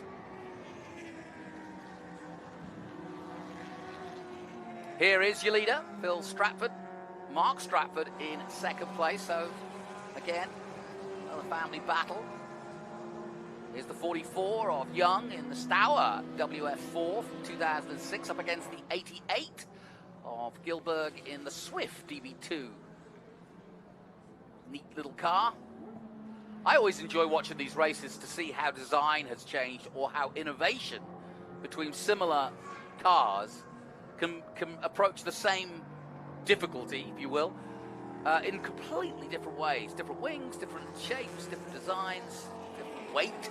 Here is your leader, Phil Stratford. Mark Stratford in 2nd place, so again, another family battle. Here's the 44 of Young in the Stour WF4 from 2006 up against the 88 of Gilberg in the Swift DB2. Neat little car. I always enjoy watching these races to see how design has changed or how innovation between similar cars can approach the same difficulty, if you will, in completely different ways. Different wings, different shapes, different designs, different weight,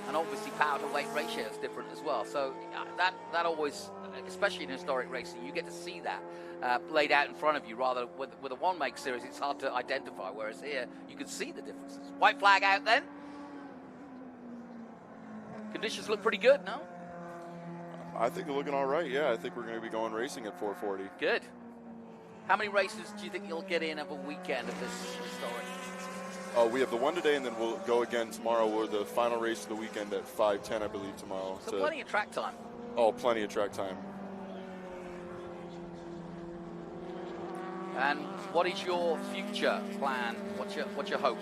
and obviously power to weight ratio is different as well. So that always, especially in historic racing, you get to see that laid out in front of you, rather with a one-make series it's hard to identify, whereas here you can see the differences. White flag out then. Conditions look pretty good, no? I think they're looking all right, yeah. I think we're going to be going racing at 440. Good. How many races do you think you'll get in of a weekend of this historic? We have the one today, and then we'll go again tomorrow. We're the final race of the weekend at 5:10, I believe, tomorrow. So plenty of track time. Oh, plenty of track time. And what is your future plan? What's your hope?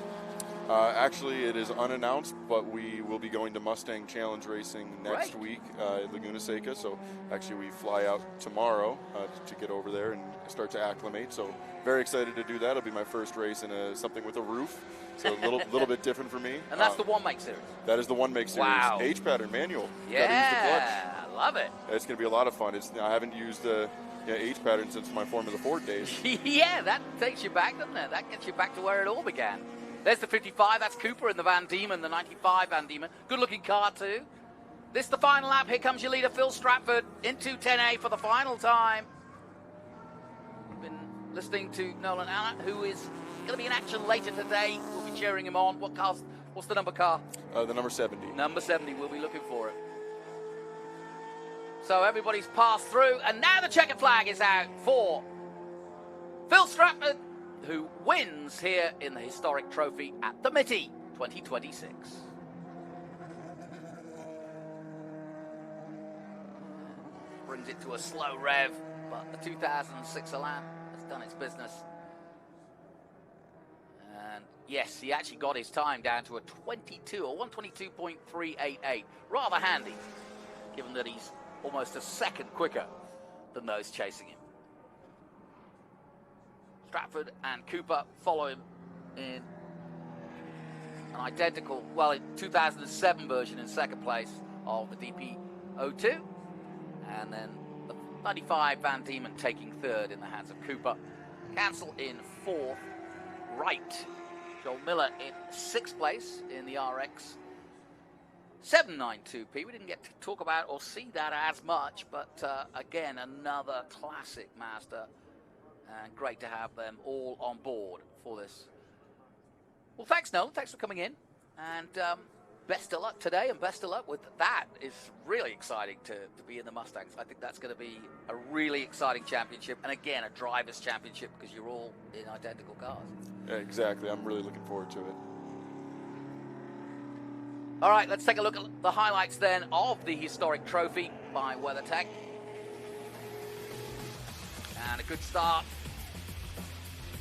Actually, it is unannounced, but we will be going to Mustang Challenge Racing next week at Laguna Seca. So actually, we fly out tomorrow to get over there and start to acclimate. So very excited to do that. It'll be my first race in something with a roof, so a little bit different for me. And that's the one make series. That is the one make series. Wow. H pattern manual. Yeah, I love it. It's going to be a lot of fun. I haven't used the H pattern since my Formula Ford days. Yeah, that takes you back, doesn't it? That gets you back to where it all began. There's the 55, that's Cooper in the Van Diemen, the 95 Van Diemen. Good-looking car, too. This is the final lap. Here comes your leader, Phil Stratford, into 10A for the final time. We've been listening to Nolan Allen, who is going to be in action later today. We'll be cheering him on. What's the number car? The number 70. Number 70, we'll be looking for it. So everybody's passed through, and now the checkered flag is out for Phil Stratford, who wins here in the historic trophy at the Mitty 2026. Brings it to a slow rev, but the 2006 Elan has done its business. And yes, he actually got his time down to a 122.388. Rather handy, given that he's almost a second quicker than those chasing him. Stratford and Cooper follow him in an identical, in 2007 version in second place of the DP02. And then the 95 Van Diemen taking third in the hands of Cooper. Cancel in fourth. Wright. Joel Miller in sixth place in the RX 792P. We didn't get to talk about or see that as much, but again, another classic Mazda. And great to have them all on board for this. Well, thanks, Nolan. Thanks for coming in. And best of luck today, and best of luck with that. It's really exciting to be in the Mustangs. I think that's going to be a really exciting championship. And again, a driver's championship because you're all in identical cars. Yeah, exactly. I'm really looking forward to it. All right, let's take a look at the highlights then of the historic trophy by WeatherTech. And a good start.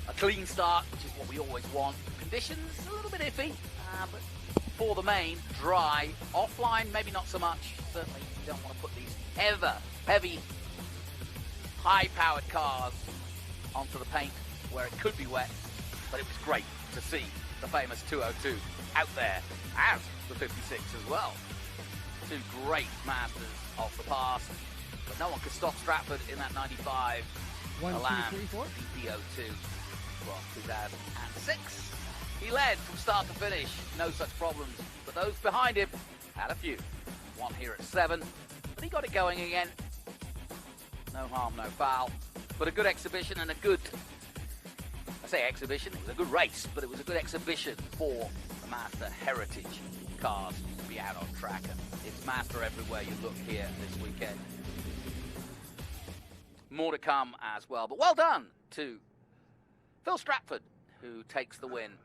A clean start, which is what we always want. Conditions a little bit iffy, but for the main, dry. Offline, maybe not so much. Certainly you don't want to put these heavy, high-powered cars onto the paint where it could be wet. But it was great to see the famous 202 out there, and the 56 as well. Two great masters of the past, but no one could stop Stratford in that 95 Elan DP02 from 2006. He led from start to finish, no such problems, but those behind him had a few. One here at 7, but he got it going again. No harm, no foul, but a good exhibition and a good, I say exhibition, it was a good race, but it was a good exhibition for the Mazda heritage cars to be out on track, and it's Mazda everywhere you look here this weekend. More to come as well, but well done to Phil Stratford, who takes the win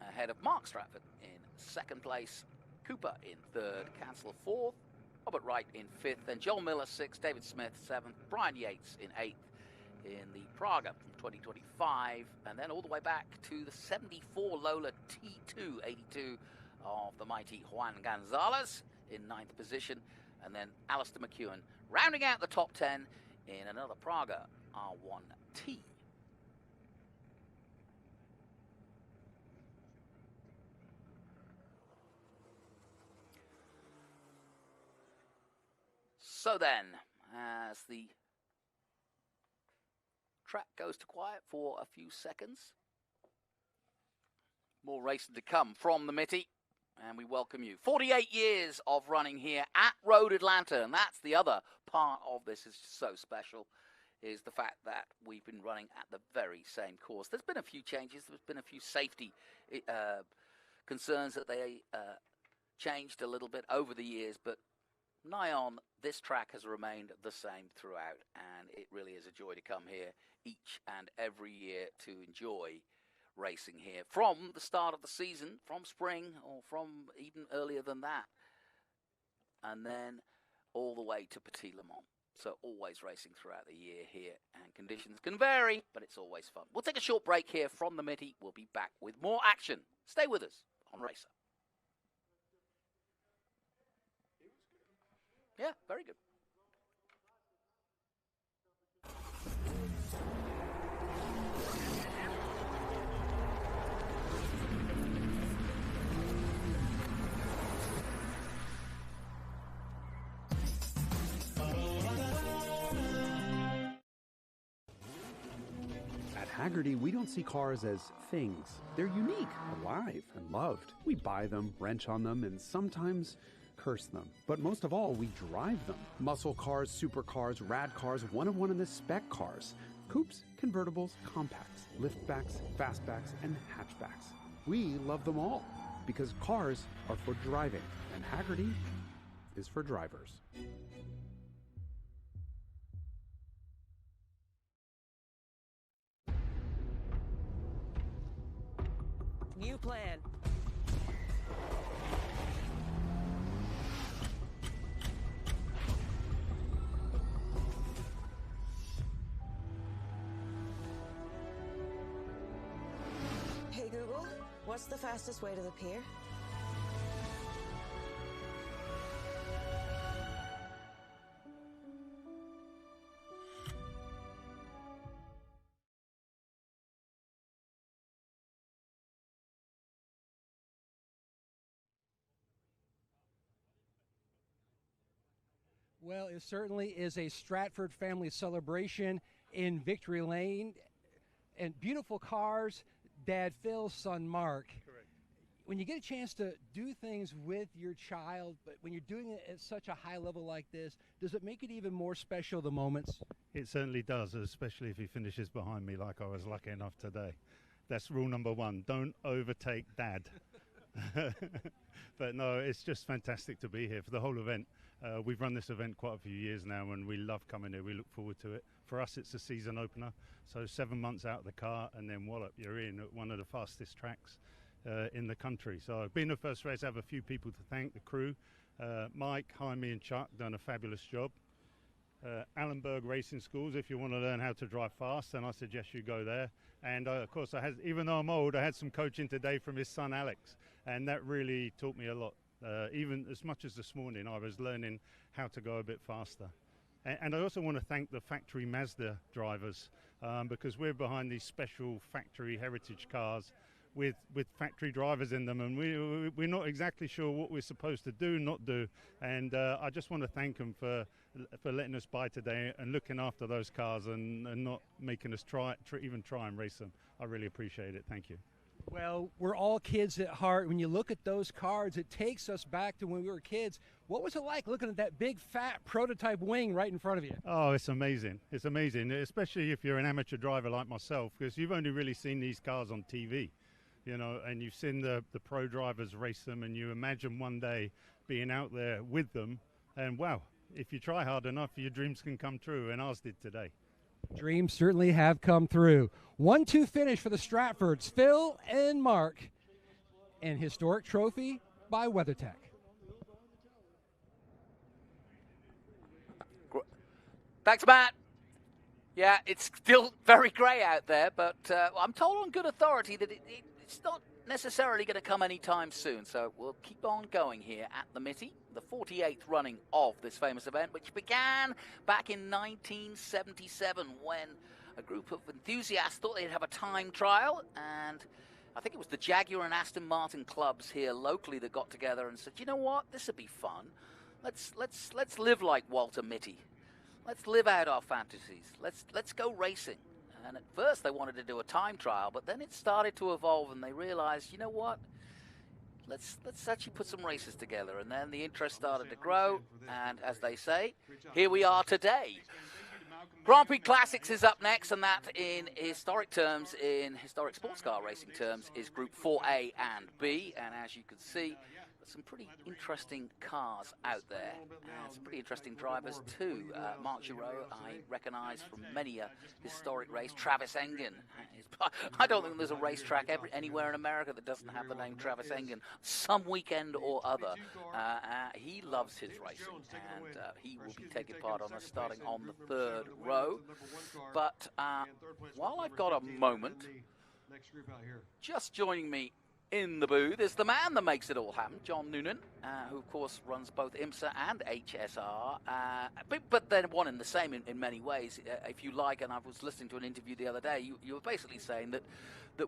ahead of Mark Stratford in second place, Cooper in third, Cancel fourth, Robert Wright in fifth, then Joel Miller sixth, David Smith seventh, Brian Yates in eighth in the Praga from 2025, and then all the way back to the 74 Lola T2 82 of the mighty Juan Gonzalez in ninth position, and then Alistair McEwen rounding out the top 10 in another Praga R1T. So then, as the track goes to quiet for a few seconds, more racing to come from the Mitty, and we welcome you. 48 years of running here at Road Atlanta, and that's the other part of this is so special, is the fact that we've been running at the very same course. There's been a few changes. There's been a few safety concerns that they changed a little bit over the years, but nigh on, this track has remained the same throughout, and it really is a joy to come here each and every year to enjoy racing here from the start of the season, from spring, or from even earlier than that, and then all the way to Petit Le Mans. So always racing throughout the year here, and conditions can vary, but it's always fun. We'll take a short break here from the Mitty. We'll be back with more action. Stay with us on Racer. Yeah, very good. At Haggerty, we don't see cars as things. They're unique, alive, and loved. We buy them, wrench on them, and sometimes curse them. But most of all, we drive them. Muscle cars, supercars, rad cars, one-of-one in the spec cars. Coupes, convertibles, compacts, liftbacks, fastbacks, and hatchbacks. We love them all because cars are for driving, and Haggerty is for drivers. New plan. Hey Google, what's the fastest way to the pier? Well, it certainly is a Stratford family celebration in Victory Lane. And beautiful cars, Dad Phil, son Mark. Correct. When you get a chance to do things with your child, but when you're doing it at such a high level like this, does it make it even more special, the moments? It certainly does, especially if he finishes behind me like I was lucky enough today. That's rule number one, don't overtake Dad. But no, it's just fantastic to be here for the whole event. We've run this event quite a few years now and we love coming here. We look forward to it. For us, it's a season opener. So 7 months out of the car and then wallop, you're in at one of the fastest tracks in the country. So being the first race, I have a few people to thank. The crew, Mike, Jaime and Chuck done a fabulous job. Allenberg Racing Schools, if you want to learn how to drive fast, then I suggest you go there. And of course, even though I'm old, I had some coaching today from his son Alex, and that really taught me a lot. Even as much as this morning, I was learning how to go a bit faster. And I also want to thank the factory Mazda drivers because we're behind these special factory heritage cars with factory drivers in them, and we're not exactly sure what we're supposed to do, not do. And I just want to thank them for letting us by today and looking after those cars and not making us even try and race them. I really appreciate it. Thank you. Well, we're all kids at heart. When you look at those cars, it takes us back to when we were kids. What was it like looking at that big, fat prototype wing right in front of you? Oh, it's amazing. It's amazing, especially if you're an amateur driver like myself, because you've only really seen these cars on TV, you know, and you've seen the pro drivers race them, and you imagine one day being out there with them, and wow, if you try hard enough, your dreams can come true, and ours did today. Dreams certainly have come through. 1-2 finish for the Stratfords, Phil and Mark, and historic trophy by WeatherTech. Thanks, Matt. Yeah, it's still very grey out there, but I'm told on good authority that it's not necessarily going to come anytime soon. So we'll keep on going here at the Mitty, the 48th running of this famous event, which began back in 1977 when a group of enthusiasts thought they'd have a time trial, and I think it was the Jaguar and Aston Martin clubs here locally that got together and said, you know what, this would be fun. Let's live like Walter Mitty. Let's live out our fantasies. Let's go racing. And at first they wanted to do a time trial, but then it started to evolve and they realized, you know what? Let's actually put some races together. And then the interest started to grow, and as they say, here we are today. Grand Prix Classics is up next, and that in historic terms, in historic sports car racing terms, is Group 4A and B. And as you can see, there's some pretty interesting cars out there, and some pretty interesting drivers too. Mark Giraud, I recognise from many a historic race. Travis Engen. I don't think there's a racetrack anywhere in America that doesn't have the name Travis Engen. Some weekend or other. He loves his racing, and he will be taking part on us starting on the third row. But while I've got a moment, just joining me In the booth is the man that makes it all happen, John Noonan, who, of course, runs both IMSA and HSR, but they're one and the same in many ways, if you like. And I was listening to an interview the other day. You were basically saying that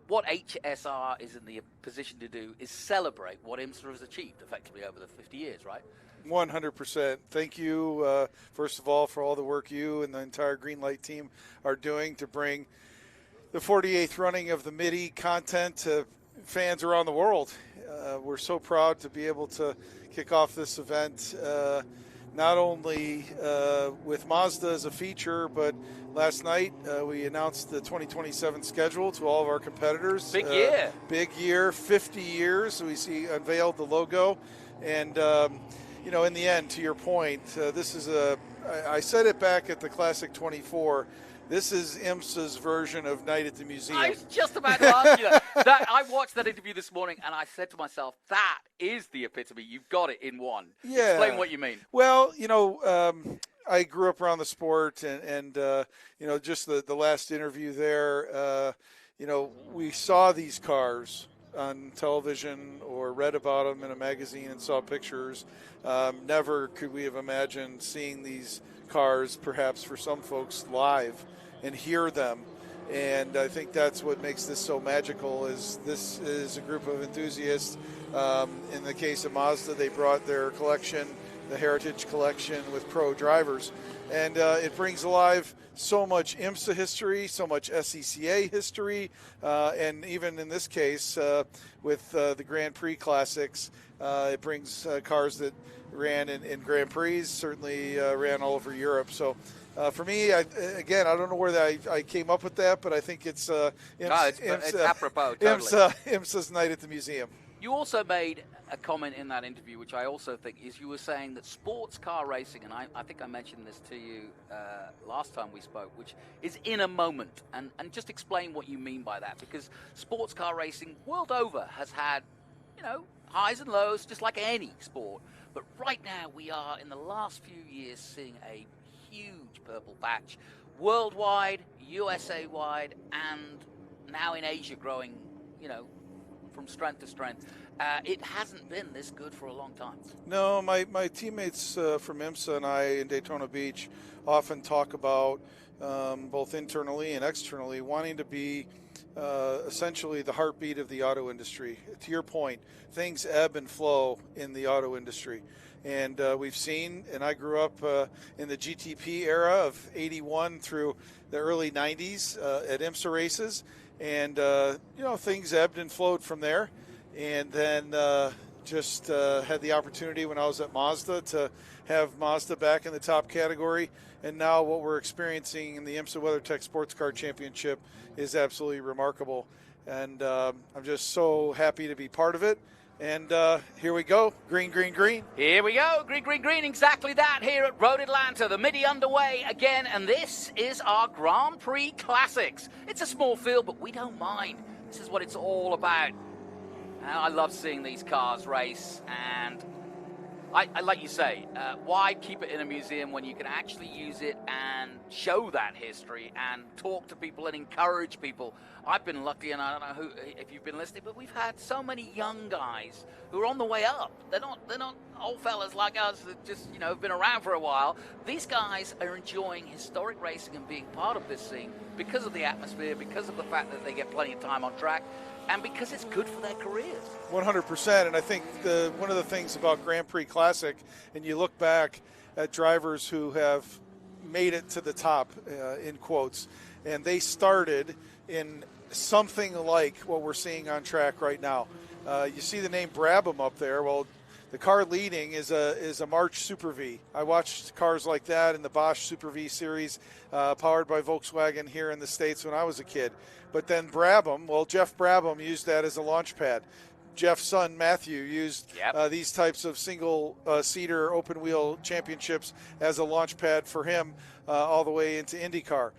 what HSR is in the position to do is celebrate what IMSA has achieved, effectively, over the 50 years, right? 100%. Thank you, first of all, for all the work you and the entire Greenlight team are doing to bring the 48th running of the Mitty content to fans around the world. We're so proud to be able to kick off this event, not only with Mazda as a feature, but last night we announced the 2027 schedule to all of our competitors. Big year. Big year, 50 years. We unveiled the logo. And, in the end, to your point, this is I said it back at the Classic 24, this is IMSA's version of Night at the Museum. I was just about to ask you that. I watched that interview this morning, and I said to myself, that is the epitome. You've got it in one. Yeah. Explain what you mean. Well, I grew up around the sport, and just the last interview there, we saw these cars on television or read about them in a magazine and saw pictures. Never could we have imagined seeing these cars, perhaps for some folks, live and hear them. And I think that's what makes this so magical, is this is a group of enthusiasts. In the case of Mazda, they brought their collection, the Heritage Collection, with pro drivers. And it brings alive so much IMSA history, so much SCCA history, and even in this case, with the Grand Prix Classics, it brings cars that ran in Grand Prix, certainly ran all over Europe. So for me, I don't know where I came up with that, but I think it's it's apropos, totally. IMSA's Night at the Museum. You also made a comment in that interview, which I also think is, you were saying that sports car racing, and I think I mentioned this to you last time we spoke, which is in a moment. And just explain what you mean by that, because sports car racing world over has had, highs and lows, just like any sport. But right now we are, in the last few years, seeing a huge purple patch worldwide, USA-wide, and now in Asia growing, from strength to strength. It hasn't been this good for a long time. No, my teammates from IMSA and I in Daytona Beach often talk about, both internally and externally, wanting to be essentially the heartbeat of the auto industry. To your point, things ebb and flow in the auto industry. And we've seen, and I grew up in the GTP era of 81 through the early 90s at IMSA races. And, things ebbed and flowed from there. And then just had the opportunity when I was at Mazda to have Mazda back in the top category. And now what we're experiencing in the IMSA WeatherTech Sports Car Championship is absolutely remarkable. And I'm just so happy to be part of it. And here we go. Green, green, green. Here we go. Green, green, green. Exactly that here at Road Atlanta. The Mitty underway again. And this is our Grand Prix Classics. It's a small field, but we don't mind. This is what it's all about. I love seeing these cars race. And I like you say, why keep it in a museum when you can actually use it and show that history and talk to people and encourage people? I've been lucky, and I don't know if you've been listening, but we've had so many young guys who are on the way up. They're not old fellas like us that just have been around for a while. These guys are enjoying historic racing and being part of this scene because of the atmosphere, because of the fact that they get plenty of time on track, and because it's good for their careers. 100%. And I think one of the things about Grand Prix Classic, and you look back at drivers who have made it to the top, in quotes, and they started in something like what we're seeing on track right now. You see the name Brabham up there. Well, the car leading is a March Super V. I watched cars like that in the Bosch Super V series, powered by Volkswagen here in the States when I was a kid. But then Brabham, Jeff Brabham used that as a launch pad. Jeff's son, Matthew, used these types of single-seater open-wheel championships as a launch pad for him all the way into IndyCar.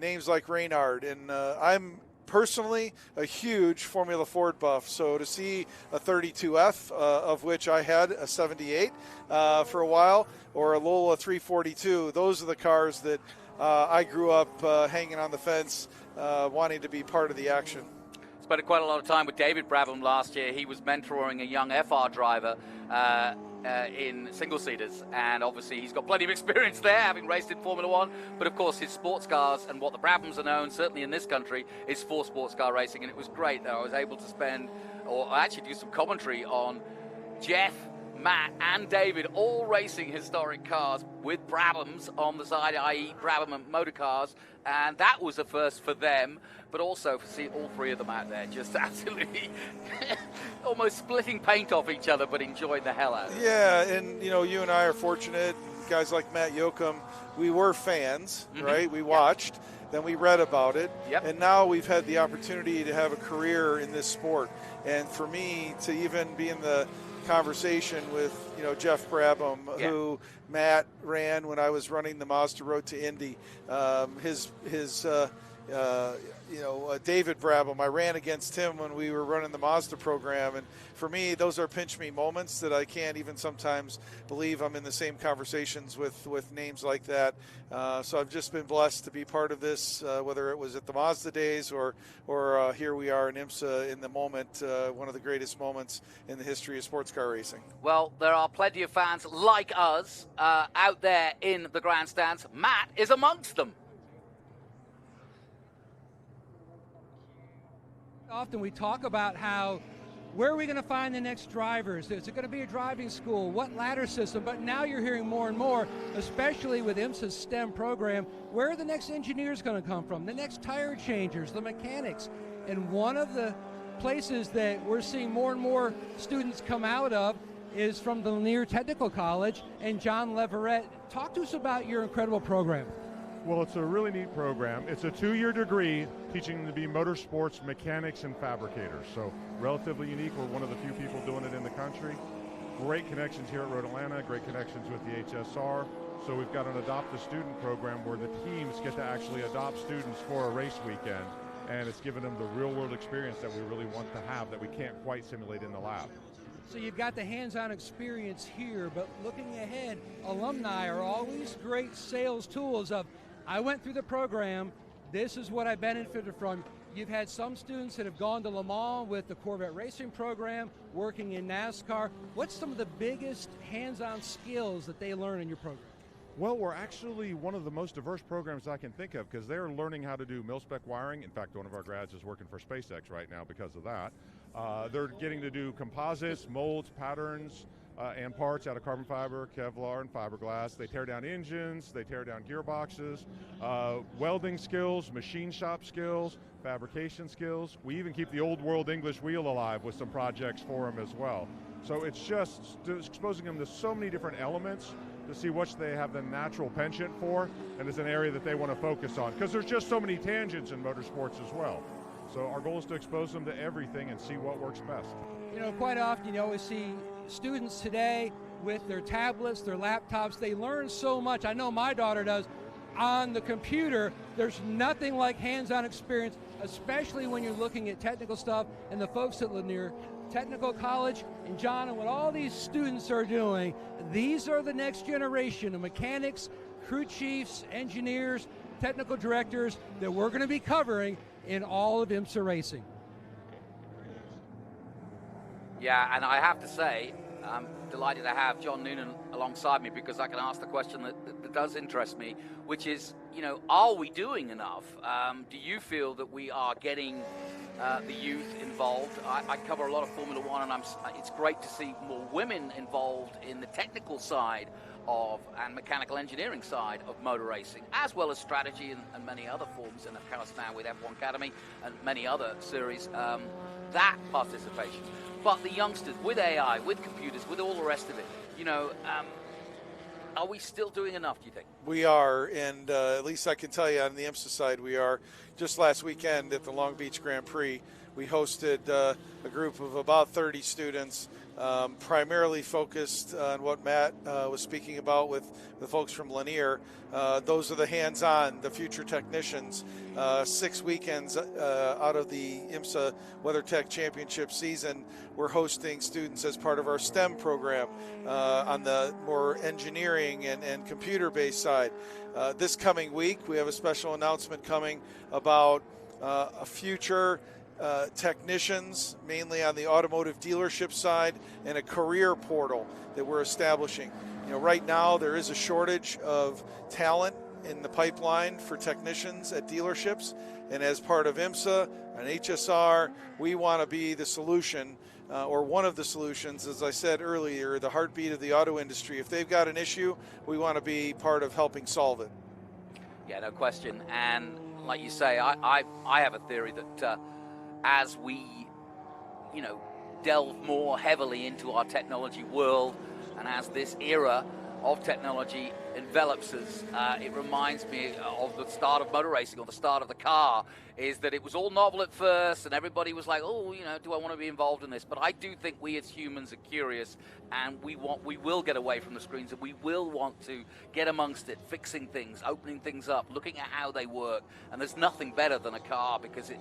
Names like Reynard. And I'm personally a huge Formula Ford buff, so to see a 32F, of which I had a 78 for a while, or a Lola 342, those are the cars that I grew up hanging on the fence, wanting to be part of the action. spent quite a lot of time with David Brabham last year. He was mentoring a young FR driver in single-seaters, and obviously he's got plenty of experience there, having raced in Formula One. But of course, his sports cars and what the Brabhams are known, certainly in this country, is for sports car racing. And it was great that I was able to spend, or actually do some commentary on Jeff, Matt, and David all racing historic cars with Brabhams on the side, i.e. Brabham motor cars, and that was a first for them, but also to see all three of them out there just absolutely almost splitting paint off each other, but enjoying the hell out of it. Yeah, and you know, you and I are fortunate, guys like Matt Yoakum, we were fans, right? We watched, then we read about it, and now we've had the opportunity to have a career in this sport. And for me to even be in the conversation with, you know, Jeff Brabham, who Matt ran when I was running the Mazda Road to Indy. David Brabham, I ran against him when we were running the Mazda program. And for me, those are pinch me moments that I can't even sometimes believe I'm in the same conversations with names like that. So I've just been blessed to be part of this, whether it was at the Mazda days or here we are in IMSA in the moment, one of the greatest moments in the history of sports car racing. Well, there are plenty of fans like us out there in the grandstands. Matt is amongst them. Often we talk about how, where are we going to find the next drivers? Is it going to be a driving school? What ladder system? But now you're hearing more and more, especially with IMSA's STEM program, where are the next engineers going to come from? The next tire changers, the mechanics. And one of the places that we're seeing more and more students come out of is from the Lanier Technical College. And John Leverett, talk to us about your incredible program. Well, it's a really neat program. It's a 2-year degree teaching them to be motorsports mechanics and fabricators. So relatively unique. We're one of the few people doing it in the country. Great connections here at Road Atlanta, great connections with the HSR. So we've got an adopt a student program where the teams get to actually adopt students for a race weekend. And it's given them the real world experience that we really want to have that we can't quite simulate in the lab. So you've got the hands-on experience here, but looking ahead, alumni are always great sales tools of, I went through the program, this is what I benefited from. You've had some students that have gone to Le Mans with the Corvette racing program, working in NASCAR. What's some of the biggest hands-on skills that they learn in your program? Well, we're actually one of the most diverse programs I can think of because they're learning how to do mil-spec wiring. In fact, one of our grads is working for SpaceX right now because of that. They're getting to do composites, molds, patterns, and parts out of carbon fiber, Kevlar, and fiberglass. They tear down engines, they tear down gearboxes, welding skills, machine shop skills, fabrication skills. We even keep the old world English wheel alive with some projects for them as well. So it's just exposing them to so many different elements to see what they have the natural penchant for, and it's an area that they want to focus on because there's just so many tangents in motorsports as well. So our goal is to expose them to everything and see what works best. You know, quite often you always see students today with their tablets, their laptops, they learn so much. I know my daughter does. On the computer, there's nothing like hands-on experience, especially when you're looking at technical stuff. And the folks at Lanier Technical College, and John, and what all these students are doing, these are the next generation of mechanics, crew chiefs, engineers, technical directors that we're going to be covering in all of IMSA racing. Yeah, and I have to say, I'm delighted to have John Noonan alongside me because I can ask the question that does interest me, which is, you know, are we doing enough? Do you feel that we are getting the youth involved? I cover a lot of Formula One, and it's great to see more women involved in the technical side of and mechanical engineering side of motor racing, as well as strategy and many other forms, and of course now with F1 Academy and many other series, that participation. But the youngsters, with AI, with computers, with all the rest of it, you know, are we still doing enough, do you think? We are, and at least I can tell you on the IMSA side, we are. Just last weekend at the Long Beach Grand Prix, we hosted a group of about 30 students, primarily focused on what Matt was speaking about with the folks from Lanier. Those are the hands-on, the future technicians. 6 weekends out of the IMSA WeatherTech Championship season, we're hosting students as part of our STEM program on the more engineering and computer-based side. This coming week, we have a special announcement coming about a future technicians, mainly on the automotive dealership side, and a career portal that we're establishing. Right now there is a shortage of talent in the pipeline for technicians at dealerships, and as part of IMSA and HSR, we want to be the solution, or one of the solutions, as I said earlier, the heartbeat of the auto industry. If they've got an issue, we want to be part of helping solve it. Yeah, no question. And like you say, I have a theory that as we, delve more heavily into our technology world, and as this era of technology envelops us, it reminds me of the start of motor racing, or the start of the car, is that it was all novel at first, and everybody was like, oh, do I want to be involved in this? But I do think we as humans are curious, and we will get away from the screens, and we will want to get amongst it, fixing things, opening things up, looking at how they work. And there's nothing better than a car, because it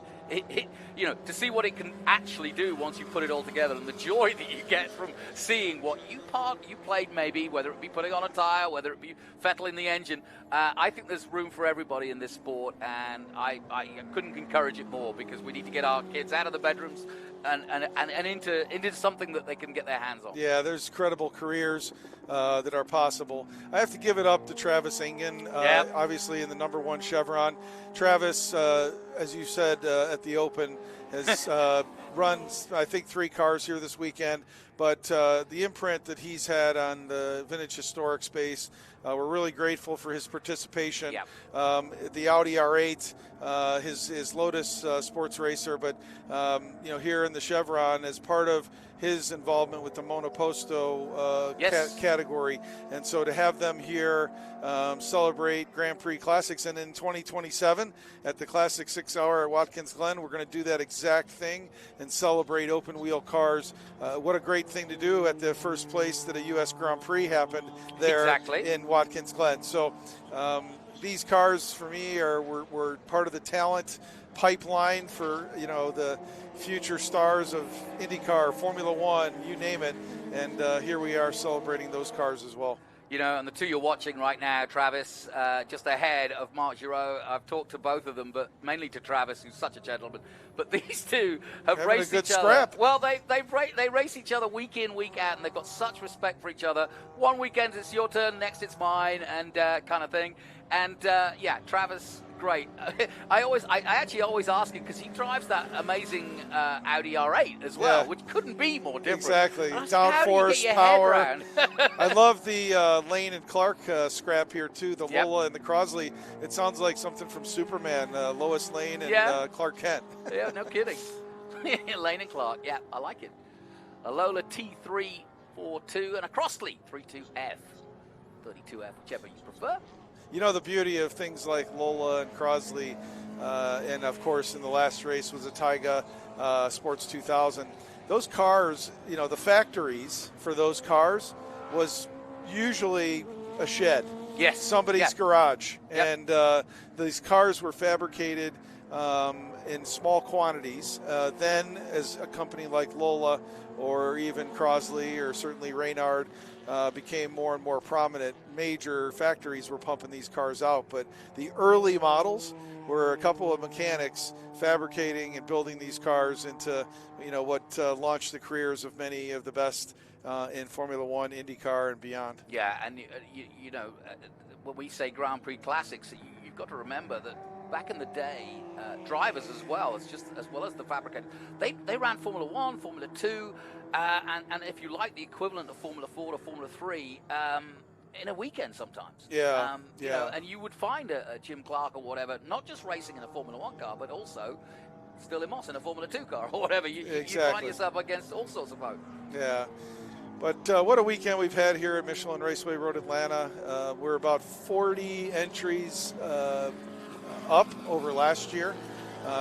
to see what it can actually do once you put it all together, and the joy that you get from seeing what you played, maybe, whether it be putting on a tire, whether it be fettling the engine. I think there's room for everybody in this sport, and I couldn't encourage it more, because we need to get our kids out of the bedrooms and into something that they can get their hands on. Yeah, there's credible careers that are possible. I have to give it up to Travis Ingen, obviously in the #1 Chevron. Travis, as you said at the Open, has run, I think, 3 cars here this weekend. But the imprint that he's had on the vintage historic space, we're really grateful for his participation. The Audi R8, his Lotus sports racer, but here in the Chevron as part of his involvement with the Monoposto category. And so to have them here celebrate Grand Prix Classics, and in 2027 at the Classic 6 Hour at Watkins Glen, we're going to do that exact thing and celebrate open wheel cars. What a great thing to do at the first place that a U.S. Grand Prix happened there in Watkins Glen. So these cars for me were part of the talent pipeline for the future stars of IndyCar, Formula One, you name it, and here we are celebrating those cars as well. And the two you're watching right now, Travis, just ahead of Marc Giraud. I've talked to both of them, but mainly to Travis, who's such a gentleman. But these two have raced each other. Scrap. Well, they race each other week in, week out, and they've got such respect for each other. One weekend it's your turn, next it's mine, and kind of thing. And Travis, great. I actually always ask him, because he drives that amazing Audi R8 as well, which couldn't be more different. Exactly. Downforce, power. I love the Lane and Clark scrap here too, the Lola and the Crosley. It sounds like something from Superman, Lois Lane and Clark Kent. Yeah, no kidding. Lane and Clark, I like it. A Lola T342 and a Crosley 32F, 32F, whichever you prefer. The beauty of things like Lola and Crosley, and of course in the last race was a Taiga Sports 2000. Those cars, the factories for those cars was usually a shed. Yes. Somebody's garage. And these cars were fabricated in small quantities. Then as a company like Lola or even Crosley or certainly Reynard became more and more prominent, major factories were pumping these cars out. But the early models were a couple of mechanics fabricating and building these cars into, what launched the careers of many of the best in Formula One, IndyCar, and beyond. Yeah, and when we say Grand Prix Classics, you've got to remember that back in the day, drivers as well as the fabricators, they ran Formula One, Formula Two, and if you like, the equivalent of Formula 4 to Formula 3 in a weekend sometimes. And you would find a Jim Clark or whatever, not just racing in a Formula 1 car, but also Stirling Moss in a Formula 2 car or whatever. You find yourself against all sorts of folks. Yeah. But what a weekend we've had here at Michelin Raceway Road Atlanta. We're about 40 entries up over last year.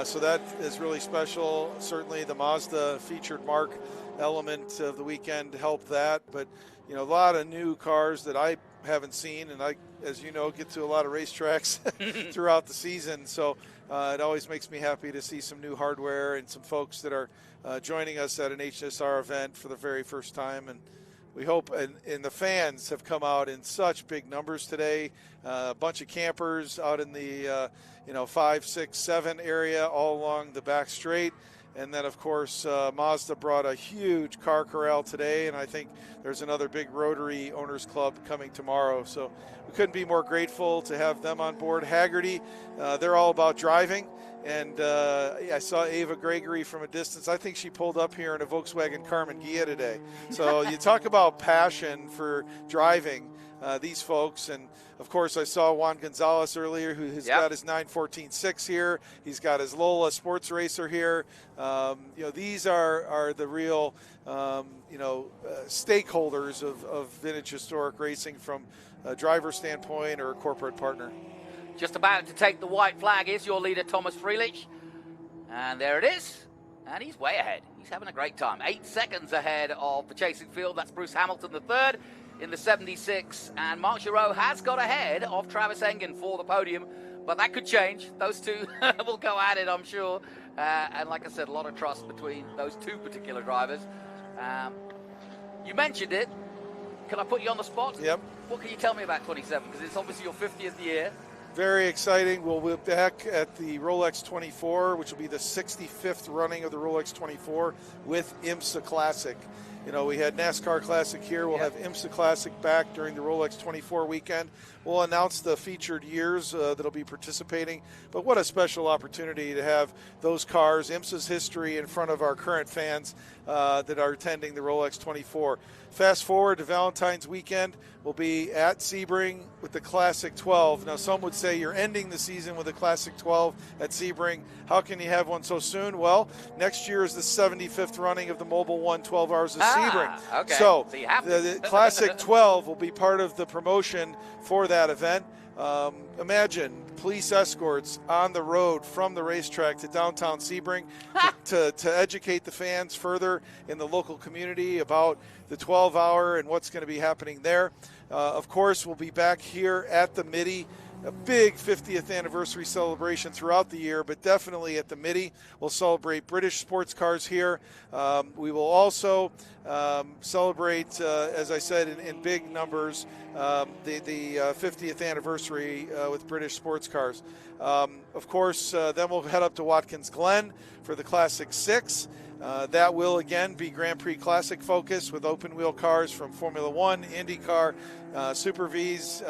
So that is really special. Certainly the Mazda featured mark element of the weekend helped that. But, a lot of new cars that I haven't seen. And I, as you know, get to a lot of racetracks throughout the season. So it always makes me happy to see some new hardware and some folks that are joining us at an HSR event for the very first time. And we hope, and the fans have come out in such big numbers today. A bunch of campers out in the 5, 6, 7 area all along the back straight. And then, of course, Mazda brought a huge car corral today, and I think there's another big Rotary Owners Club coming tomorrow. So we couldn't be more grateful to have them on board. Haggerty, they're all about driving. And I saw Ava Gregory from a distance. I think she pulled up here in a Volkswagen Carmen Ghia today. So you talk about passion for driving, these folks. And, of course, I saw Juan Gonzalez earlier, who has got his 914.6 here. He's got his Lola Sports Racer here. These are the real, stakeholders of vintage historic racing from a driver standpoint or a corporate partner. Just about to take the white flag is your leader, Thomas Freelich. And there it is. And he's way ahead. He's having a great time. 8 seconds ahead of the chasing field. That's Bruce Hamilton, the third in the 76. And Marc Giraud has got ahead of Travis Engen for the podium. But that could change. Those two will go at it, I'm sure. And like I said, a lot of trust between those two particular drivers. You mentioned it. Can I put you on the spot? Yep. What can you tell me about 27? Because it's obviously your 50th year. Very exciting. We'll be back at the Rolex 24, which will be the 65th running of the Rolex 24 with IMSA Classic. We had NASCAR Classic here. We'll have IMSA Classic back during the Rolex 24 weekend. We'll announce the featured years that'll be participating. But what a special opportunity to have those cars, IMSA's history, in front of our current fans that are attending the Rolex 24. Fast forward to Valentine's weekend. We'll be at Sebring with the Classic 12. Now, some would say you're ending the season with a Classic 12 at Sebring. How can you have one so soon? Well, next year is the 75th running of the Mobile One 12 Hours of Sebring. Okay. So the Classic 12 will be part of the promotion for that event. Imagine police escorts on the road from the racetrack to downtown Sebring to educate the fans further in the local community about the 12-hour and what's going to be happening there. Of course, we'll be back here at the Mitty, a big 50th anniversary celebration throughout the year, but definitely at the Mitty. We'll celebrate British sports cars here. We will also celebrate, as I said, in big numbers, the 50th anniversary with British sports cars. Of course, then we'll head up to Watkins Glen for the Classic 6. That will, again, be Grand Prix Classic focus with open-wheel cars from Formula One, IndyCar, Super Vs,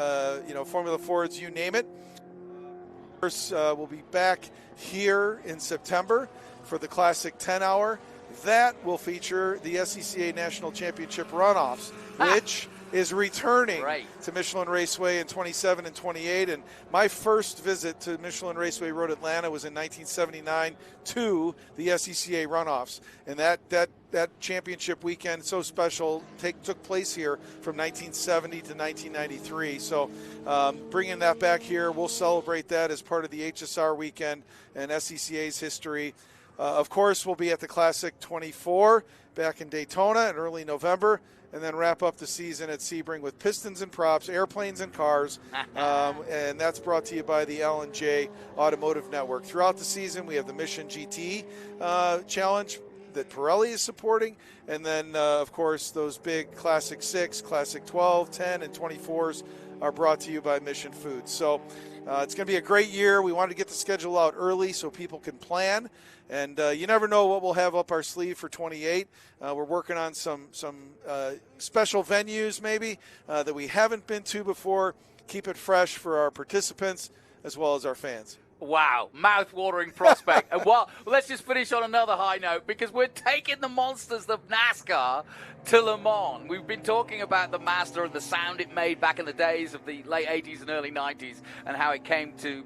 Formula Fords, you name it. Of course, we'll be back here in September for the Classic 10-hour. That will feature the SCCA National Championship runoffs, which is returning to Michelin Raceway in 27 and 28. And my first visit to Michelin Raceway Road Atlanta was in 1979 to the SCCA runoffs. And that championship weekend, so special, took place here from 1970 to 1993. So bringing that back here, we'll celebrate that as part of the HSR weekend and SCCA's history. Of course, we'll be at the Classic 24 back in Daytona in early November, and then wrap up the season at Sebring with pistons and props, airplanes and cars, and that's brought to you by the L&J Automotive Network. Throughout the season, we have the Mission GT Challenge that Pirelli is supporting, and then, of course, those big Classic 6, Classic 12, 10, and 24s are brought to you by Mission Foods. So it's going to be a great year. We wanted to get the schedule out early so people can plan. And you never know what we'll have up our sleeve for 28. We're working on some special venues maybe that we haven't been to before. Keep it fresh for our participants as well as our fans. Wow, mouth-watering prospect. And let's just finish on another high note, because we're taking the monsters of NASCAR to Le Mans. We've been talking about the Mazda and the sound it made back in the days of the late 80s and early 90s and how it came to,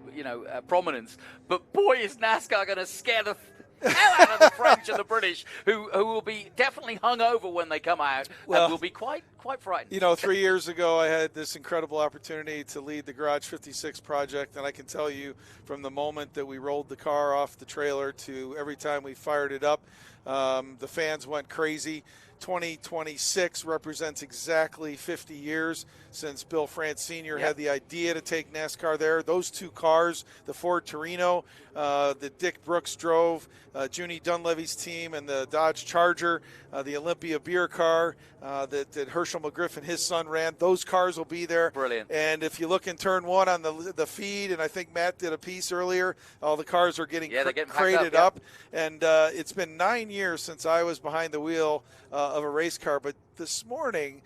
prominence. But boy, is NASCAR going to scare the hell out of the French and the British, who will be definitely hungover when they come out, and will be quite frightened. 3 years ago, I had this incredible opportunity to lead the Garage 56 project, and I can tell you from the moment that we rolled the car off the trailer to every time we fired it up, the fans went crazy. 2026 represents exactly 50 years since Bill France Sr. had the idea to take NASCAR there. Those two cars, the Ford Torino that Dick Brooks drove, Junie Dunleavy's team, and the Dodge Charger, the Olympia beer car that Herschel Marshall McGriff and his son ran. Those cars will be there. Brilliant. And if you look in turn 1 on the feed, and I think Matt did a piece earlier, all the cars are getting, crated up. And it's been 9 years since I was behind the wheel of a race car. But this morning,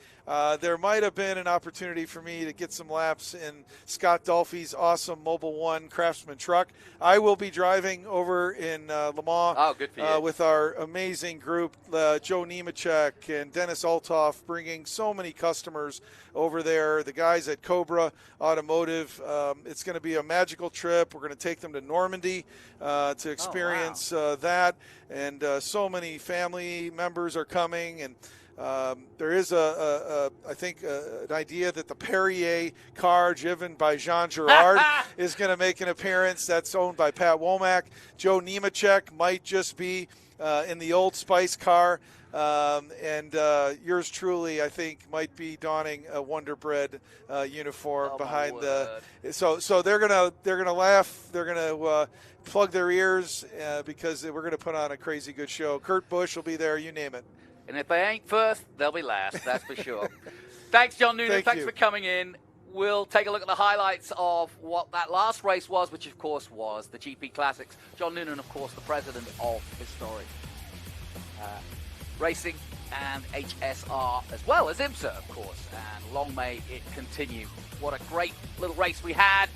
there might have been an opportunity for me to get some laps in Scott Dolphy's awesome Mobil 1 Craftsman truck. I will be driving over in Le Mans good for you. with our amazing group, Joe Nemechek and Dennis Althoff, bringing so many customers over there. The guys at Cobra Automotive. It's going to be a magical trip. We're going to take them to Normandy to experience that. And so many family members are coming. And there is I think an idea that the Perrier car driven by Jean Girard is going to make an appearance. That's owned by Pat Womack. Joe Nemechek might just be in the Old Spice car. And yours truly, I think, might be donning a Wonder Bread uniform behind the. So they're gonna laugh. They're gonna plug their ears because we're gonna put on a crazy good show. Kurt Busch will be there. You name it. And if they ain't first, they'll be last, that's for sure. Thanks, John Noonan. Thanks for coming in. We'll take a look at the highlights of what that last race was, which, of course, was the GP Classics. John Noonan, of course, the president of Historic Racing and HSR, as well as IMSA, of course. And long may it continue. What a great little race we had,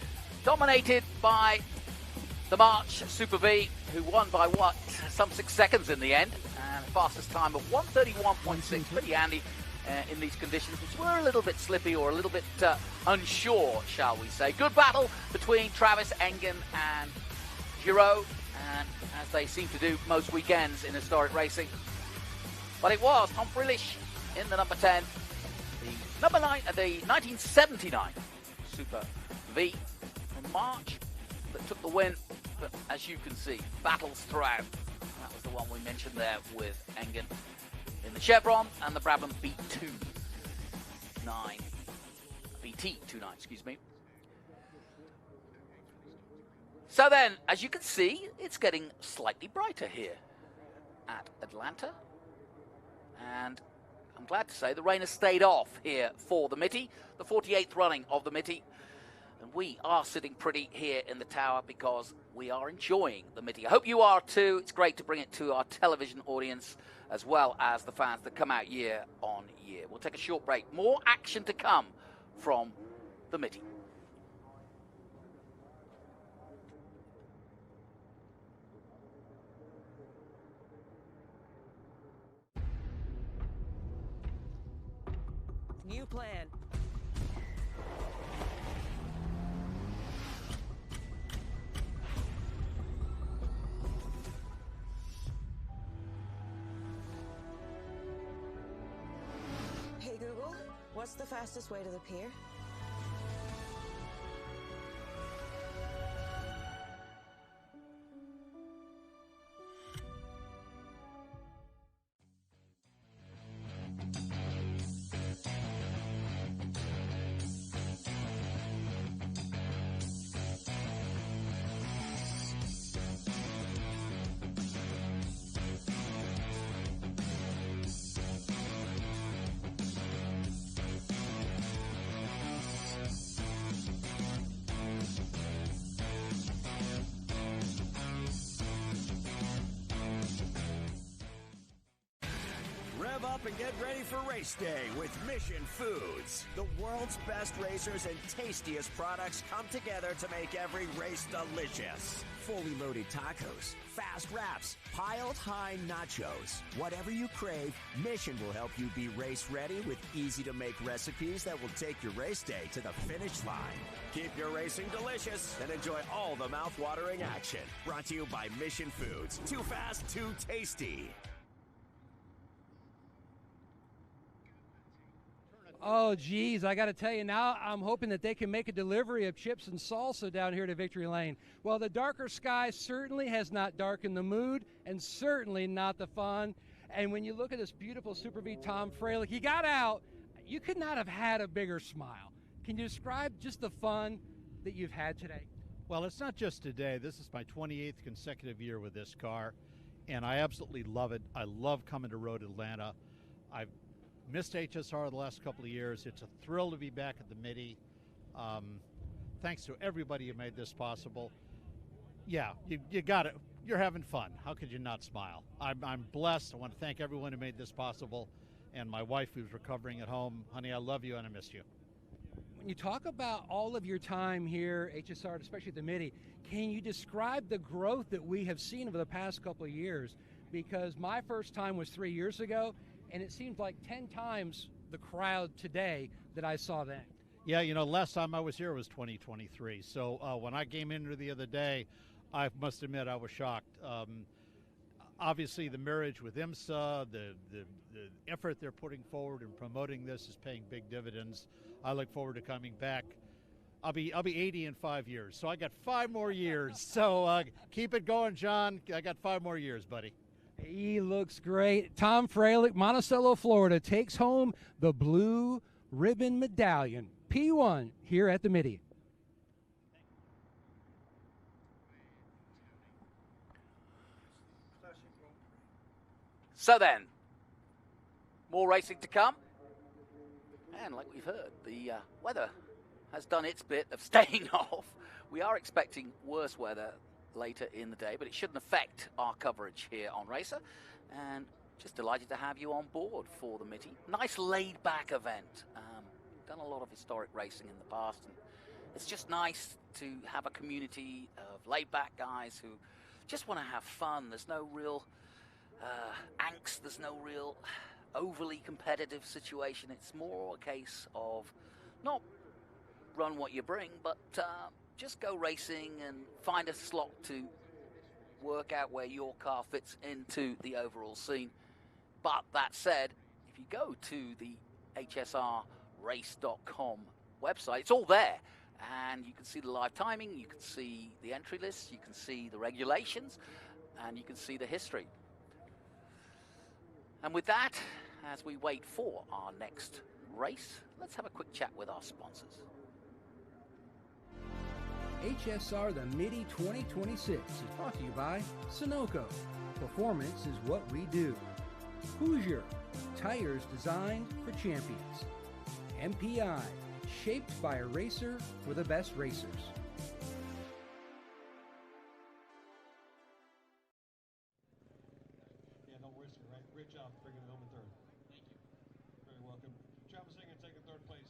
dominated by the March Super V, who won by, some 6 seconds in the end. And fastest time of 1:31.6, pretty handy in these conditions, which were a little bit slippy or a little bit unsure, shall we say. Good battle between Travis Engen and Giraud, and as they seem to do most weekends in historic racing. But it was Tom Frillish in the number 10, the number 9, the 1979 Super V from March that took the win. But as you can see, battles throughout. That was the one we mentioned there with Engen in the Chevron and the Brabham BT29, excuse me. So then, as you can see, it's getting slightly brighter here at Atlanta. And I'm glad to say the rain has stayed off here for the Mitty, the 48th running of the Mitty. And we are sitting pretty here in the tower because we are enjoying the Mitty. I hope you are too. It's great to bring it to our television audience as well as the fans that come out year on year. We'll take a short break. More action to come from the Mitty. New plan. Hey Google, what's the fastest way to the pier? Rev up and get ready for race day with Mission Foods. The world's best racers and tastiest products come together to make every race delicious. Fully loaded tacos, fast wraps, piled high nachos. Whatever you crave, Mission will help you be race ready with easy to make recipes that will take your race day to the finish line. Keep your racing delicious and enjoy all the mouth-watering action. Brought to you by Mission Foods. Too fast, too tasty. Oh, geez, I got to tell you, now I'm hoping that they can make a delivery of chips and salsa down here to Victory Lane. Well, the darker sky certainly has not darkened the mood and certainly not the fun. And when you look at this beautiful Super V Tom Freilich, he got out. You could not have had a bigger smile. Can you describe just the fun that you've had today? Well, it's not just today. This is my 28th consecutive year with this car, and I absolutely love it. I love coming to Road Atlanta. I've Missed HSR the last couple of years. It's a thrill to be back at the Mitty. Thanks to everybody who made this possible. Yeah, you got it. You're having fun. How could you not smile? I'm blessed. I want to thank everyone who made this possible, and my wife who's recovering at home. Honey, I love you and I miss you. When you talk about all of your time here, HSR, especially at the Mitty, can you describe the growth that we have seen over the past couple of years? Because my first time was 3 years ago, and it seems like 10 times the crowd today that I saw then. Yeah, last time I was here was 2023. So when I came in here the other day, I must admit I was shocked. Obviously, the marriage with IMSA, the effort they're putting forward in promoting this is paying big dividends. I look forward to coming back. I'll be 80 in 5 years, so I got 5 more years. So keep it going, John. I got 5 more years, buddy. He looks great. Tom Fralick, Monticello, Florida, takes home the blue ribbon medallion, P1, here at the Mitty. So then, more racing to come. And like we've heard, the weather has done its bit of staying off. We are expecting worse weather later in the day, but it shouldn't affect our coverage here on Racer. And just delighted to have you on board for the Mitty. Nice laid-back event. Done a lot of historic racing in the past, and it's just nice to have a community of laid-back guys who just want to have fun. There's no real angst. There's no real overly competitive situation. It's more a case of not run what you bring, but just go racing and find a slot to work out where your car fits into the overall scene. But that said, if you go to the hsrrace.com website, it's all there, and you can see the live timing, you can see the entry lists, you can see the regulations, and you can see the history. And with that, as we wait for our next race, let's have a quick chat with our sponsors. HSR The Mitty 2026 is brought to you by Sunoco. Performance is what we do. Hoosier, tires designed for champions. MPI, shaped by a racer for the best racers. Yeah, no risk it, right? Great job bringing it home in third. Thank you. Very welcome. Travis Singer taking third place.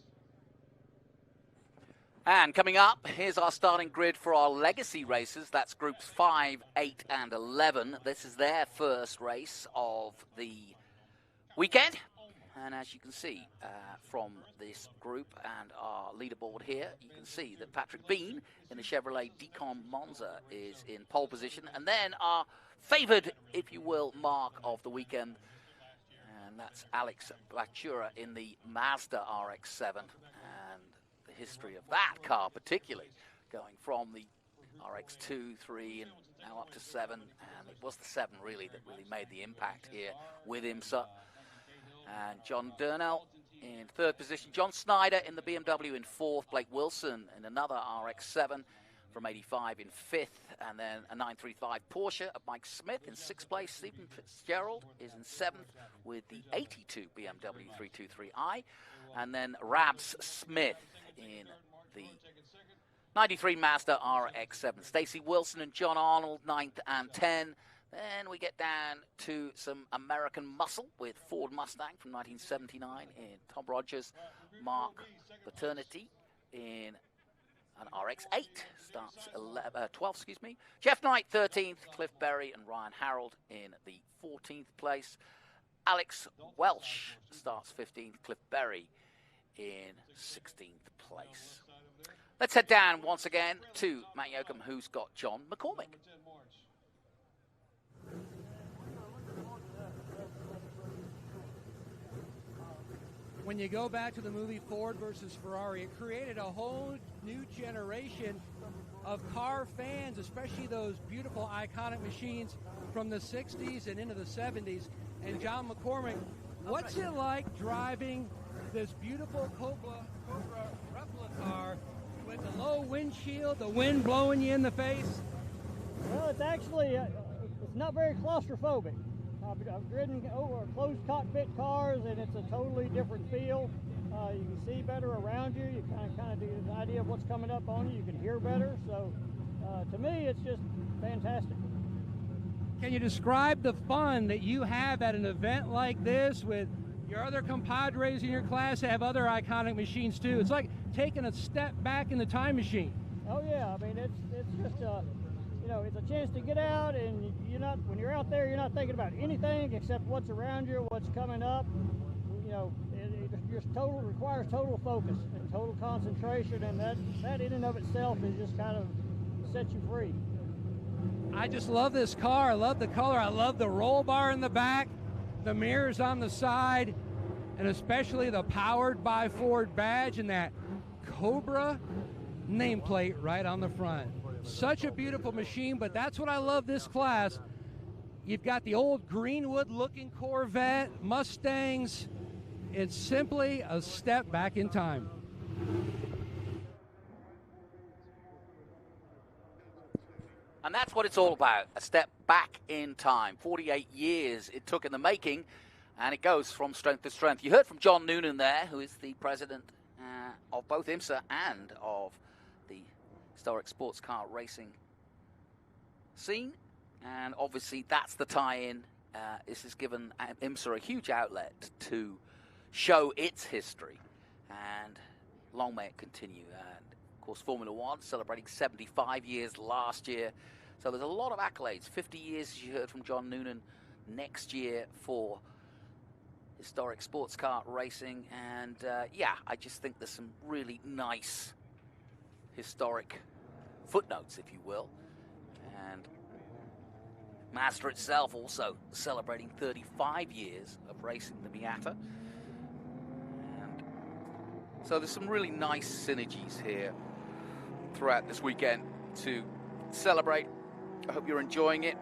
And coming up, here's our starting grid for our legacy races. That's groups 5, 8, and 11. This is their first race of the weekend. And as you can see from this group and our leaderboard here, you can see that Patrick Bean in the Chevrolet Decon Monza is in pole position. And then our favored, if you will, mark of the weekend. And that's Alex Bachura in the Mazda RX-7. And the history of that car particularly, going from the RX-2, 3, and now up to 7. And it was the 7 really that really made the impact here with IMSA. And John Durnell in third position. John Snyder in the BMW in fourth. Blake Wilson in another RX-7 from 85 in fifth. And then a 935 Porsche of Mike Smith in sixth place. Stephen Fitzgerald is in seventh with the 82 BMW 323i. And then Rabs Smith in the 93 Mazda RX-7. Stacey Wilson and John Arnold, 9th and 10. Then we get down to some American muscle with Ford Mustang from 1979 in Tom Rogers, Mark Paternity in an RX-8, starts 12th, excuse me. Jeff Knight, 13th, Cliff Berry and Ryan Harold in the 14th place. Alex Welsh starts 15th, Cliff Berry in 16th place. Let's head down once again to Matt Yoakum, who's got John McCormick. When you go back to the movie Ford versus Ferrari, it created a whole new generation of car fans, especially those beautiful iconic machines from the 60s and into the 70s. And John McCormick, what's it like driving this beautiful Cobra replica car with the low windshield, the wind blowing you in the face? Well, it's actually, it's not very claustrophobic. I've ridden over closed cockpit cars, and it's a totally different feel. You can see better around you. You kind of get an idea of what's coming up on you. You can hear better. So to me, it's just fantastic. Can you describe the fun that you have at an event like this with your other compadres in your class that have other iconic machines too? It's like taking a step back in the time machine. Oh yeah, I mean it's just it's a chance to get out, and when you're out there, you're not thinking about anything except what's around you, what's coming up. It just requires total focus and total concentration, and that in and of itself is just kind of sets you free. I just love this car. I love the color. I love the roll bar in the back, the mirrors on the side, and especially the Powered by Ford badge and that Cobra nameplate right on the front. Such a beautiful machine, but that's what I love this class. You've got the old Greenwood-looking Corvette, Mustangs. It's simply a step back in time. And that's what it's all about, a step back in time. 48 years it took in the making, and it goes from strength to strength. You heard from John Noonan there, who is the president of both IMSA and of the historic sports car racing scene. And obviously that's the tie-in. This has given IMSA a huge outlet to show its history, and long may it continue. And of course, Formula One celebrating 75 years last year, so there's a lot of accolades. 50 years, as you heard from John Noonan, next year for historic sports car racing. And yeah, I just think there's some really nice historic footnotes, if you will. And Mazda itself also celebrating 35 years of racing the Miata. And so there's some really nice synergies here throughout this weekend to celebrate. I hope you're enjoying it.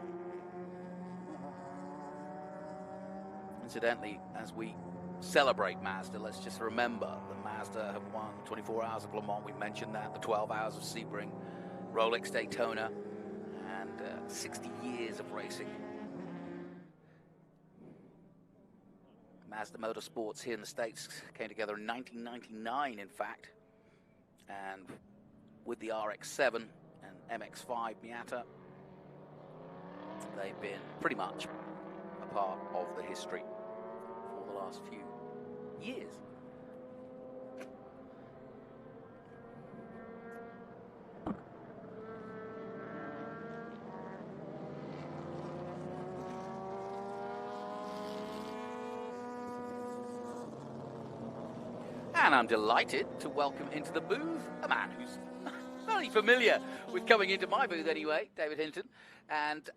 Incidentally, as we celebrate Mazda, let's just remember that Mazda have won 24 Hours of Le Mans. We mentioned that, the 12 Hours of Sebring, Rolex Daytona, and 60 years of racing. Mazda Motorsports here in the States came together in 1999, in fact, and with the RX-7 and MX-5 Miata, they've been pretty much a part of the history for the last few years. And I'm delighted to welcome into the booth a man who's very familiar with coming into my booth anyway, David Hinton, and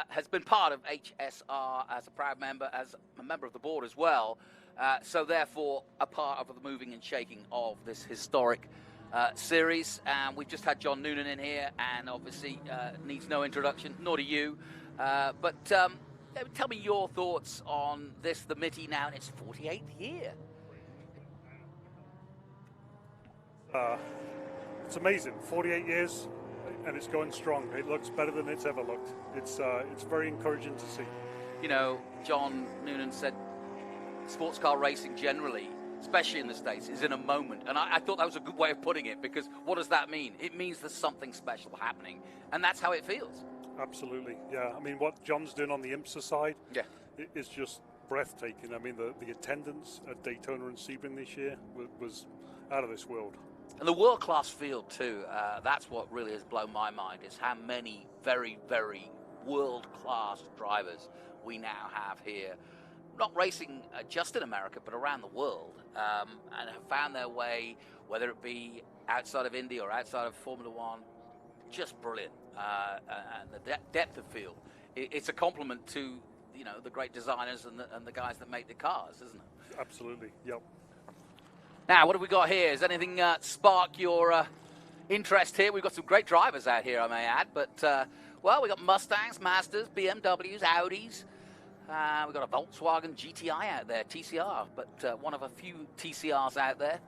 has been part of HSR as a proud member, as a member of the board as well. So therefore, a part of the moving and shaking of this historic series. And we've just had John Noonan in here, and obviously needs no introduction, nor do you. But tell me your thoughts on this, the Mitty, now in its 48th year. It's amazing, 48 years, and it's going strong. It looks better than it's ever looked. It's very encouraging to see. You know, John Noonan said sports car racing generally, especially in the States, is in a moment. And I thought that was a good way of putting it, because what does that mean? It means there's something special happening, and that's how it feels. Absolutely, yeah. I mean, what John's doing on the IMSA side is just breathtaking. I mean, the attendance at Daytona and Sebring this year was out of this world. And the world-class field, too, that's what really has blown my mind, is how many very, very world-class drivers we now have here. Not racing just in America, but around the world, and have found their way, whether it be outside of Indy or outside of Formula One. Just brilliant. And the depth of field. It's a compliment to, you know, the great designers and the guys that make the cars, isn't it? Absolutely, yep. Now, what have we got here? Does anything spark your interest here? We've got some great drivers out here, I may add. But, well, we've got Mustangs, Mazdas, BMWs, Audis. We've got a Volkswagen GTI out there, TCR. But one of a few TCRs out there.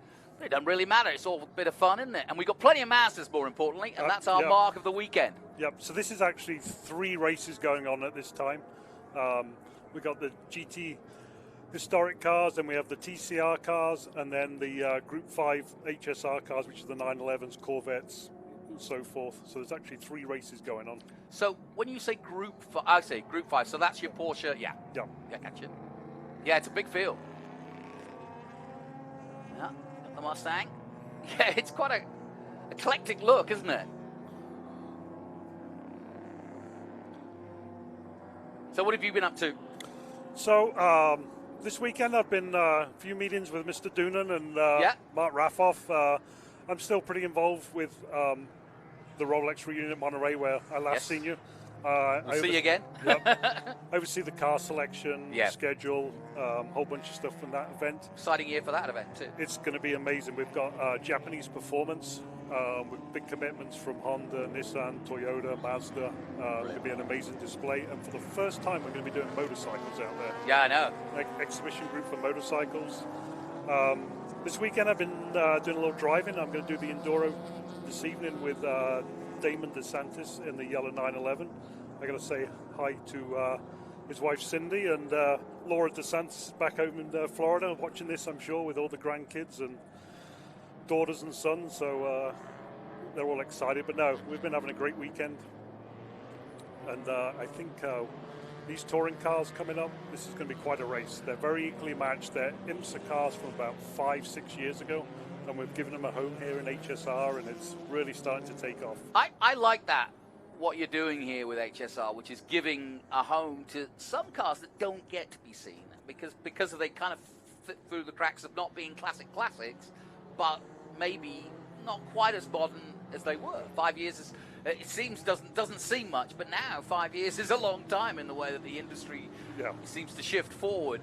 It doesn't really matter. It's all a bit of fun, isn't it? And we've got plenty of Mazdas, more importantly. And that's our mark of the weekend. Yep. So this is actually 3 races going on at this time. We got the GT historic cars, then we have the TCR cars, and then the Group 5 HSR cars, which is the 911s, Corvettes, and so forth. So there's actually 3 races going on. So when you say I say Group 5, so that's your Porsche, yeah. Yeah. Yeah, gotcha. Yeah, it's a big field. Yeah, got the Mustang. Yeah, it's quite a eclectic look, isn't it? So what have you been up to? So this weekend I've been a few meetings with Mr. Doonan and Mark Raffoff. I'm still pretty involved with the Rolex reunion at Monterey, where I last seen you. We'll see you again. Yep. I oversee the car selection, schedule, whole bunch of stuff from that event. Exciting year for that event too. It's going to be amazing. We've got Japanese performance with big commitments from Honda, Nissan, Toyota, Mazda. It's going to be an amazing display. And for the first time, we're going to be doing motorcycles out there. Yeah, I know. Exhibition group for motorcycles. This weekend I've been doing a little driving. I'm going to do the Enduro this evening with Damon DeSantis in the yellow 911. I got to say hi to his wife Cindy and Laura DeSantis back home in Florida, watching this, I'm sure, with all the grandkids and daughters and sons. So they're all excited. But no, we've been having a great weekend, and I think these touring cars coming up, this is going to be quite a race. They're very equally matched. They're IMSA cars from about 5-6 years ago, and we've given them a home here in HSR, and it's really starting to take off. I like that, what you're doing here with HSR, which is giving a home to some cars that don't get to be seen because they kind of fit through the cracks of not being classics, but maybe not quite as modern as they were. 5 years is, it seems doesn't seem much, but now 5 years is a long time in the way that the industry seems to shift forward.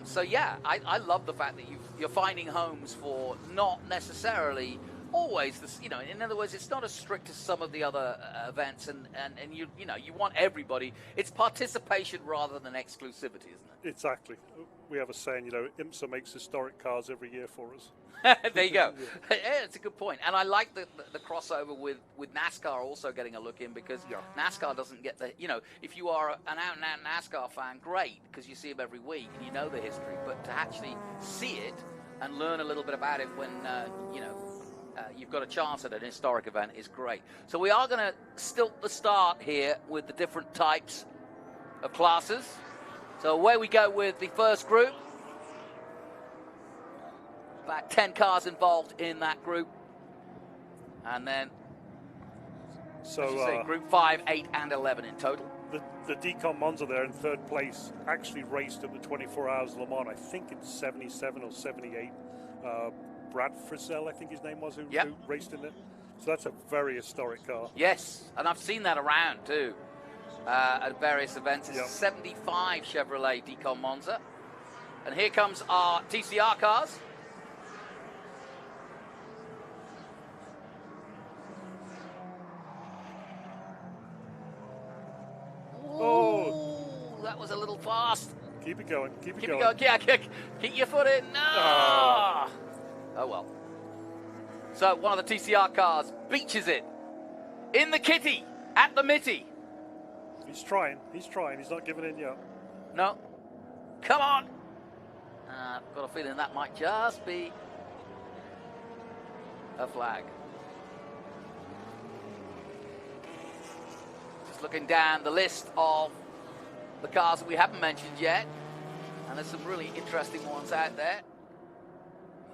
So yeah, I love the fact that you're finding homes for not necessarily always this, in other words, it's not as strict as some of the other events, and you want everybody. It's participation rather than exclusivity, isn't it? Exactly. We have a saying, IMSA makes historic cars every year for us. There you go. Yeah, it's a good point. And I like the crossover with NASCAR also getting a look in, because NASCAR doesn't get the, if you are an out-and-out NASCAR fan, great, because you see them every week and you know the history. But to actually see it and learn a little bit about it when, you've got a chance at an historic event is great. So we are going to stilt the start here with the different types of classes. So away we go with the first group. About 10 cars involved in that group. And then, group 5, 8, and 11 in total. The Decon Monza there in third place actually raced at the 24 Hours Le Mans, I think in 77 or 78. Brad Frisell, I think his name was, who raced in it. So that's a very historic car. Yes, and I've seen that around too at various events. It's a 75 Chevrolet Decon Monza. And here comes our TCR cars. Oh, that was a little fast. Keep it going. Keep it going. Yeah, keep your foot in. No. Oh well. So one of the TCR cars beaches it in the kitty at the Mitty. He's trying. He's not giving in yet. No. Come on. I've got a feeling that might just be a flag. Just looking down the list of the cars that we haven't mentioned yet, and there's some really interesting ones out there.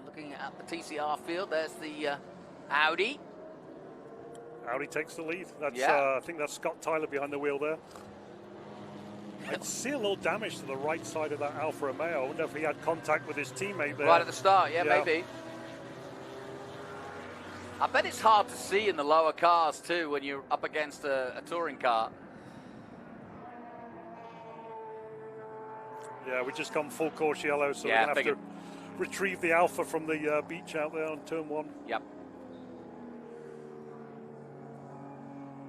Looking at the TCR field, there's the Audi. Audi takes the lead. That's I think that's Scott Tyler behind the wheel there. I see a little damage to the right side of that Alfa Romeo. I wonder if he had contact with his teammate there. Right at the start, maybe. I bet it's hard to see in the lower cars too when you're up against a touring car. Yeah, we just gone full course yellow, so we're going to have to retrieve the Alpha from the beach out there on turn 1. Yep.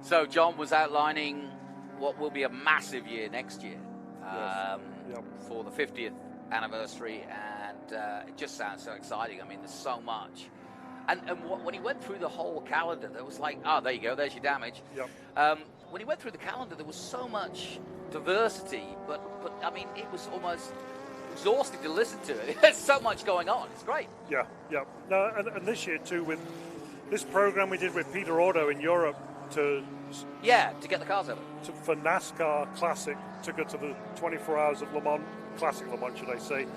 So John was outlining what will be a massive year next year for the 50th anniversary, and it just sounds so exciting. I mean, there's so much. And when he went through the whole calendar, there was like, there you go, there's your damage. Yep. When he went through the calendar, there was so much diversity, but I mean, it was almost exhausting to listen to it. There's so much going on. It's great. Yeah. No, and this year too, with this program we did with Peter Auto in Europe to get the cars over. For NASCAR Classic, took it to the 24 Hours of Le Mans, Classic Le Mans, should I say.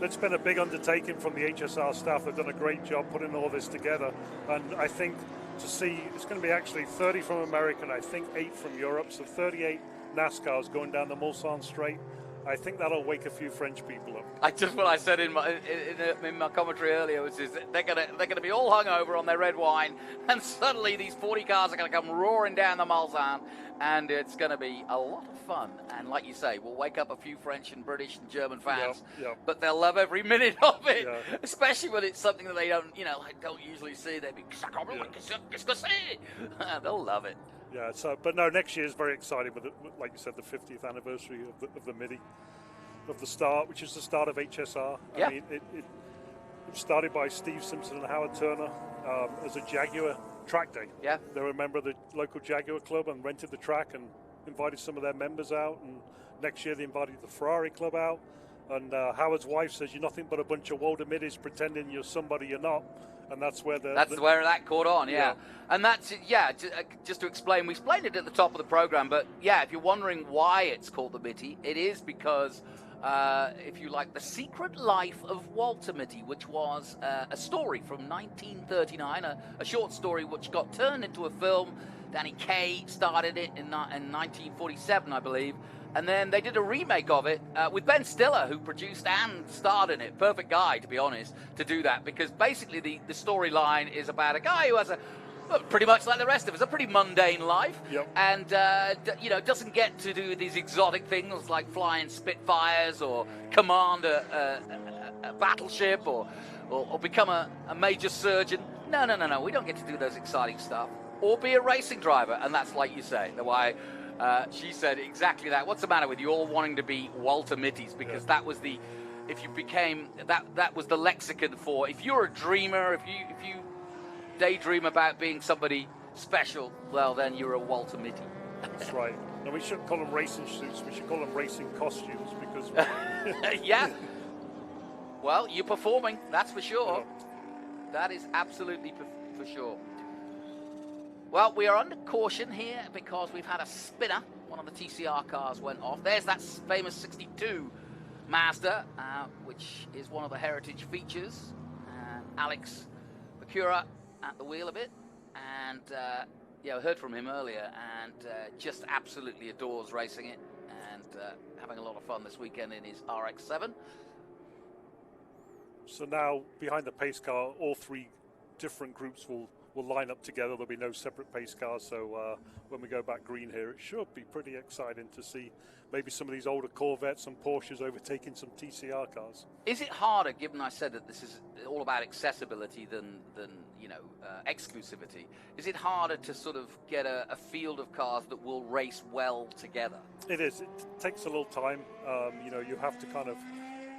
That's been a big undertaking from the HSR staff. They've done a great job putting all this together. And I think to see, it's going to be actually 30 from America and I think 8 from Europe. So 38 NASCARs going down the Mulsanne Straight. I think that'll wake a few French people up. What I said in my commentary earlier was they're gonna be all hungover on their red wine, and suddenly these 40 cars are going to come roaring down the Mulsanne, and it's going to be a lot of fun. And like you say, we'll wake up a few French and British and German fans, but they'll love every minute of it, especially when it's something that they don't usually see. They'll be they'll love it. Yeah, but no, next year is very exciting with like you said, the 50th anniversary of the Mitty, of the start, which is the start of HSR. I mean, it started by Steve Simpson and Howard Turner as a Jaguar track day. Yeah. They were a member of the local Jaguar club and rented the track and invited some of their members out. And next year they invited the Ferrari club out. And Howard's wife says, "You're nothing but a bunch of Walter Middies pretending you're somebody you're not." And that's where where that caught on, And that's just to explain, we explained it at the top of the program, but if you're wondering why it's called the Mitty, it is because, if you like, the secret life of Walter Mitty, which was a story from 1939, a short story which got turned into a film. Danny Kaye started it in 1947, I believe. And then they did a remake of it with Ben Stiller, who produced and starred in it. Perfect guy, to be honest, to do that. Because basically the storyline is about a guy who has pretty much like the rest of us, a pretty mundane life. And, doesn't get to do these exotic things like flying Spitfires or command a battleship or become a major surgeon. No. We don't get to do those exciting stuff. Or be a racing driver. And that's like you say, the why... she said exactly that. What's the matter with you all wanting to be Walter Mitty's? Because that was the, if you became that was the lexicon for if you're a dreamer, if you daydream about being somebody special, well then you're a Walter Mitty. That's right. And we shouldn't call them racing suits. We should call them racing costumes because. Well, you're performing. That's for sure. That is absolutely for sure. Well, we are under caution here because we've had a spinner. One of the TCR cars went off. There's that famous 62 Mazda, which is one of the heritage features. Alex Pacura at the wheel of it. And, I heard from him earlier and just absolutely adores racing it and having a lot of fun this weekend in his RX-7. So now, behind the pace car, all three different groups will line up together. There'll be no separate pace cars, so when we go back green here, it should be pretty exciting to see maybe some of these older Corvettes and Porsches overtaking some TCR cars. Is it harder, given I said that this is all about accessibility than exclusivity? Is it harder to sort of get a field of cars that will race well together? It is. It takes a little time. You have to kind of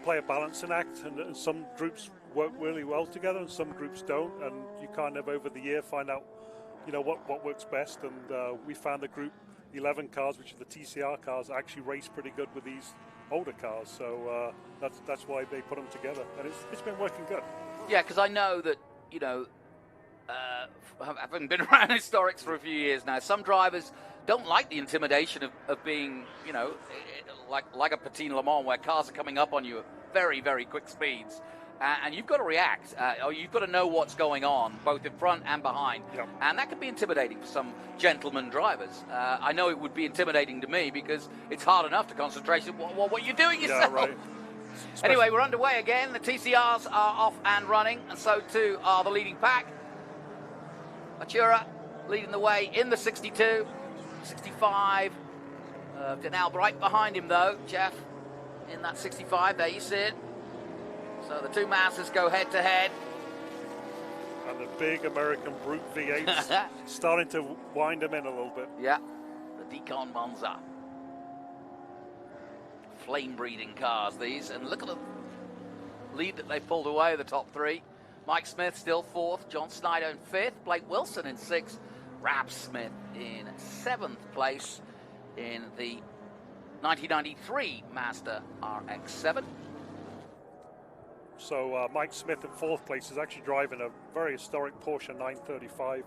play a balancing act, and some groups work really well together and some groups don't, and you kind of over the year find out what works best. And we found the group 11 cars, which are the TCR cars, actually race pretty good with these older cars, so that's why they put them together, and it's been working good. Yeah, because I know that having been around historics for a few years now, some drivers don't like the intimidation of being like a Petit Le Mans where cars are coming up on you at very, very quick speeds. And you've got to react, or you've got to know what's going on, both in front and behind. And that can be intimidating for some gentleman drivers. I know it would be intimidating to me because it's hard enough to concentrate on what you're doing yourself. Yeah, right. Anyway, we're underway again. The TCRs are off and running, and so too are the leading pack. Matura leading the way in the 62, 65. Denal right behind him, though, Jeff, in that 65. There you see it. So the two Mazdas go head-to-head. And the big American Brute V8s starting to wind them in a little bit. Yeah, the Decon Monza. Flame-breathing cars, these. And look at the lead that they pulled away, the top three. Mike Smith still fourth, John Snyder in fifth, Blake Wilson in sixth, Rab Smith in seventh place in the 1993 Mazda RX-7. So Mike Smith in 4th place is actually driving a very historic Porsche 935.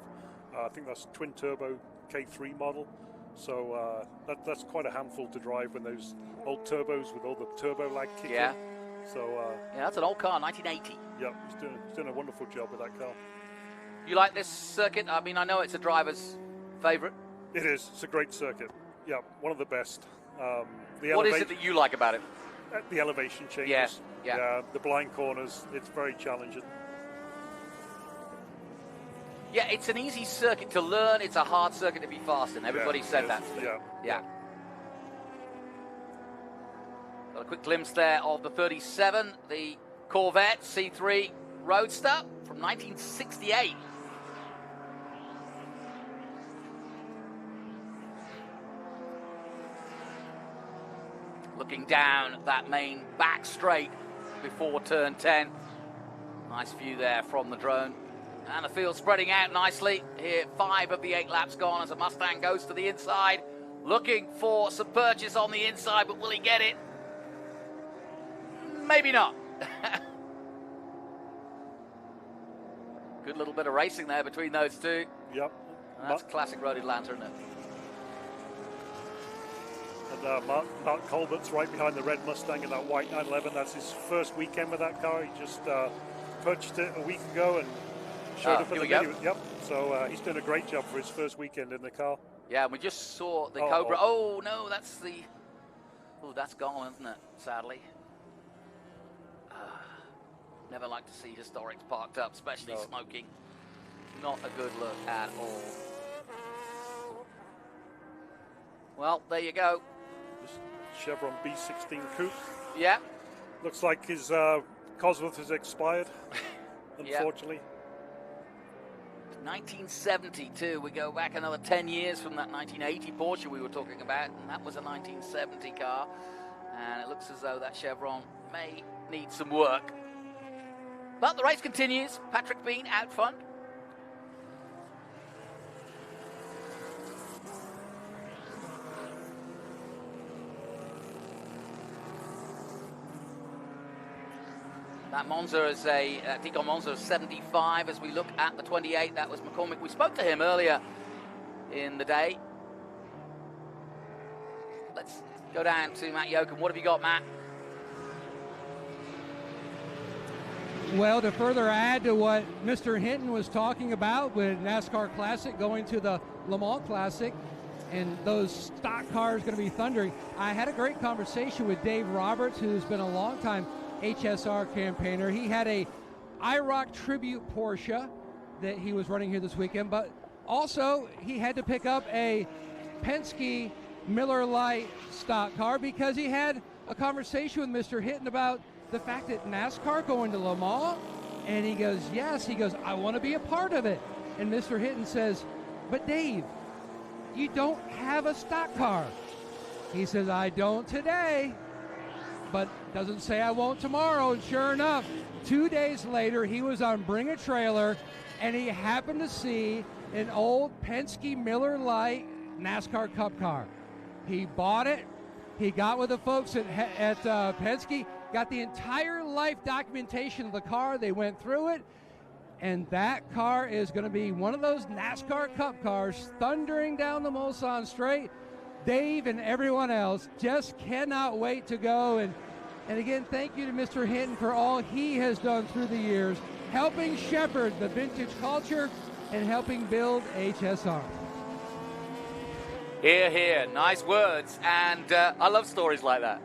I think that's twin turbo K3 model. So that's quite a handful to drive when those old turbos with all the turbo lag kick in. So yeah, that's an old car, 1980. Yeah, he's doing a wonderful job with that car. You like this circuit? I mean, I know it's a driver's favourite. It is. It's a great circuit. Yeah, one of the best. What is it that you like about it? The elevation changes. Yeah. The blind corners. It's very challenging. Yeah, it's an easy circuit to learn. It's a hard circuit to be fast in. Everybody said that. Yeah. Got a quick glimpse there of the 37, the Corvette C3 Roadster from 1968. Looking down that main back straight before turn 10. Nice view there from the drone. And the field spreading out nicely. Here, 5 of the 8 laps gone as a Mustang goes to the inside. Looking for some purchase on the inside, but will he get it? Maybe not. Good little bit of racing there between those two. Yep. And that's classic Road Atlanta, isn't it? And Mark Colbert's right behind the red Mustang in that white 911. That's his first weekend with that car. He just purchased it a week ago and showed up at the video. Yep. So he's doing a great job for his first weekend in the car. Yeah, and we just saw the Cobra. Oh, no, that's the... Oh, that's gone, isn't it? Sadly. Never like to see historics parked up, especially smoking. Not a good look at all. Well, there you go. This Chevron B16 coupe. Yeah. Looks like his Cosworth has expired, unfortunately. 1972. We go back another 10 years from that 1980 Porsche we were talking about, and that was a 1970 car. And it looks as though that Chevron may need some work. But the race continues. Patrick Bean out front. That Monza is a Deacon Monza 75. As we look at the 28, that was McCormick. We spoke to him earlier in the day. Let's go down to Matt Yoakum. What have you got, Matt? Well, to further add to what Mr. Hinton was talking about with NASCAR Classic going to the Le Mans Classic and those stock cars going to be thundering, I had a great conversation with Dave Roberts, who's been a long-time HSR campaigner. He had a IROC Tribute Porsche that he was running here this weekend, but also he had to pick up a Penske Miller Lite stock car because he had a conversation with Mr. Hinton about the fact that NASCAR going to Le Mans, and he goes, yes, he goes, I want to be a part of it. And Mr. Hinton says, but Dave, you don't have a stock car. He says, I don't today, but doesn't say I won't tomorrow. And sure enough, 2 days later, he was on Bring a Trailer, and he happened to see an old Penske Miller Lite NASCAR Cup car. He bought it. He got with the folks at Penske, got the entire life documentation of the car. They went through it, and that car is going to be one of those NASCAR Cup cars thundering down the Mulsanne Straight. Dave and everyone else just cannot wait to go. And again, thank you to Mr. Hinton for all he has done through the years, helping shepherd the vintage culture and helping build HSR. Hear, hear. Nice words. And I love stories like that.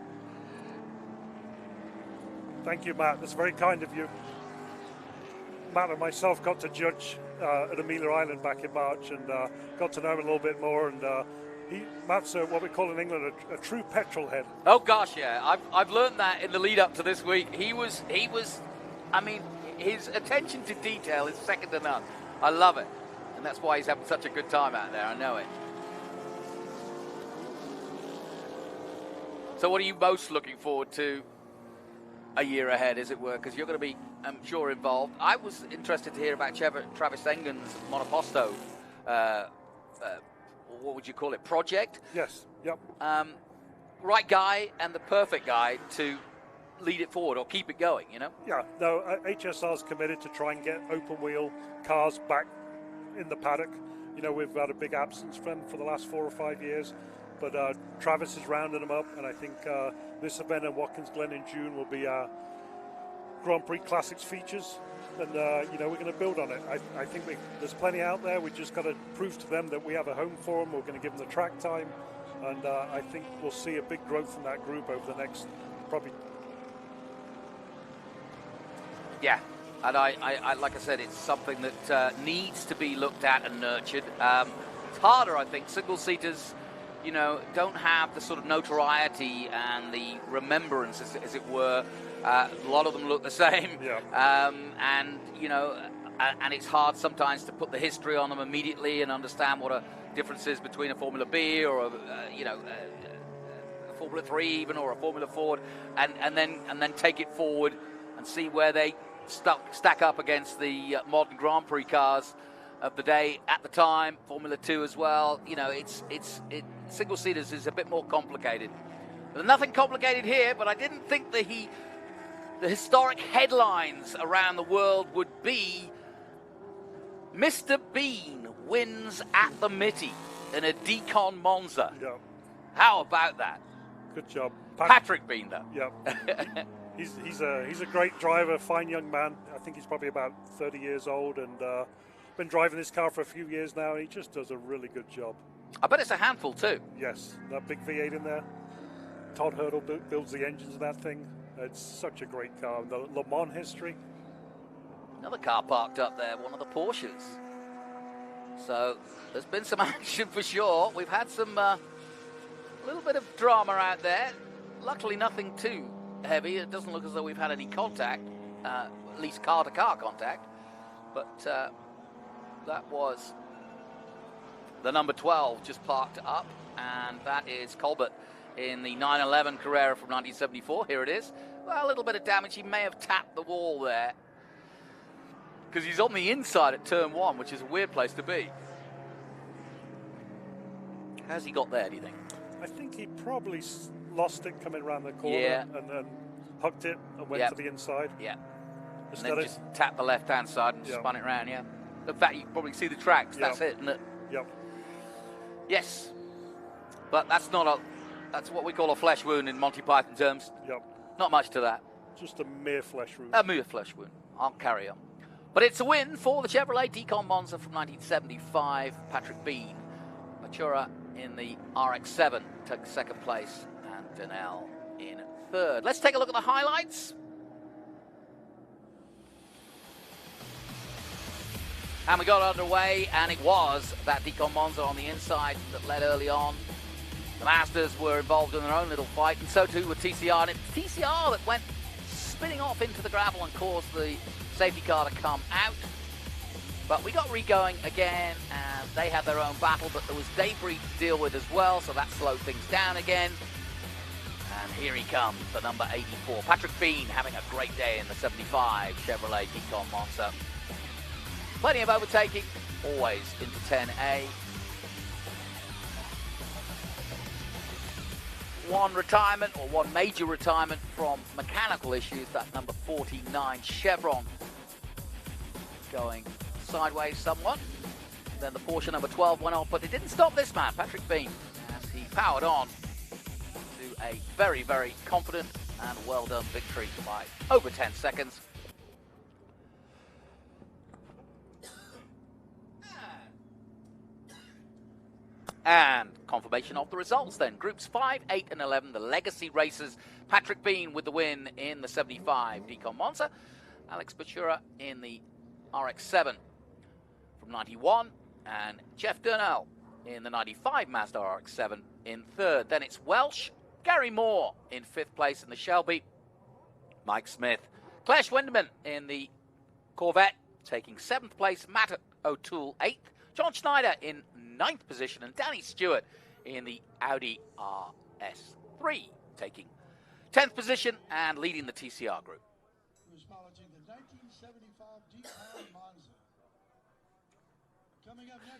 Thank you, Matt. That's very kind of you. Matt and myself got to judge at Amelia Island back in March and got to know him a little bit more. And Matt's what we call in England a true petrol head. Oh gosh, yeah. I've learned that in the lead up to this week. He was. I mean, his attention to detail is second to none. I love it, and that's why he's having such a good time out there. I know it. So, what are you most looking forward to a year ahead, as it were? Because you're going to be, I'm sure, involved. I was interested to hear about Travis Engen's Monoposto. What would you call it? Project? Yes. Yep. right guy and the perfect guy to lead it forward or keep it going, you know? Yeah, no, HSR's committed to try and get open wheel cars back in the paddock. You know, we've had a big absence from them for the last 4 or 5 years, but Travis is rounding them up, and I think this event in Watkins Glen in June will be our Grand Prix Classics features, and you know, we're going to build on it. I think there's plenty out there. We just got to prove to them that we have a home for them. We're going to give them the track time, and I think we'll see a big growth in that group over the next probably. Yeah, and I like I said, it's something that needs to be looked at and nurtured. It's harder, I think. Single-seaters, you know, don't have the sort of notoriety and the remembrance, as it were. A lot of them look the same. Yeah. And, you know, and it's hard sometimes to put the history on them immediately and understand what a difference is between a Formula B or, you know, a Formula 3 even, or a Formula Ford, and then take it forward and see where they stack up against the modern Grand Prix cars of the day at the time, Formula 2 as well. You know, single-seaters is a bit more complicated. There's nothing complicated here, but I didn't think the historic headlines around the world would be Mr. Bean wins at the Mitty in a Decon Monza. Yeah. How about that? Good job. Patrick Bean, though. Yeah. He's a great driver, fine young man. I think he's probably about 30 years old, and been driving this car for a few years now, and he just does a really good job. I bet it's a handful too. Yes, that big V8 in there. Todd Hurdle builds the engines of that thing. It's such a great car. The Le Mans history. Another car parked up there, one of the Porsches. So there's been some action for sure. We've had some little bit of drama out there. Luckily, nothing too heavy. It doesn't look as though we've had any contact, at least car-to-car contact. But that was the number 12 just parked up, and that is Colbert in the 911 Carrera from 1974. Here it is. Well, a little bit of damage. He may have tapped the wall there because he's on the inside at turn 1, which is a weird place to be. How's he got there, do you think? I think he probably lost it coming around the corner, Yeah. and then hooked it and went to the inside. Yeah. And Instead then of- just tapped the left-hand side and Yeah. spun it around, yeah. In fact, you can probably see the tracks. That's Yeah. it, isn't it? Yep. Yes. But that's what we call a flesh wound in Monty Python terms. Yep. Not much to that. Just a mere flesh wound. A mere flesh wound. I'll carry on. But it's a win for the Chevrolet Decon Monza from 1975. Patrick Bean. Matura in the RX-7 took second place, and Donnell in third. Let's take a look at the highlights. And we got underway, and it was that Decon Monza on the inside that led early on. The Mazdas were involved in their own little fight, and so too were TCR. And it's TCR that went spinning off into the gravel and caused the safety car to come out. But we got re-going again, and they had their own battle, but there was debris to deal with as well, so that slowed things down again. And here he comes, the number 84. Patrick Bean having a great day in the 75 Chevrolet Decon Monza. Plenty of overtaking, always into 10A. One retirement, or one major retirement from mechanical issues, that number 49 Chevron going sideways somewhat. Then the Porsche number 12 went off, but it didn't stop this man, Patrick Bean, as he powered on to a very, very confident and well-done victory by over 10 seconds. And confirmation of the results then. Groups 5, 8, and 11, the legacy racers. Patrick Bean with the win in the 75 Decon Monza. Alex Batura in the RX-7 from 91. And Jeff Durnell in the 95 Mazda RX-7 in third. Then it's Welsh. Gary Moore in fifth place in the Shelby. Mike Smith. Claire Schwindeman in the Corvette taking seventh place. Matt O'Toole 8th. John Schneider in 9th position, and Danny Stewart in the Audi RS3 taking 10th position and leading the TCR group. Who's piloting the 1975 Decon Monza.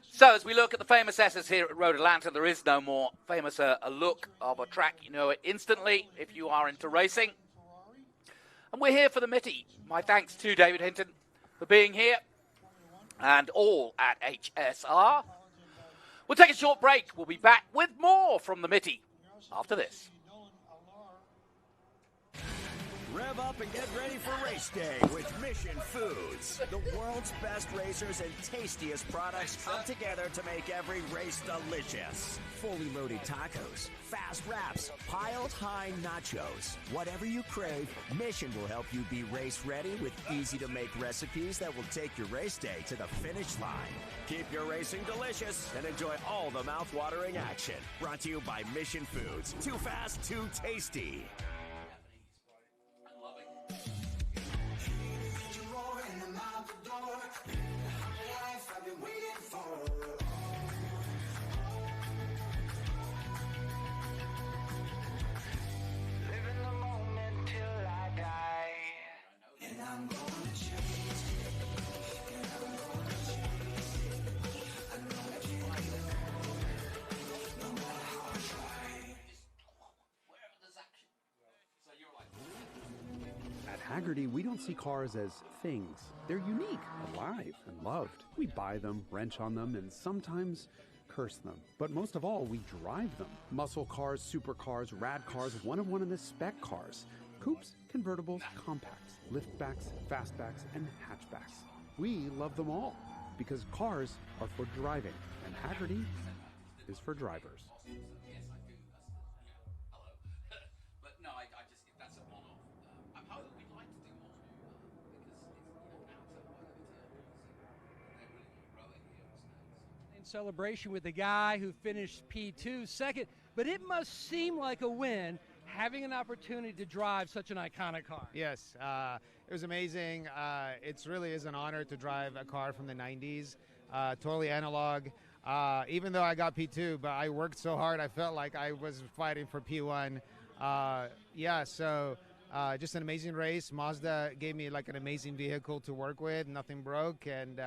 So as we look at the famous S's here at Road Atlanta, there is no more famous a look of a track. You know it instantly if you are into racing. And we're here for the Mitty. My thanks to David Hinton for being here and all at HSR. We'll take a short break. We'll be back with more from the Mitty after this. Rev up and get ready for race day with Mission Foods. The world's best racers and tastiest products come together to make every race delicious. Fully loaded tacos, fast wraps, piled high nachos. Whatever you crave, Mission will help you be race ready with easy to make recipes that will take your race day to the finish line. Keep your racing delicious and enjoy all the mouth-watering action. Brought to you by Mission Foods. Too fast, too tasty. Haggerty, we don't see cars as things. They're unique, alive, and loved. We buy them, wrench on them, and sometimes curse them. But most of all, we drive them. Muscle cars, supercars, rad cars, one-of-one in the spec cars. Coupes, convertibles, compacts, liftbacks, fastbacks, and hatchbacks. We love them all because cars are for driving, and Haggerty is for drivers. Celebration with the guy who finished P2 second, but it must seem like a win having an opportunity to drive such an iconic car. Yes, it was amazing. It really is an honor to drive a car from the 90s, totally analog. Even though I got P2, but I worked so hard, I felt like I was fighting for P1. Just an amazing race. Mazda gave me like an amazing vehicle to work with. Nothing broke, and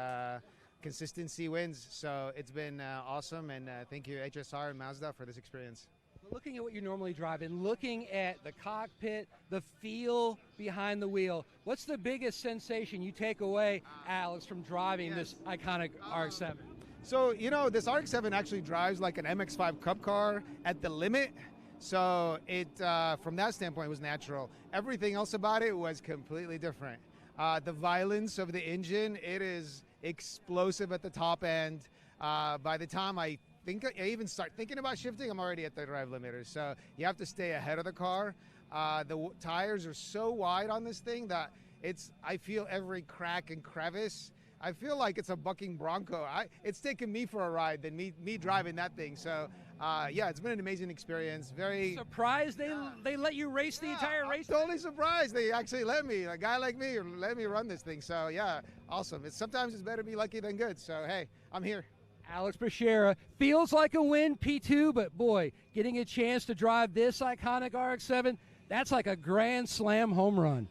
consistency wins. So it's been awesome, and thank you HSR and Mazda for this experience. Looking at what you normally drive and looking at the cockpit, the feel behind the wheel, what's the biggest sensation you take away, Alex, from driving this iconic RX-7? So, you know, this RX-7 actually drives like an MX-5 Cup car at the limit. So it, from that standpoint, was natural. Everything else about it was completely different. The violence of the engine, it is explosive at the top end. By the time I even start thinking about shifting, I'm already at the drive limiter. So you have to stay ahead of the car. The tires are so wide on this thing that I feel every crack and crevice. I feel like it's a bucking Bronco. It's taken me for a ride than me driving that thing. So it's been an amazing experience. Very surprised they let you race the entire race. I'm totally surprised they actually let me. A guy like me let me run this thing. So yeah, awesome. Sometimes it's better to be lucky than good. So hey, I'm here. Alex Bashera, feels like a win, P2, but boy, getting a chance to drive this iconic RX-7, that's like a grand slam home run.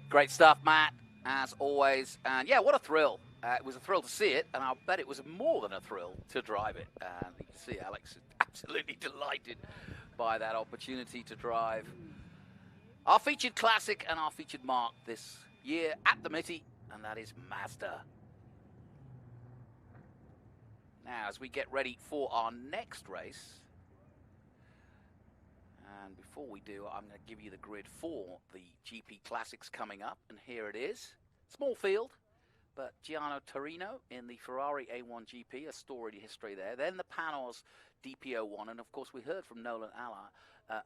Great stuff, Matt, as always. And yeah, what a thrill. It was a thrill to see it, and I'll bet it was more than a thrill to drive it. And you can see Alex is absolutely delighted by that opportunity to drive our featured classic and our featured mark this year at the Mitty, and that is Mazda. Now, as we get ready for our next race, and before we do, I'm going to give you the grid for the GP Classics coming up, and here it is. Small field, but Giano Torino in the Ferrari A1 GP, a storied history there. Then the Panos DP01, and of course we heard from Nolan Alla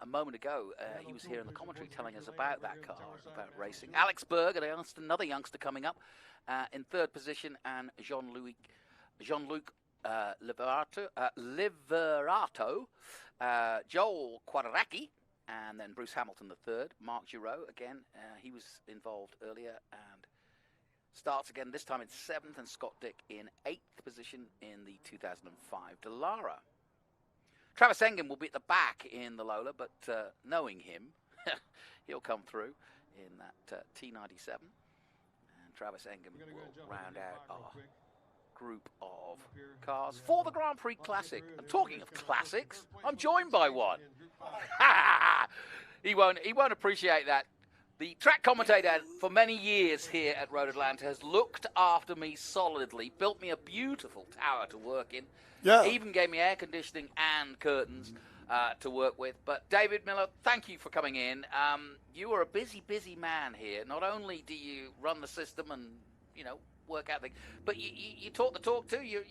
a moment ago. He was here in the commentary telling us about that car, about racing. Alex Berg, another youngster coming up in third position, and Jean-Luc Liverato, Joel Quadracki, and then Bruce Hamilton the third. Mark Giroux, again, he was involved earlier and starts again, this time in 7th, and Scott Dick in 8th position in the 2005 Dallara. Travis Engen will be at the back in the Lola, but knowing him, he'll come through in that T97. And Travis Engam will round out our group of cars for the Grand Prix Classic. And talking of classics, I'm joined by one. He won't appreciate that. The track commentator for many years here at Road Atlanta has looked after me solidly, built me a beautiful tower to work in, even gave me air conditioning and curtains to work with. But David Miller, thank you for coming in. You are a busy, busy man here. Not only do you run the system and, work out things, but you talk the talk too. You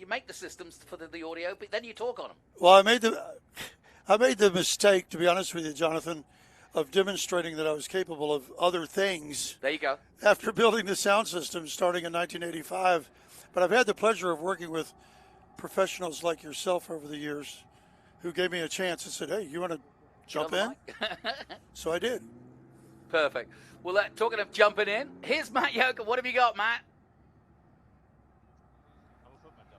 make the systems for the audio, but then you talk on them. Well, I made the mistake, to be honest with you, Jonathan, of demonstrating that I was capable of other things. There you go. After building the sound system starting in 1985. But I've had the pleasure of working with professionals like yourself over the years who gave me a chance and said, hey, you want to jump in? So I did. Perfect. Well, talking of jumping in, here's Matt Yoker. What have you got, Matt?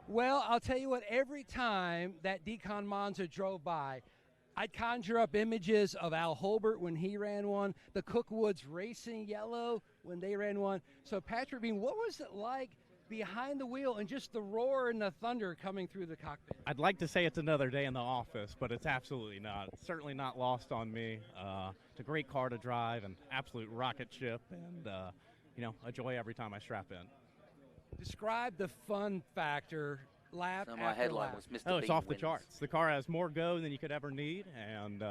Well, I'll tell you what, every time that Decon Monza drove by, I'd conjure up images of Al Holbert when he ran one, the Cookwoods Racing Yellow when they ran one. So, Patrick Bean, what was it like behind the wheel and just the roar and the thunder coming through the cockpit? I'd like to say it's another day in the office, but it's absolutely not. It's certainly not lost on me. It's a great car to drive, an absolute rocket ship, and, a joy every time I strap in. Describe the fun factor. Lap my headline was Mr. Oh, it's Bean off the wins. charts. The car has more go than you could ever need, and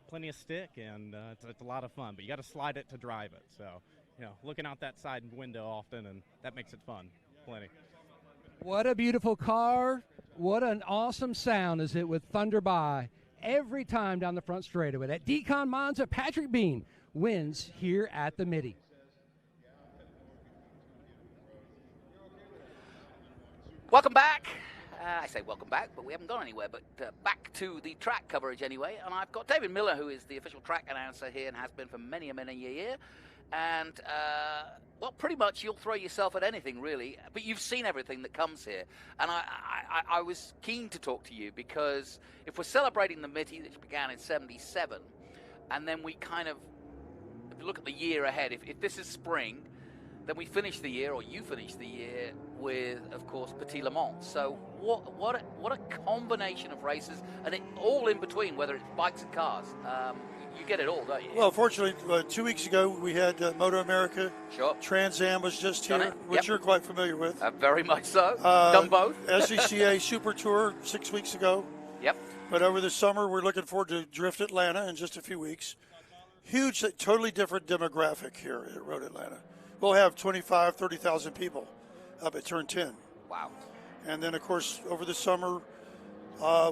plenty of stick, and it's a lot of fun. But you got to slide it to drive it. So, looking out that side window often, and that makes it fun. Plenty. What a beautiful car. What an awesome sound is it with thunder by every time down the front straightaway. That Decon Monza, Patrick Bean, wins here at the Mitty. Welcome back. I say welcome back, but we haven't gone anywhere, but back to the track coverage anyway. And I've got David Miller, who is the official track announcer here and has been for many a year. And, pretty much you'll throw yourself at anything, really. But you've seen everything that comes here. And I was keen to talk to you because if we're celebrating the Mitty, which began in 77, and then we kind of look at the year ahead, if this is spring, then we finish the year, or you finish the year, with, of course, Petit Le Mans. So what a combination of races, and it all in between, whether it's bikes and cars. You get it all, don't you? Well, fortunately, 2 weeks ago, we had Moto America. Sure. Trans Am was just here, which you're quite familiar with. Very much so. Done both. SCCA Super Tour 6 weeks ago. Yep. But over the summer, we're looking forward to Drift Atlanta in just a few weeks. Huge, totally different demographic here at Road Atlanta. We'll have 25, 30,000 people up at Turn 10. Wow. And then, of course, over the summer,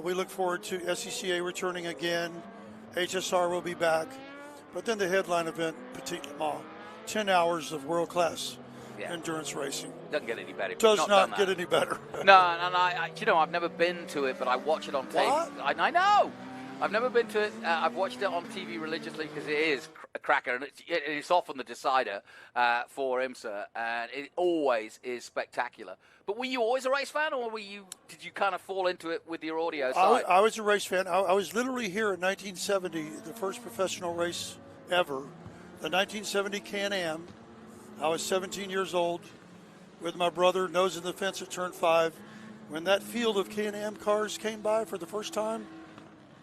we look forward to SCCA returning again. HSR will be back. But then the headline event, Petit Le Mans, 10 hours of world-class endurance racing. Doesn't get any better. Does not get any better. No, I've never been to it, but I watch it on tape. I know. I've never been to it. I've watched it on TV religiously because it is a cracker, and it's often the decider for IMSA, and it always is spectacular. But were you always a race fan, or did you kind of fall into it with your audio side? I was a race fan. I was literally here in 1970, the first professional race ever, the 1970 Can-Am. I was 17 years old with my brother, nose in the fence at Turn 5. When that field of Can-Am cars came by for the first time,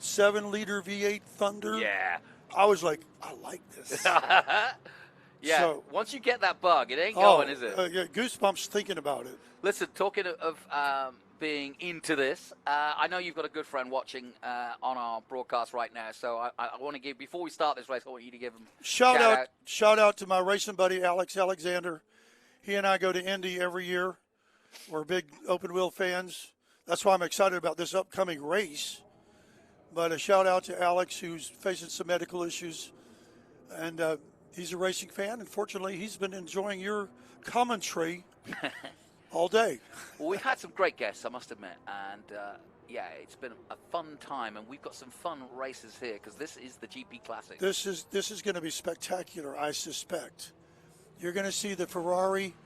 7-liter V8 Thunder. Yeah. I was like, I like this. Yeah. So, once you get that bug, it ain't going, is it? Yeah, goosebumps thinking about it. Listen, talking of being into this, I know you've got a good friend watching on our broadcast right now, so I want to give, before we start this race, I want you to give him shout out to my racing buddy, Alex Alexander. He and I go to Indy every year. We're big open-wheel fans. That's why I'm excited about this upcoming race. But a shout-out to Alex, who's facing some medical issues. And he's a racing fan. And fortunately, he's been enjoying your commentary all day. Well, we've had some great guests, I must admit. And, it's been a fun time. And we've got some fun races here because this is the GP Classic. This is going to be spectacular, I suspect. You're going to see the Ferrari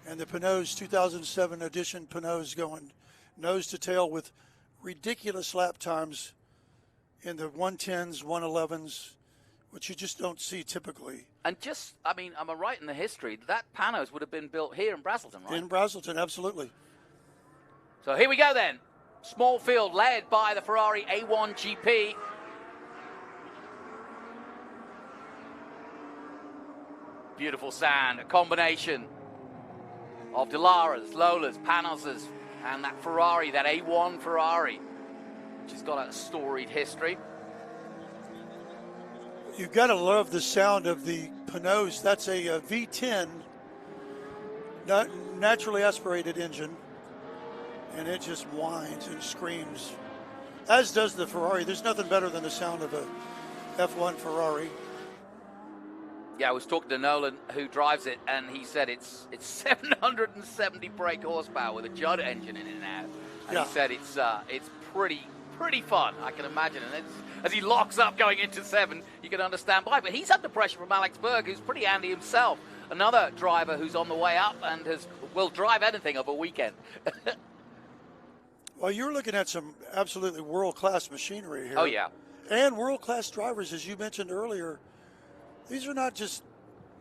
and the Pinots 2007 edition Pinots going nose to tail with ridiculous lap times in the 110s, 111s, which you just don't see typically. And just, I mean, am I right in the history? That Panos would have been built here in Braselton, right? In Braselton, absolutely. So here we go then. Small field led by the Ferrari A1 GP. Beautiful sound, a combination of Delaras, Lolas, Panos's, and that Ferrari, that A1 Ferrari, which has got a storied history. You've got to love the sound of the Panos. That's a V10, naturally aspirated engine, and it just whines and screams, as does the Ferrari. There's nothing better than the sound of a F1 Ferrari. Yeah, I was talking to Nolan, who drives it, and he said it's 770 brake horsepower with a Judd engine in it now. And he said it's pretty fun, I can imagine. And as he locks up going into 7, you can understand why. But he's under pressure from Alex Berg, who's pretty handy himself. Another driver who's on the way up and will drive anything over a weekend. Well, you're looking at some absolutely world-class machinery here. Oh, yeah. And world-class drivers, as you mentioned earlier. These are not just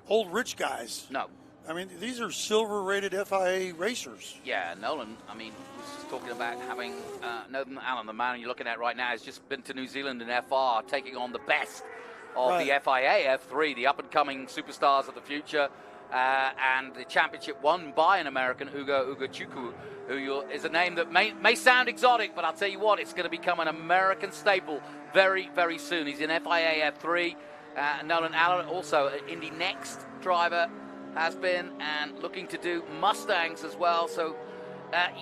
old rich guys. No. I mean, these are silver-rated FIA racers. Yeah, Nolan, I mean, was talking about having Nathan Allen, the man you're looking at right now, has just been to New Zealand in FR, taking on the best of the FIA F3, the up-and-coming superstars of the future, and the championship won by an American, Ugo Chukwu, who is a name that may sound exotic, but I'll tell you what, it's going to become an American staple very, very soon. He's in FIA F3. Nolan Allen, also an Indy Next driver, has been, and looking to do Mustangs as well. So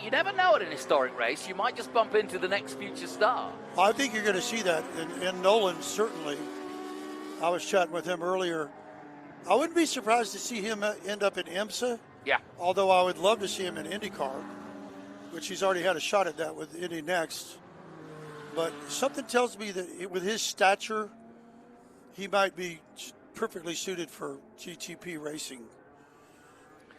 you never know at an historic race. You might just bump into the next future star. I think you're going to see that in Nolan, certainly. I was chatting with him earlier. I wouldn't be surprised to see him end up in IMSA. Yeah. Although I would love to see him in IndyCar, which he's already had a shot at that with Indy Next. But something tells me that with his stature, he might be perfectly suited for GTP racing.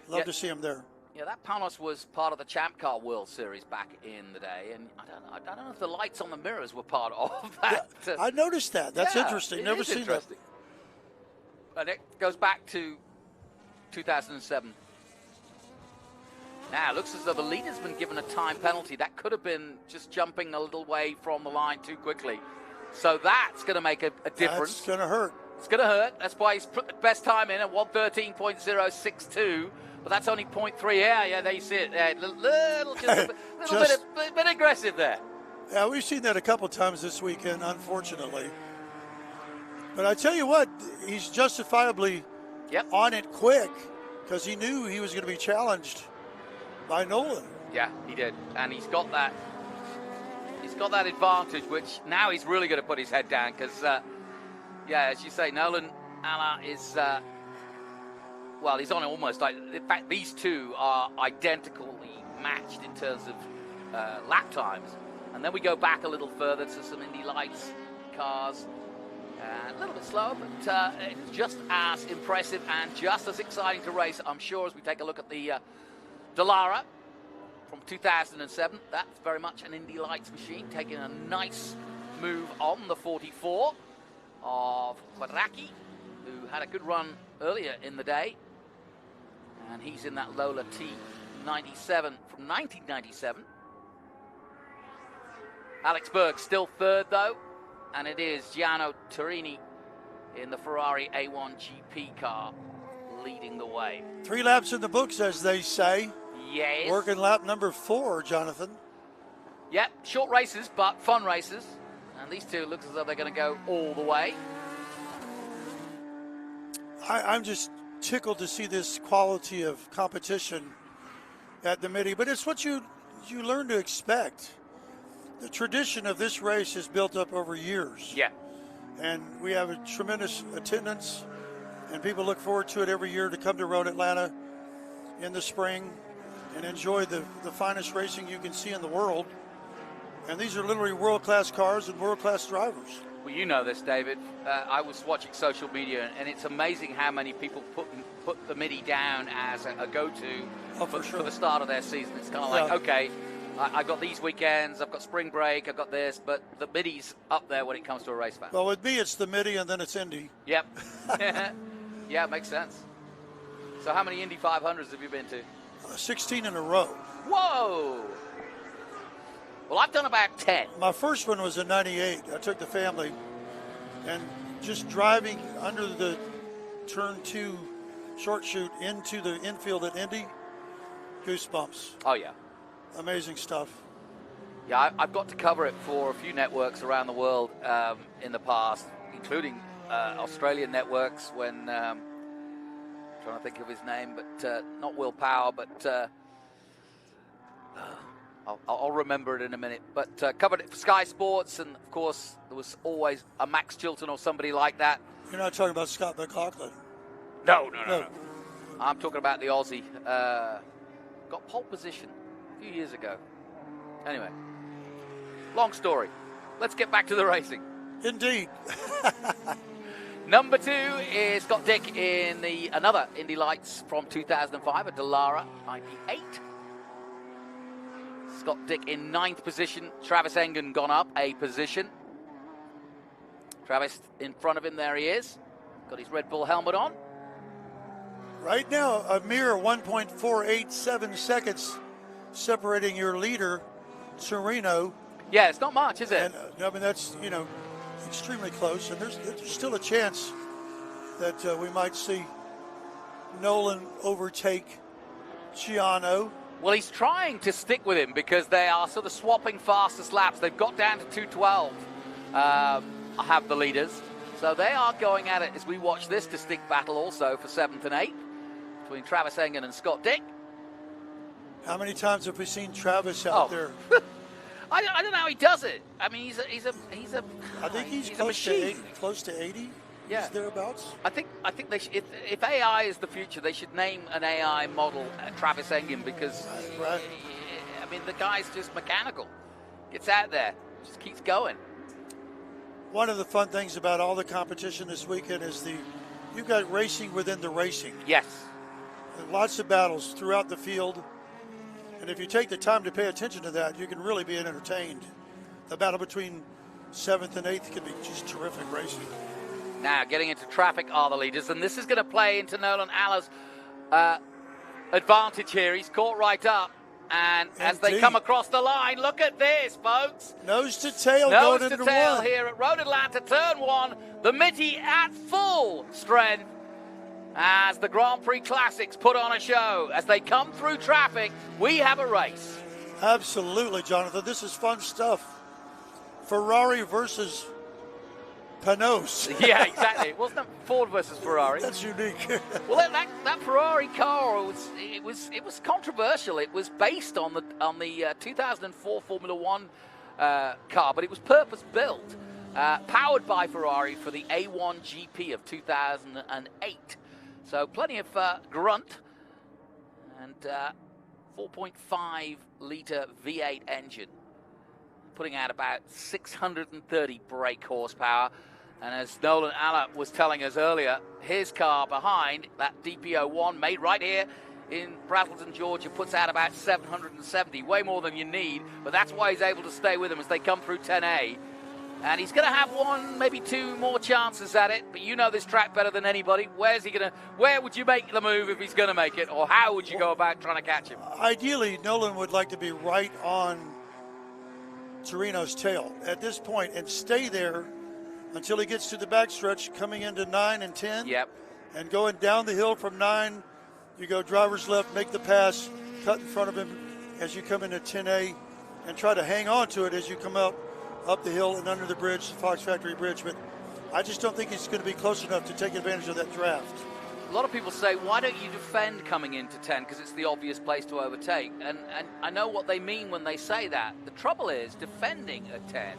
Love to see him there. Yeah, that Panos was part of the Champ Car World Series back in the day, and I don't know if the lights on the mirrors were part of that. Yeah, I noticed that. That's interesting. Never seen that. And it goes back to 2007. Now, it looks as though the leader's been given a time penalty. That could have been just jumping a little way from the line too quickly. So that's going to make a difference. That's going to hurt. It's going to hurt. That's why he's put best time in at 1:13.062. But that's only 0.3. Yeah, there you see it. There. Little bit aggressive there. Yeah, we've seen that a couple times this weekend, unfortunately. But I tell you what, he's justifiably on it quick because he knew he was going to be challenged by Nolan. Yeah, he did. And he's got that advantage, which now he's really going to put his head down because, as you say, Nolan Alla is, he's on almost like, in fact, these two are identically matched in terms of lap times. And then we go back a little further to some Indy Lights cars. A little bit slower, but just as impressive and just as exciting to race, I'm sure, as we take a look at the Dallara from 2007. That's very much an Indy Lights machine, taking a nice move on the 44 of Quadracki, who had a good run earlier in the day. And he's in that Lola T97 from 1997. Alex Berg still third, though. And it is Giano Turini in the Ferrari A1 GP car leading the way. 3 laps in the books, as they say. Yes. Working lap number 4, Jonathan. Yep, short races, but fun races. And these two looks as though they're going to go all the way. I'm just tickled to see this quality of competition at the Mitty, but it's what you learn to expect. The tradition of this race is built up over years. Yeah. And we have a tremendous attendance, and people look forward to it every year to come to Road Atlanta in the spring and enjoy the finest racing you can see in the world. And these are literally world-class cars and world-class drivers. Well, you know this, David. I was watching social media, and it's amazing how many people put the Mitty down as a go-to for the start of their season. It's kind of like, okay, I got these weekends, I've got spring break, I've got this, but the Mitty's up there when it comes to a race fan. Well, with me, it's the Mitty and then it's Indy. Yep. Yeah, it makes sense. So how many Indy 500s have you been to? 16 in a row. Whoa! Well, I've done about 10. My first one was in 98. I took the family, and just driving under the turn 2 short chute into the infield at Indy, goosebumps. Oh, yeah. Amazing stuff. Yeah, I've got to cover it for a few networks around the world in the past, including Australian networks when, trying to think of his name, but not Will Power, but I'll remember it in a minute. But covered it for Sky Sports, and of course there was always a Max Chilton or somebody like that. You're not talking about Scott McLaughlin? No. I'm talking about the Aussie. Got pole position a few years ago. Anyway, long story. Let's get back to the racing. Indeed. Number 2 is Scott Dick in another Indy Lights from 2005, a Dallara 98. Scott Dick in 9th position. Travis Engen gone up a position. Travis in front of him, there he is. Got his Red Bull helmet on. Right now, a mere 1.487 seconds separating your leader, Torino. Yeah, it's not much, is it? And, I mean, that's, extremely close. And there's still a chance that we might see Nolan overtake Ciano. Well, he's trying to stick with him because they are sort of swapping fastest laps. They've got down to 2:12. I have the leaders. So they are going at it as we watch this distinct battle also for 7th and 8th between Travis Engen and Scott Dick. How many times have we seen Travis out there? I don't know how he does it. I mean, he's a I think he's a close to machine. 80. Close to 80. Yeah. He's thereabouts. I think they should, if AI is the future, they should name an AI model Travis Engen because I mean the guy's just mechanical. Gets out there, just keeps going. One of the fun things about all the competition this weekend is you've got racing within the racing. Yes. And lots of battles throughout the field. And if you take the time to pay attention to that, you can really be entertained. The battle between 7th and 8th can be just terrific racing. Now, getting into traffic are the leaders, and this is going to play into Nolan Aller's advantage here. He's caught right up, and as they come across the line, look at this, folks. Nose to tail Nose going to into tail one. here at Road Atlanta, turn 1. The Mitty at full strength as the Grand Prix Classics put on a show. As they come through traffic, we have a race. Absolutely, Jonathan. This is fun stuff. Ferrari versus Panos. Yeah, exactly. It wasn't Ford versus Ferrari. That's unique. Well, that Ferrari car was controversial. It was based on the 2004 Formula One car, but it was purpose built, powered by Ferrari for the A1 GP of 2008. So plenty of grunt and 4.5 litre V8 engine, putting out about 630 brake horsepower. And as Nolan Aller was telling us earlier, his car behind, that DP01 made right here in Braselton, Georgia, puts out about 770, way more than you need, but that's why he's able to stay with them as they come through 10A. And he's going to have one, maybe two more chances at it, but you know this track better than anybody. Where would you make the move if he's going to make it, or how would you go about trying to catch him? Ideally, Nolan would like to be right on Torino's tail at this point and stay there until he gets to the backstretch, coming into 9 and 10. Yep. And going down the hill from 9, you go driver's left, make the pass, cut in front of him as you come into 10A, and try to hang on to it as you come up the hill and under the bridge, the Fox Factory Bridge. But I just don't think he's going to be close enough to take advantage of that draft. A lot of people say, why don't you defend coming into 10? Because it's the obvious place to overtake. And I know what they mean when they say that. The trouble is, defending at 10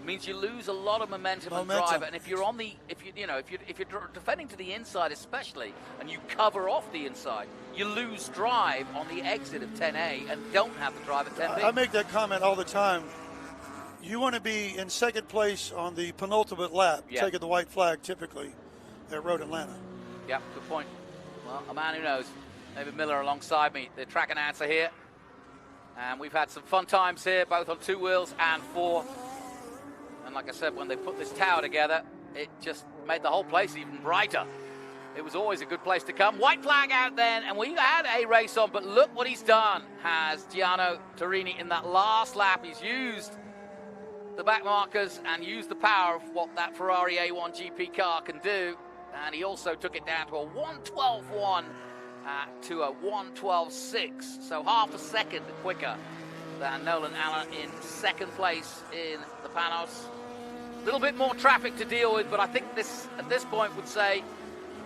means you lose a lot of momentum and drive. And if you're on the, if you're defending to the inside especially, and you cover off the inside, you lose drive on the exit of 10A and don't have the drive at 10B. I make that comment all the time. You want to be in second place on the penultimate lap, taking the white flag typically at Road Atlanta. Yeah, good point. Well, a man who knows. David Miller alongside me, the track announcer here. And we've had some fun times here, both on 2 wheels and 4. And like I said, when they put this tower together, it just made the whole place even brighter. It was always a good place to come. White flag out then, and we had a race on, but look what he's done. Has Gianno Torini in that last lap. He's used the back markers and used the power of what that Ferrari A1 GP car can do. And he also took it down to a 1:12.1 to a 1:12.6. So half a second quicker than Nolan Allen in second place in the Panos. A little bit more traffic to deal with, but I think this at this point would say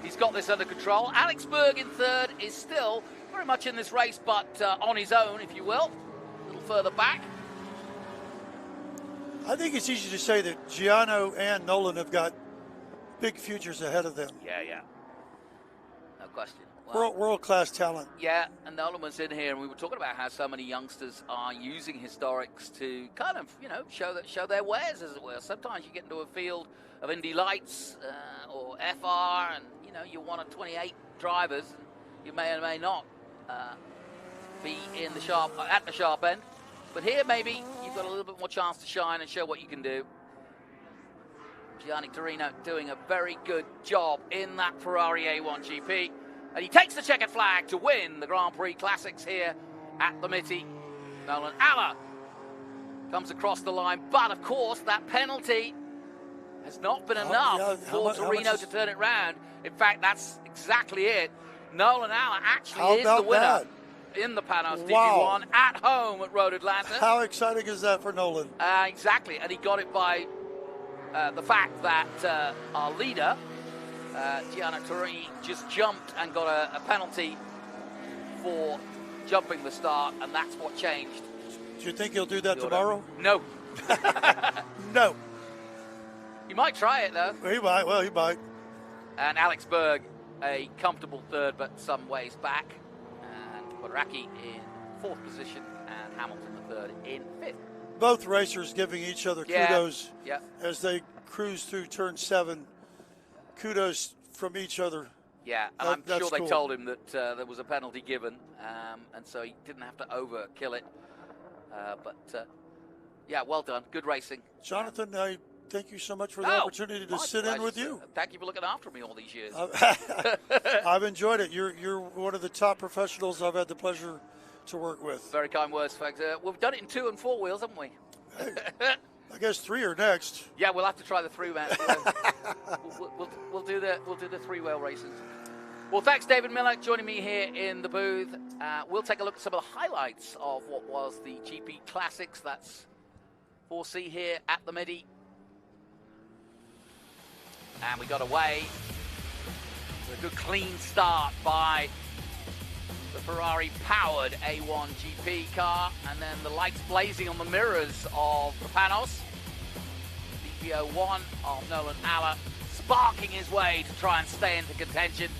he's got this under control. Alex Berg in third is still very much in this race, but on his own, if you will, a little further back. I think it's easy to say that Gianno and Nolan have got big futures ahead of them. Yeah. No question. World-class talent. Yeah, and Nolan was in here, and we were talking about how so many youngsters are using historics to kind of, show their wares, as it were. Sometimes you get into a field of Indy Lights or FR, and you're one of 28 drivers. You may or may not be at the sharp end, but here maybe you've got a little bit more chance to shine and show what you can do. Gianni Torino doing a very good job in that Ferrari A1 GP. And he takes the checkered flag to win the Grand Prix Classics here at the Mitty. Nolan Alla comes across the line, but of course that penalty has not been enough for Torino to turn it round. In fact, that's exactly it. Nolan Alla actually is the winner in the Panos DP1 at home at Road Atlanta. How exciting is that for Nolan? Exactly, and he got it by the fact that our leader, Gianna Torini, just jumped and got a penalty for jumping the start, and that's what changed. Do you think he'll do that tomorrow? No. No. He might try it, though. He might. And Alex Berg, a comfortable third, but some ways back. And Quadracki in fourth position, and Hamilton the third in fifth. Both racers giving each other kudos as they cruise through turn 7. Kudos from each other. Yeah, and I'm sure they told him that there was a penalty given, and so he didn't have to overkill it. Well done. Good racing. Jonathan, I thank you so much for the opportunity to sit in with you. Thank you for looking after me all these years. I've enjoyed it. You're one of the top professionals I've had the pleasure to work with. Very kind words, folks. We've done it in 2 and 4 wheels, haven't we? I guess 3 are next. Yeah, we'll have to try the 3-man. we'll do the 3-wheel races. Well, thanks, David Miller, joining me here in the booth. We'll take a look at some of the highlights of what was the GP Classics. That's 4C here at the Mitty. And we got away with a good clean start by the Ferrari-powered A1 GP car, and then the lights blazing on the mirrors of the Panos. DPO1 of Nolan Alla sparking his way to try and stay into contention.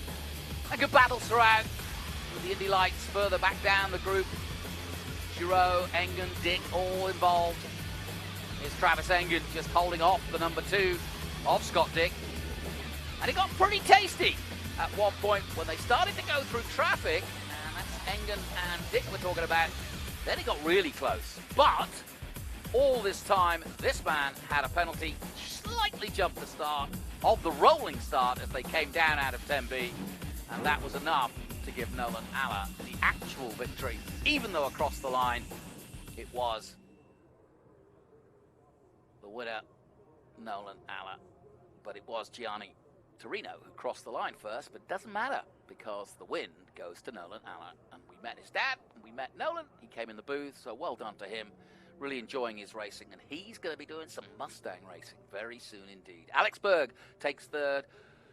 And good battles throughout, with the Indy Lights further back down the group. Giraud, Engen, Dick all involved. Here's Travis Engen just holding off the number 2 of Scott Dick. And it got pretty tasty at one point when they started to go through traffic. Engen and Dick we're talking about. Then it got really close. But all this time, this man had a penalty, slightly jumped the start of the rolling start as they came down out of 10B. And that was enough to give Nolan Alla the actual victory, even though across the line it was the winner, Nolan Alla. But it was Gianni Torino who crossed the line first, but it doesn't matter because the win goes to Nolan Alla. And we met his dad, and we met Nolan. He came in the booth, so well done to him. Really enjoying his racing, and he's going to be doing some Mustang racing very soon indeed. Alex Berg takes third.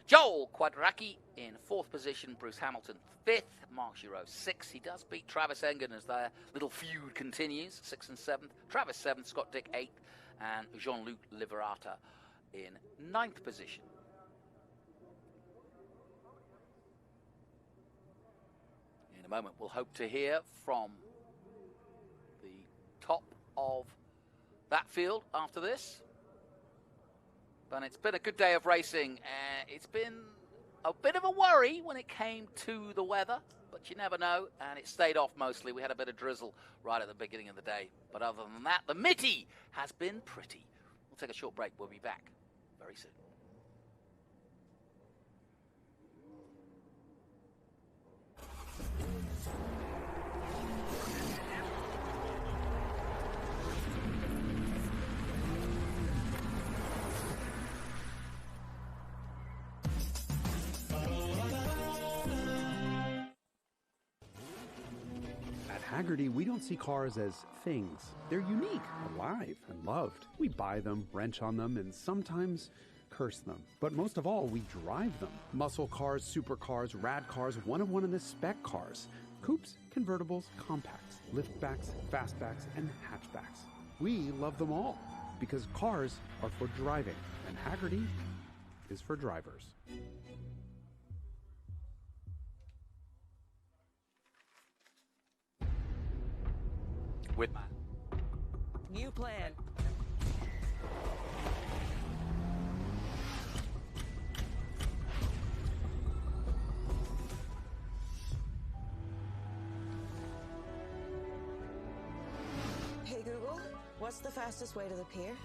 Joel Quadracki in fourth position. Bruce Hamilton fifth. Mark Giraud sixth. He does beat Travis Engen as their little feud continues. 6th and 7th. Travis 7th. Scott Dick 8th. And Jean-Luc Liverata in 9th position. In a moment, we'll hope to hear from the top of that field after this. But it's been a good day of racing. It's been a bit of a worry when it came to the weather, but you never know, and it stayed off mostly. We had a bit of drizzle right at the beginning of the day, but other than that, the Mitty has been pretty. We'll take a short break. We'll be back very soon. Haggerty, we don't see cars as things. They're unique, alive, and loved. We buy them, wrench on them, and sometimes curse them. But most of all, we drive them. Muscle cars, supercars, rad cars, one of one in the spec cars. Coupes, convertibles, compacts, liftbacks, fastbacks, and hatchbacks. We love them all because cars are for driving, and Haggerty is for drivers. With Matt. New plan. Hey Google, what's the fastest way to the pier?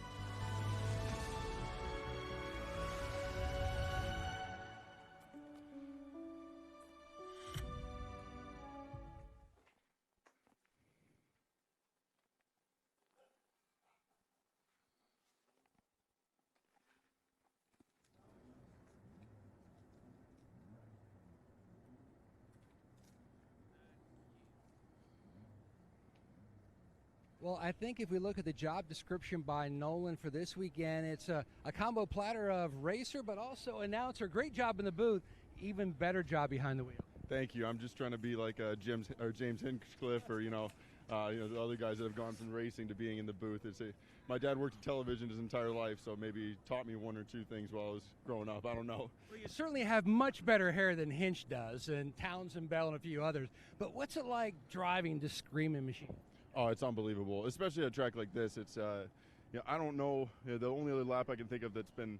Well, I think if we look at the job description by Nolan for this weekend, it's a combo platter of racer but also announcer. Great job in the booth, even better job behind the wheel. Thank you. I'm just trying to be like James Hinchcliffe or the other guys that have gone from racing to being in the booth. My dad worked in television his entire life, so maybe he taught me one or two things while I was growing up. I don't know. Well, you certainly have much better hair than Hinch does, and Townsend Bell and a few others. But what's it like driving this screaming machine? Oh, it's unbelievable, especially at a track like this. It's, I don't know. The only other lap I can think of that's been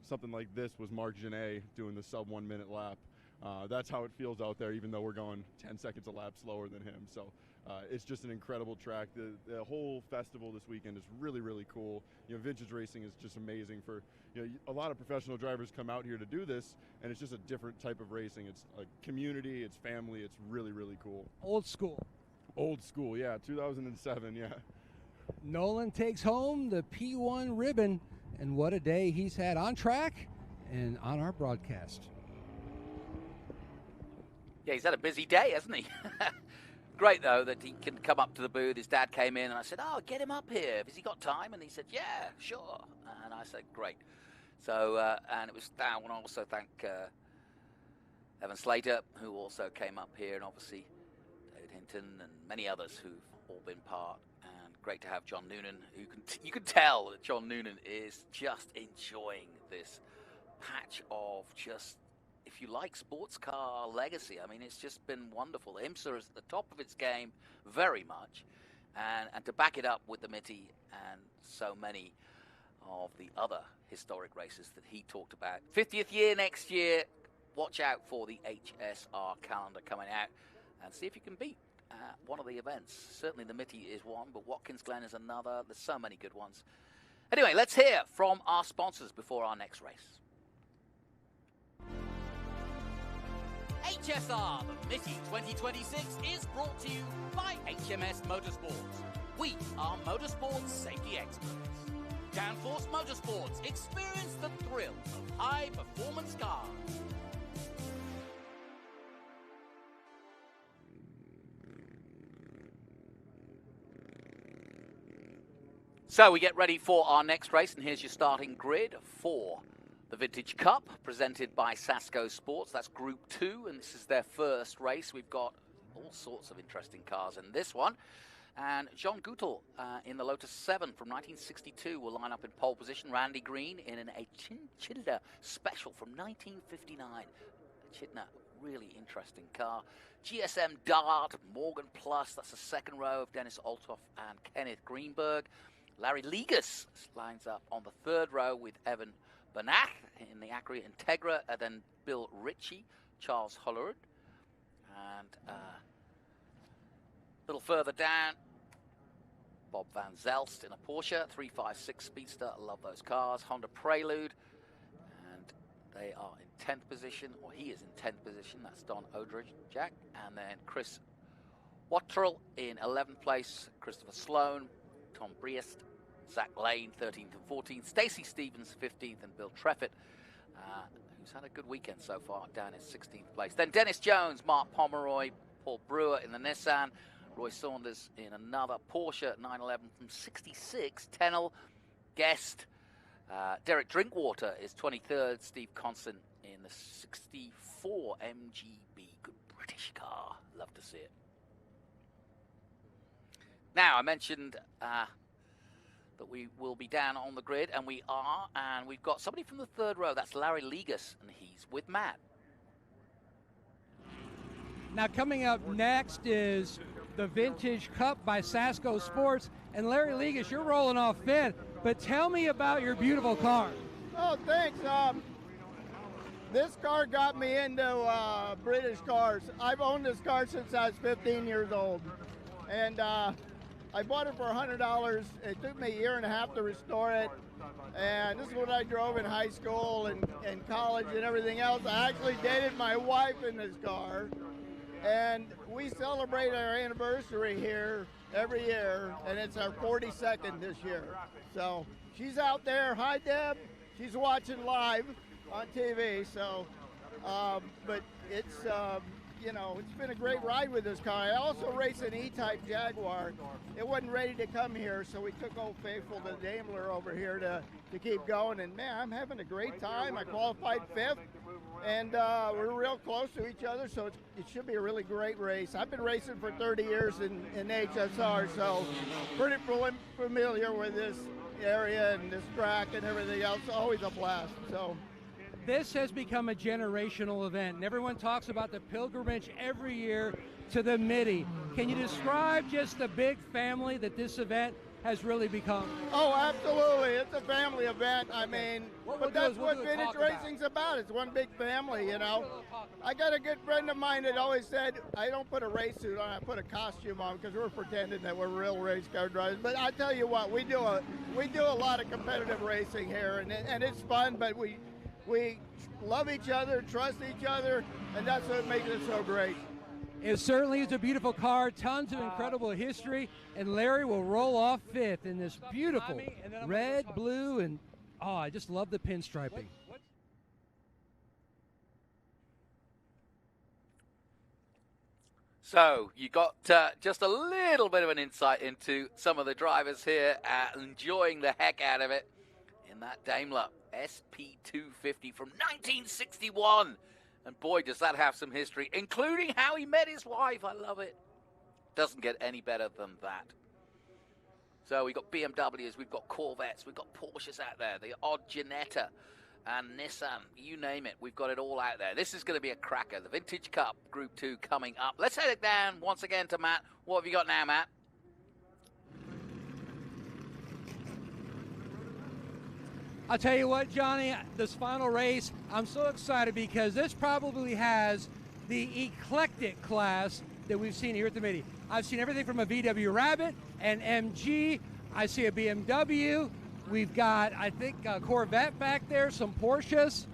something like this was Mark Genet doing the sub 1 minute lap. That's how it feels out there, even though we're going 10 seconds a lap slower than him. So it's just an incredible track. The whole festival this weekend is really, really cool. Vintage racing is just amazing. For a lot of professional drivers come out here to do this, and it's just a different type of racing. It's a community, it's family, it's really, really cool. Old school. Old school, yeah, 2007, yeah. Nolan takes home the P1 ribbon, and what a day he's had on track and on our broadcast. Yeah, he's had a busy day, hasn't he? Great, though, that he can come up to the booth. His dad came in, and I said, get him up here. Has he got time? And he said, yeah, sure. And I said, great. So, and it was, I want to also thank Evan Slater, who also came up here, and obviously David Hinton and many others who've all been part. And great to have John Noonan, who you can tell that John Noonan is just enjoying this patch of just, if you like, sports car legacy. I mean, it's just been wonderful. IMSA is at the top of its game very much, and to back it up with the Mitty and so many of the other historic races that he talked about. 50th year next year. Watch out for the HSR calendar coming out and see if you can beat one of the events. Certainly the Mitty is one, but Watkins Glen is another. There's so many good ones. Anyway, let's hear from our sponsors before our next race. HSR, the Mitty 2026, is brought to you by HMS Motorsports. We are motorsports safety experts. Downforce Motorsports, experience the thrill of high-performance cars. So we get ready for our next race, and here's your starting grid for the Vintage Cup, presented by Sasco Sports. That's Group 2, and this is their first race. We've got all sorts of interesting cars in this one. And John Guttel in the Lotus 7 from 1962 will line up in pole position. Randy Green in an Echidna Special from 1959. Echidna, really interesting car. GSM Dart, Morgan Plus, that's the second row of Dennis Olthoff and Kenneth Greenberg. Larry Ligas lines up on the third row with Evan Banath in the Acura Integra, and then Bill Ritchie, Charles Hollerud, and a little further down, Bob Van Zelst in a Porsche 356 Speedster. I love those cars. Honda Prelude, and they are in 10th position, or he is in 10th position. That's Don Odridge, Jack, and then Chris Wattrell in 11th place, Christopher Sloan, Tom Briest, Zach Lane 13th and 14th, Stacey Stevens 15th, and Bill Treffett, who's had a good weekend so far, down in 16th place. Then Dennis Jones, Mark Pomeroy, Paul Brewer in the Nissan, Roy Saunders in another Porsche 911 from 66, Tennell, Guest, Derek Drinkwater is 23rd, Steve Constant in the 64 MGB, good British car, love to see it. Now, I mentioned that we will be down on the grid, and we are, and we've got somebody from the third row. That's Larry Legas, and he's with Matt. Now, coming up next is the Vintage Cup by Sasco Sports, and Larry Legas, you're rolling off fifth, but tell me about your beautiful car. Oh, thanks. This car got me into British cars. I've owned this car since I was 15 years old, and I bought it for $100. It took me a year and a half to restore it, and this is what I drove in high school and college and everything else. I actually dated my wife in this car, and we celebrate our anniversary here every year, and it's our 42nd this year. So she's out there. Hi, Deb. She's watching live on TV. So, but it's you know, it's been a great ride with this car. I also race an E-Type Jaguar. It wasn't ready to come here, so we took Old Faithful to Daimler over here to keep going. And man, I'm having a great time. I qualified 5th, and we're real close to each other, so it should be a really great race. I've been racing for 30 years in HSR, so pretty familiar with this area and this track and everything else. Always a blast. So. This has become a generational event, and everyone talks about the pilgrimage every year to the Mitty. Can you describe just the big family that this event has really become? Oh, absolutely. It's a family event. I mean, but that's what vintage racing's about. It's one big family, you know. I got a good friend of mine that always said, I don't put a race suit on, I put a costume on, because we're pretending that we're real race car drivers. But I tell you what, we do a lot of competitive racing here, and it's fun, but we love each other, trust each other, and that's what makes it so great. It certainly is a beautiful car, tons of incredible history, and Larry will roll off 5th in this beautiful red, blue, and I just love the pinstriping. So you got just a little bit of an insight into some of the drivers here enjoying the heck out of it in that Daimler SP250 from 1961. And boy, does that have some history, including how he met his wife. I love it. Doesn't get any better than that. So we've got BMWs, we've got Corvettes, we've got Porsches out there, the odd Ginetta and Nissan, you name it. We've got it all out there. This is going to be a cracker. The Vintage Cup Group 2 coming up. Let's head it down once again to Matt. What have you got now, Matt? I'll tell you what, Johnny, this final race, I'm so excited because this probably has the eclectic class that we've seen here at the Mitty. I've seen everything from a VW Rabbit, an MG, I see a BMW, we've got, I think, a Corvette back there, some Porsches.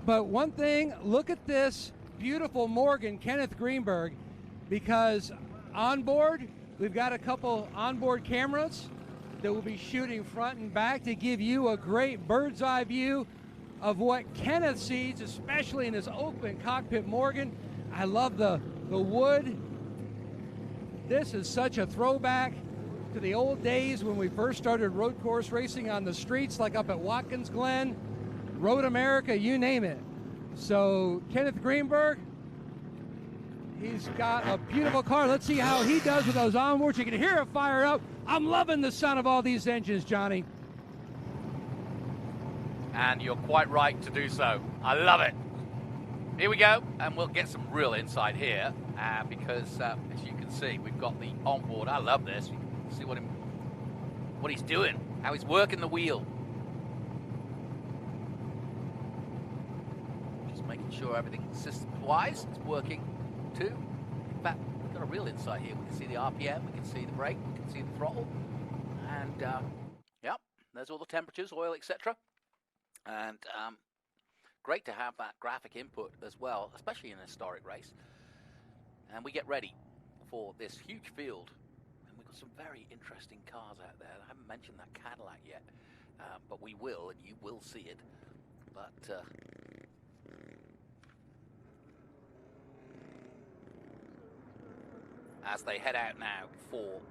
But one thing, look at this beautiful Morgan Kenneth Greenberg, because on board, we've got a couple onboard cameras that will be shooting front and back to give you a great bird's eye view of what Kenneth sees, especially in this open cockpit Morgan. I love the wood. This is such a throwback to the old days when we first started road course racing on the streets, like up at Watkins Glen, Road America, you name it. So Kenneth Greenberg, he's got a beautiful car. Let's see how he does with those onboards. You can hear it fire up. I'm loving the sound of all these engines, Johnny. And you're quite right to do so. I love it. Here we go, and we'll get some real insight here because, as you can see, we've got the onboard. I love this. You can see what he's doing, how he's working the wheel. making sure everything system-wise is working too. In fact, we've got a real insight here. We can see the RPM, we can see the brake, we can see the throttle, and yep, there's all the temperatures, oil, etc. And great to have that graphic input as well, especially in a historic race. And we get ready for this huge field, and we've got some very interesting cars out there. I haven't mentioned that Cadillac yet, but we will, and you will see it. But as they head out now for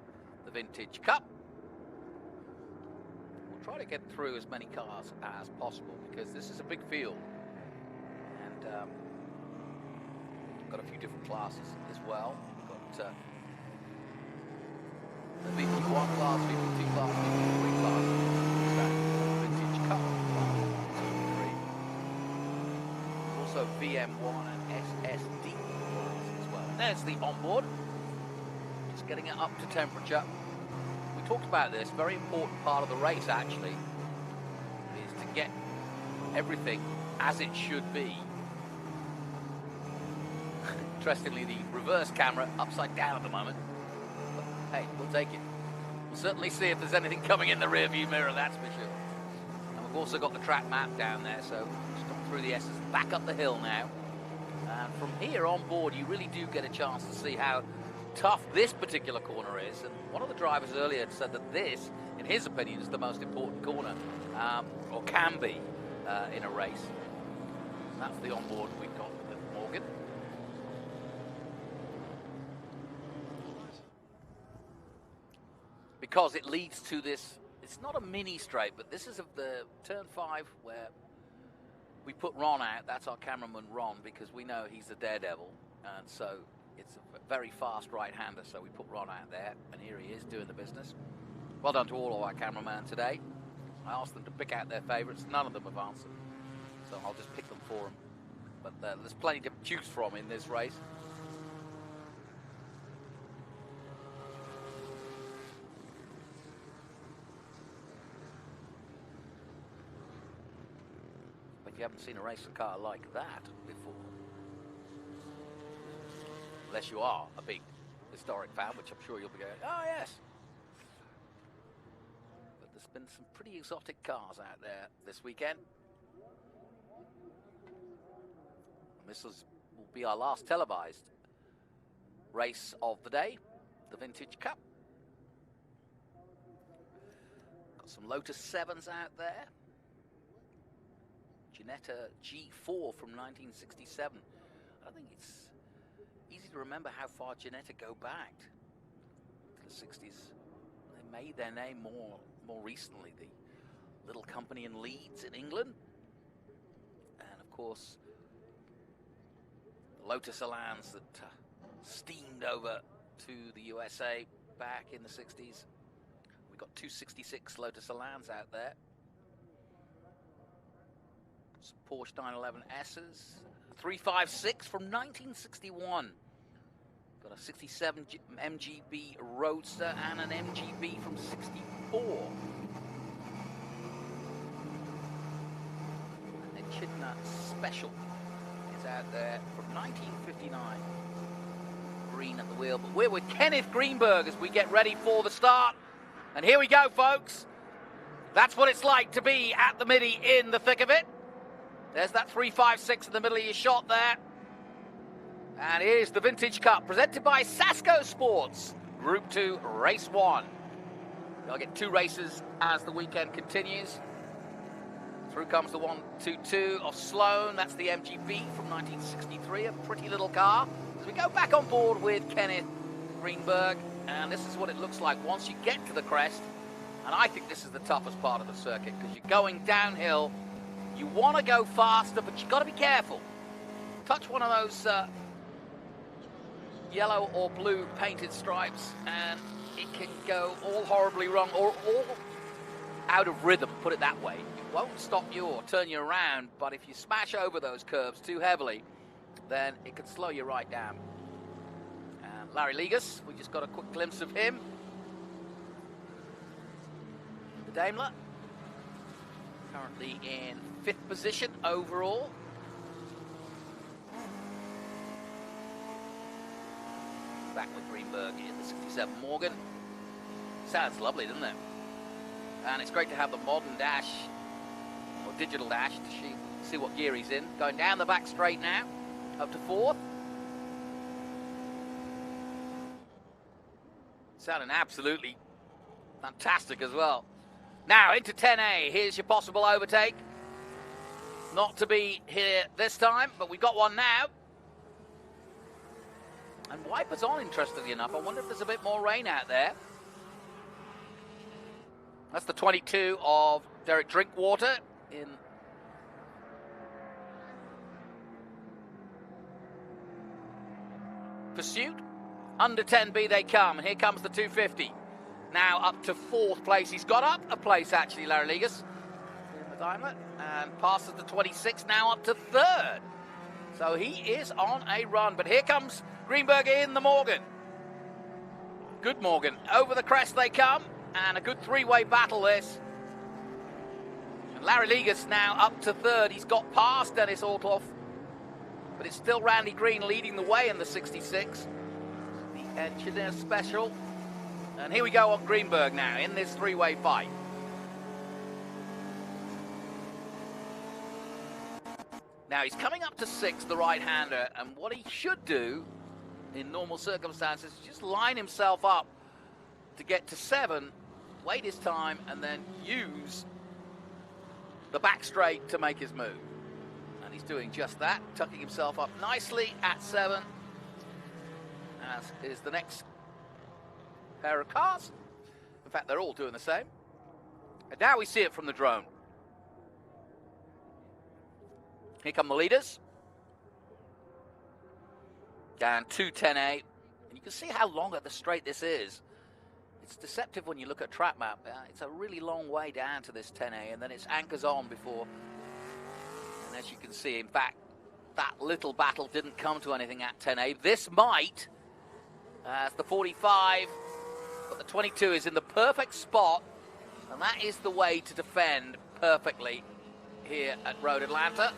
the Vintage Cup, we'll try to get through as many cars as possible because this is a big field, and got a few different classes as well. We've got the VP1 class, VP2 class, VP3 class, Vintage Cup class 1, 2, 3. Also VM1 and SSD class as well. And there's the onboard. Just getting it up to temperature. We talked about this. Very important part of the race actually is to get everything as it should be. Interestingly, the reverse camera upside down at the moment. But hey, we'll take it. We'll certainly see if there's anything coming in the rear view mirror, that's for sure. And we've also got the track map down there, so just come through the S's, back up the hill now. And from here on board, you really do get a chance to see how tough this particular corner is. And one of the drivers earlier said that this, in his opinion, is the most important corner, or can be, in a race. That's the onboard we've got with Morgan. Because it leads to this, it's not a mini straight, but this is of the turn 5 where we put Ron out. That's our cameraman Ron, because we know he's the daredevil, and so it's a very fast right-hander, so we put Ron out there, and here he is doing the business. Well done to all of our cameramen today. I asked them to pick out their favourites. None of them have answered, so I'll just pick them for them. But there's plenty to choose from in this race. You haven't seen a race car like that before, unless you are a big historic fan, which I'm sure you'll be going, oh yes. But there's been some pretty exotic cars out there this weekend. And this will be our last televised race of the day, the Vintage Cup. Got some Lotus 7s out there. Ginetta G4 from 1967. I think it's easy to remember how far Ginetta go back to the 60s. They made their name more recently. The little company in Leeds in England. And of course, the Lotus Elans that steamed over to the USA back in the 60s. We've got 266 Lotus Elans out there. Some Porsche 911 S's, 356 from 1961. Got a 67 MGB Roadster and an MGB from 64. And Echidna Special is out there from 1959. Green at the wheel, but we're with Kenneth Greenberg as we get ready for the start. And here we go, folks. That's what it's like to be at the Mitty in the thick of it. There's that 356 in the middle of your shot there. And here's the Vintage Cup, presented by Sasco Sports, Group 2, Race 1. I'll get 2 races as the weekend continues. Through comes the 122 of Sloan. That's the MGB from 1963, a pretty little car. As we go back on board with Kenneth Greenberg, and this is what it looks like once you get to the crest. And I think this is the toughest part of the circuit, because you're going downhill. You want to go faster, but you've got to be careful. Touch one of those yellow or blue painted stripes, and it can go all horribly wrong, or all out of rhythm, put it that way. It won't stop you or turn you around, but if you smash over those curbs too heavily, then it can slow you right down. And Larry Ligas, we just got a quick glimpse of him. The Daimler, currently in 5th position overall. back with Greenberg in the 67 Morgan. Sounds lovely, doesn't it? And it's great to have the modern dash, or digital dash, to see what gear he's in. Going down the back straight now, up to 4th. Sounding absolutely fantastic as well. Now into 10A, here's your possible overtake. Not to be here this time, but we've got one now. And wipers on, interestingly enough. I wonder if there's a bit more rain out there. That's the 22 of Derek Drinkwater in pursuit. Under 10B they come, and here comes the 250. Now up to 4th place. He's got up a place, actually, Larry Ligas, in the Daimler, and passes the 26, now up to 3rd. So he is on a run, but here comes Greenberg in the Morgan. Good Morgan. Over the crest they come, and a good 3-way battle this. And Larry Ligas now up to 3rd. He's got past Dennis Ortloff, but it's still Randy Green leading the way in the 66. The Engineer Special. And here we go on Greenberg now in this 3-way fight. Now he's coming up to 6th, the right-hander, and what he should do in normal circumstances is just line himself up to get to 7, wait his time, and then use the back straight to make his move. And he's doing just that, tucking himself up nicely at 7, as is the next pair of cars. In fact, they're all doing the same. And now we see it from the drone. Here come the leaders. Down to 10A. And you can see how long at the straight this is. It's deceptive when you look at track map. It's a really long way down to this 10A, and then it's anchors on before. And as you can see, in fact, that little battle didn't come to anything at 10A. This might, as the 45, but the 22 is in the perfect spot, and that is the way to defend perfectly here at Road Atlanta.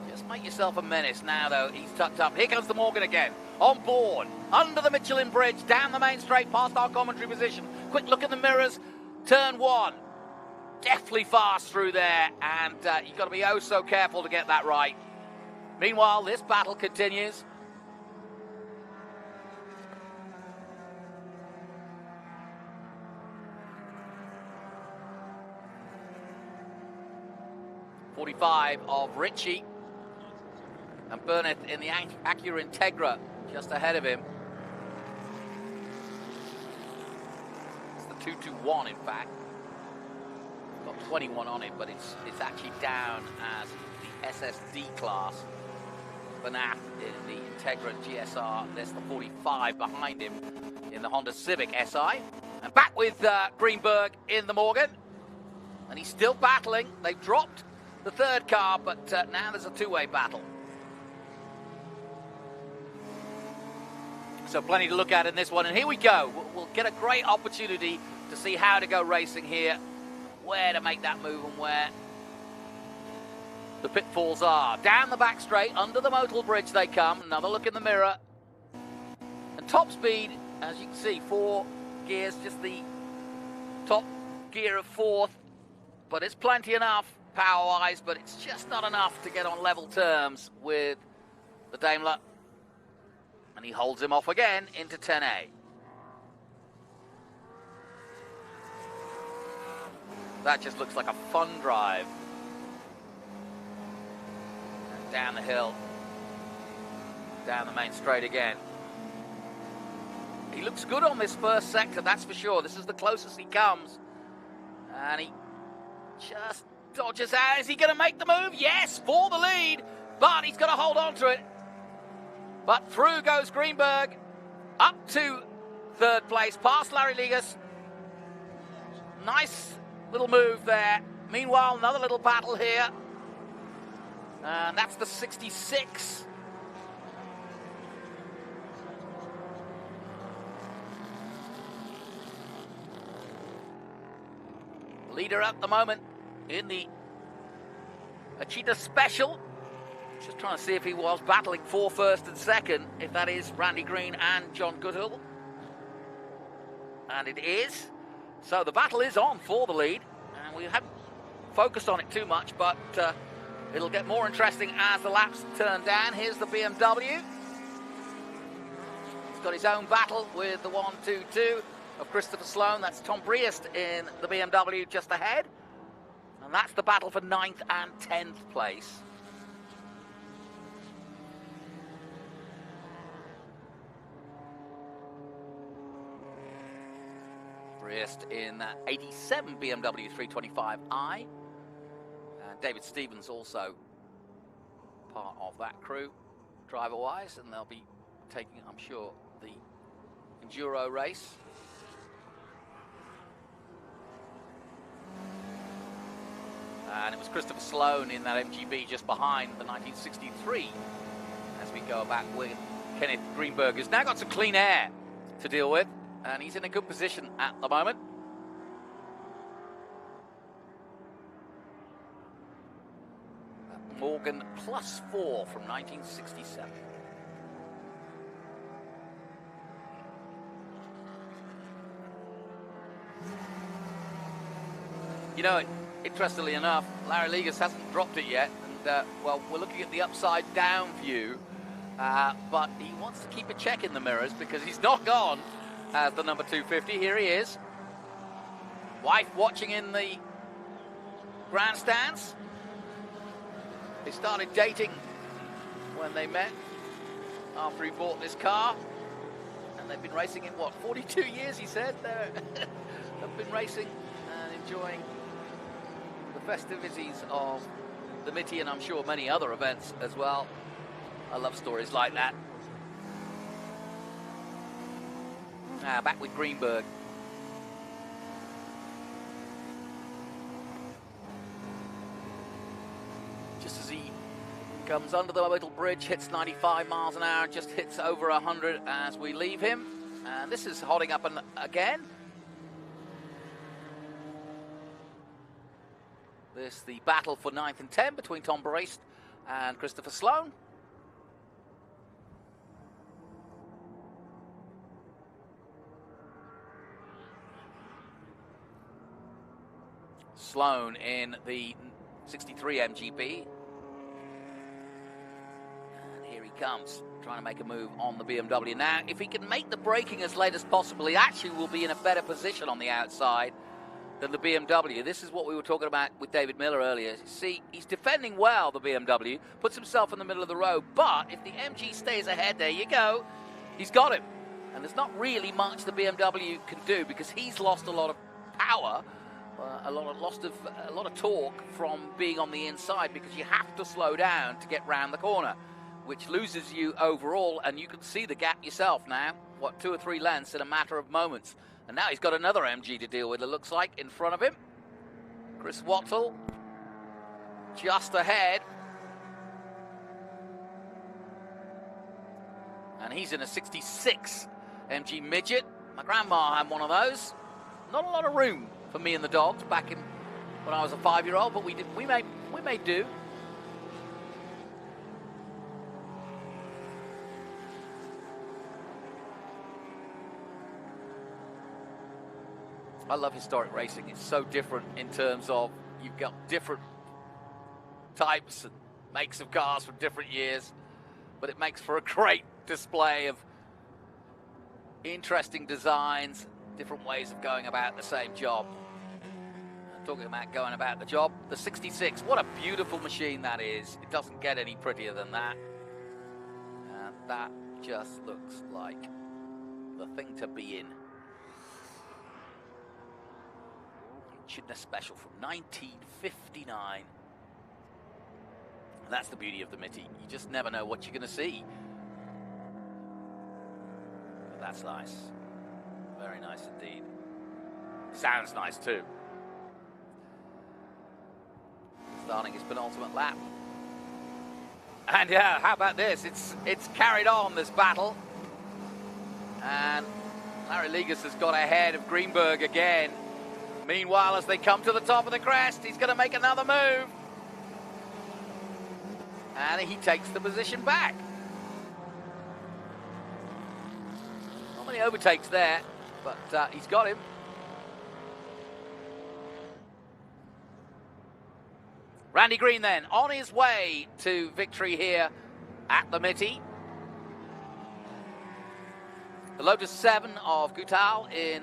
Just make yourself a menace now, though. He's tucked up. Here comes the Morgan again. On board, under the Michelin Bridge, down the main straight, past our commentary position. Quick look in the mirrors. Turn 1. Deftly fast through there, and you've got to be oh so careful to get that right. Meanwhile, this battle continues. .45 of Ritchie, and Burnett in the Acura Integra just ahead of him. It's the 221, in fact. It's got 21 on it, but it's actually down as the SSD class. Burnett in the Integra GSR. There's the 45 behind him in the Honda Civic SI. And back with Greenberg in the Morgan. And he's still battling. They've dropped the 3rd car, but now there's a 2-way battle. So plenty to look at in this one, and here we go. We'll get a great opportunity to see how to go racing here, where to make that move and where the pitfalls are. Down the back straight, under the Motul Bridge they come. Another look in the mirror. And top speed, as you can see, 4 gears, just the top gear of 4th, but it's plenty enough power-wise, but it's just not enough to get on level terms with the Daimler. And he holds him off again into 10A. That just looks like a fun drive. And down the hill. Down the main straight again. He looks good on this first sector, that's for sure. This is the closest he comes. And he just dodges out. Is he going to make the move? Yes, for the lead. But he's got to hold on to it. But through goes Greenberg. Up to 3rd place, past Larry Ligas. Nice little move there. Meanwhile, another little battle here. And that's the 66. Leader at the moment in the Achita Special Just trying to see if he was battling for first and second, if that is Randy Green and John Goodall. And it is. So the battle is on for the lead. And we haven't focused on it too much, but it'll get more interesting as the laps turn down. Here's the BMW. He's got his own battle with the 1-2-2 of Christopher Sloan. That's Tom Briest in the BMW just ahead. And that's the battle for 9th and 10th place. Briest in that 87 BMW 325i. And David Stevens also part of that crew, driver-wise, and they'll be taking, I'm sure, the Enduro race. And it was Christopher Sloan in that MGB just behind the 1963 as we go back with Kenneth Greenberg, who's now got some clean air to deal with, and he's in a good position at the moment. Morgan +4 from 1967. You know, interestingly enough, Larry Ligas hasn't dropped it yet, and well, we're looking at the upside down view, but he wants to keep a check in the mirrors because he's not gone as the number 250. Here he is. Wife watching in the grandstands. They started dating when they met after he bought this car, and they've been racing in, what, 42 years, he said? They've been racing and enjoying the festivities of the Mitty, and I'm sure many other events as well. I love stories like that. Now back with Greenberg. Just as he comes under the little bridge, hits 95 miles an hour, just hits over 100 as we leave him. And this is holding up again. This the battle for 9th and 10 between Tom Briest and Christopher Sloan. Sloan in the 63 MGB. And here he comes, trying to make a move on the BMW. Now, if he can make the braking as late as possible, he actually will be in a better position on the outside than the BMW. This is what we were talking about with David Miller earlier. See, he's defending well, the BMW, puts himself in the middle of the road, but if the MG stays ahead, there you go, he's got him. And there's not really much the BMW can do because he's lost a lot of power, a lot of torque from being on the inside, because you have to slow down to get round the corner, which loses you overall, and you can see the gap yourself now, what, 2 or 3 lengths in a matter of moments. And now he's got another MG to deal with, it looks like, in front of him. Chris Wattle just ahead. And he's in a 66 MG Midget. My grandma had one of those. Not a lot of room for me and the dogs back in when I was a 5-year-old, but we made do. I love historic racing. It's so different in terms of you've got different types and makes of cars from different years, but it makes for a great display of interesting designs, different ways of going about the same job. Talking about going about the job, the 66, what a beautiful machine that is. It doesn't get any prettier than that. And that just looks like the thing to be in. Chidner Special from 1959. And that's the beauty of the Mitty. You just never know what you're going to see. But that's nice. Very nice indeed. Sounds nice too. Starting his penultimate lap. And yeah, how about this? It's carried on, this battle. And Larry Ligas has got ahead of Greenberg again. Meanwhile, as they come to the top of the crest, he's going to make another move. And And he takes the position back. Not many overtakes there, but he's got him. Randy Green then on his way to victory here at the Mitty. The Lotus 7 of Guttal in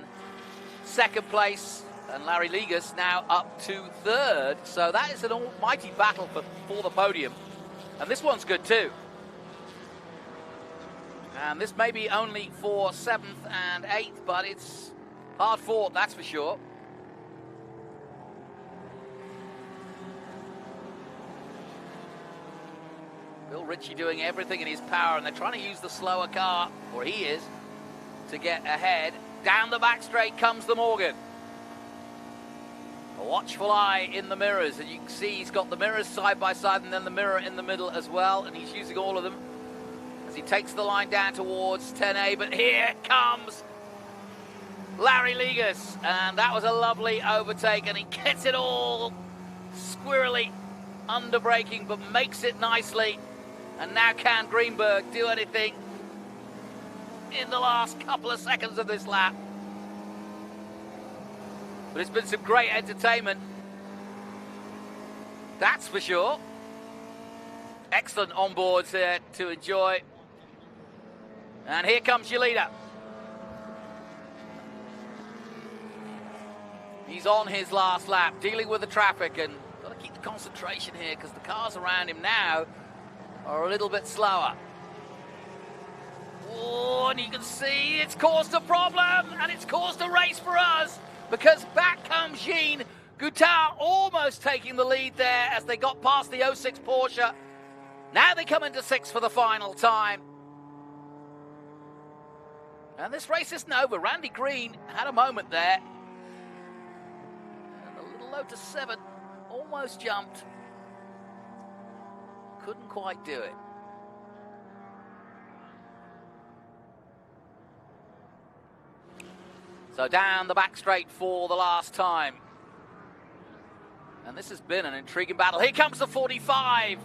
second place, and Larry Ligas now up to third. So that is an almighty battle for the podium. And this one's good too. And this may be only for 7th and 8th, but it's hard fought, that's for sure. Bill Ritchie doing everything in his power, and they're trying to use the slower car, or he is, to get ahead. Down the back straight comes the Morgan. A watchful eye in the mirrors, and you can see he's got the mirrors side by side and then the mirror in the middle as well, and he's using all of them as he takes the line down towards 10A. But here comes Larry Ligas, and that was a lovely overtake, and he gets it all squirrely under braking, but makes it nicely. And now can Greenberg do anything in the last couple of seconds of this lap? But it's been some great entertainment, that's for sure. Excellent onboards here to enjoy. And here comes your leader. He's on his last lap, dealing with the traffic, and got to keep the concentration here because the cars around him now are a little bit slower. Oh, and you can see it's caused a problem, and it's caused a race for us, because back comes Jean Guttal, almost taking the lead there as they got past the 06 Porsche. Now they come into 6th for the final time. And this race isn't over. Randy Green had a moment there. And the little Lotus 7 almost jumped. Couldn't quite do it. So down the back straight for the last time. And this has been an intriguing battle. Here comes the 45.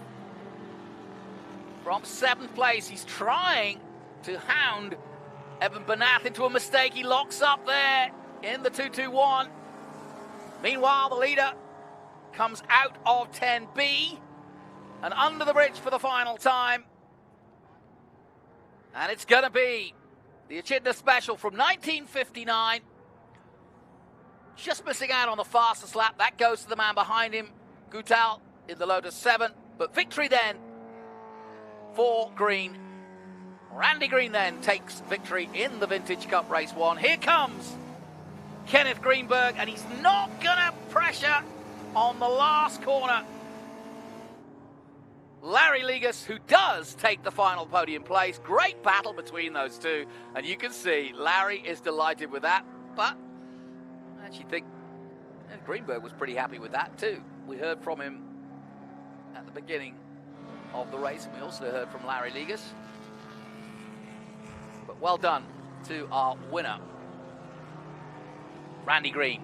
From 7th place, he's trying to hound Evan Banath into a mistake. He locks up there in the 221. Meanwhile, the leader comes out of 10B and under the bridge for the final time. And it's going to be the Echidna Special from 1959. Just missing out on the fastest lap. That goes to the man behind him, Guttal, in the Lotus 7. But victory then for Green. Randy Green then takes victory in the Vintage Cup Race 1. Here comes Kenneth Greenberg, and he's not going to pressure on the last corner. Larry Ligas, who does take the final podium place. Great battle between those two, and you can see Larry is delighted with that, but I actually think Greenberg was pretty happy with that too. We heard from him at the beginning of the race, and we also heard from Larry Ligas. But well done to our winner, Randy Green.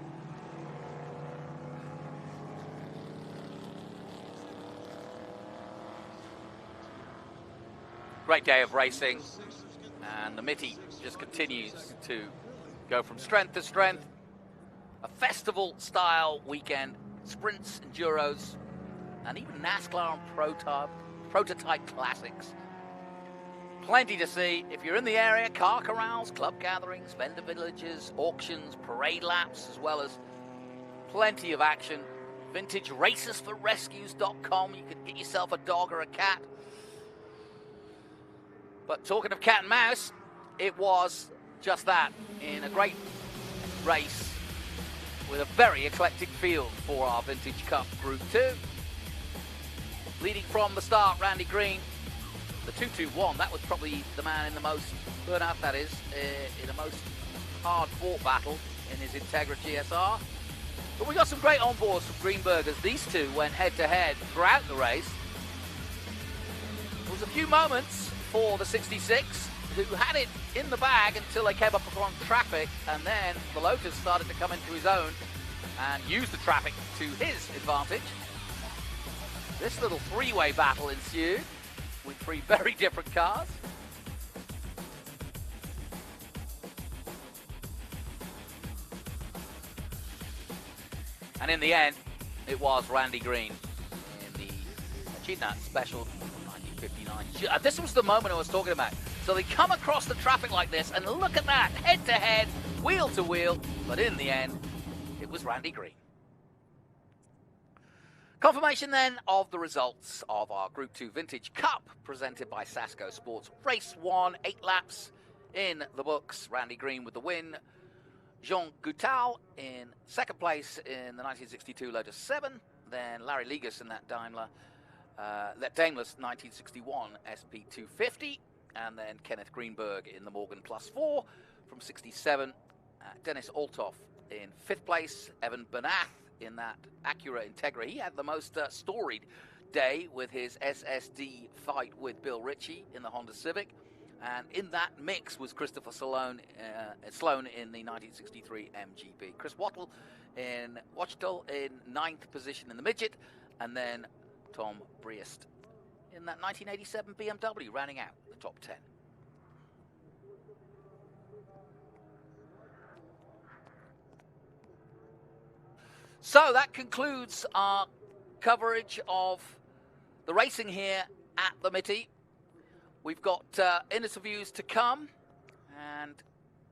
Great day of racing, and the Mitty just continues to go from strength to strength. A festival-style weekend, sprints, enduros, and even NASCAR and prototype classics. Plenty to see. If you're in the area, car corrals, club gatherings, vendor villages, auctions, parade laps, as well as plenty of action. VintageRacersForRescues.com. You can get yourself a dog or a cat. But talking of cat and mouse, it was just that in a great race with a very eclectic field for our Vintage Cup Group 2. Leading from the start, Randy Green, the 221. That was probably the man in the most burnout, that is, in a most hard-fought battle in his Integra GSR. But we got some great onboards from Greenberg as these two went head-to-head throughout the race. There was a few moments for the 66, who had it in the bag until they came up upon traffic, and then the Lotus started to come into his own and use the traffic to his advantage. This little three-way battle ensued with three very different cars. And in the end, it was Randy Green in the achieved that special 1959. This was the moment I was talking about. So they come across the traffic like this, and look at that, head-to-head, wheel-to-wheel, but in the end, it was Randy Green. Confirmation then of the results of our Group 2 Vintage Cup presented by Sasco Sports. Race 1, 8 laps in the books. Randy Green with the win. Jean Goutal in second place in the 1962 Lotus 7. Then Larry Ligas in that Daimler 1961 SP250. And then Kenneth Greenberg in the Morgan Plus 4 from 67. Dennis Althoff in fifth place. Evan Bernath in that Acura Integra. He had the most storied day with his SSD fight with Bill Ritchie in the Honda Civic. And in that mix was Christopher Sloan in the 1963 MGB. Chris Wattle in ninth position in the midget. And then Tom Briest in that 1987 BMW, rounding out the top 10. So that concludes our coverage of the racing here at the Mitty. We've got interviews to come, and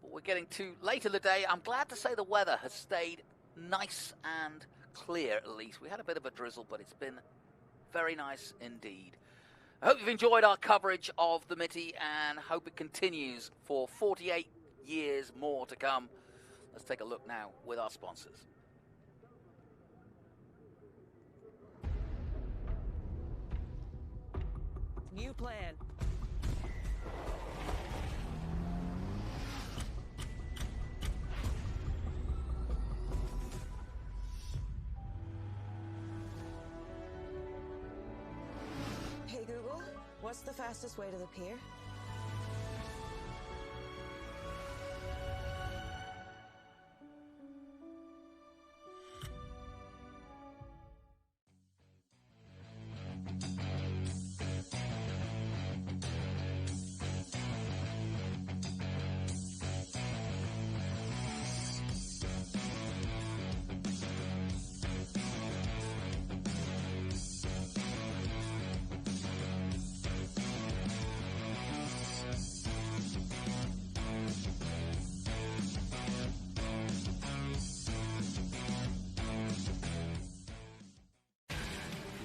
we're getting to late in the day. I'm glad to say the weather has stayed nice and clear, at least. We had a bit of a drizzle, but it's been very nice indeed. I hope you've enjoyed our coverage of the Mitty and hope it continues for 48 years more to come. Let's take a look now with our sponsors. New plan. Hey Google, what's the fastest way to the pier?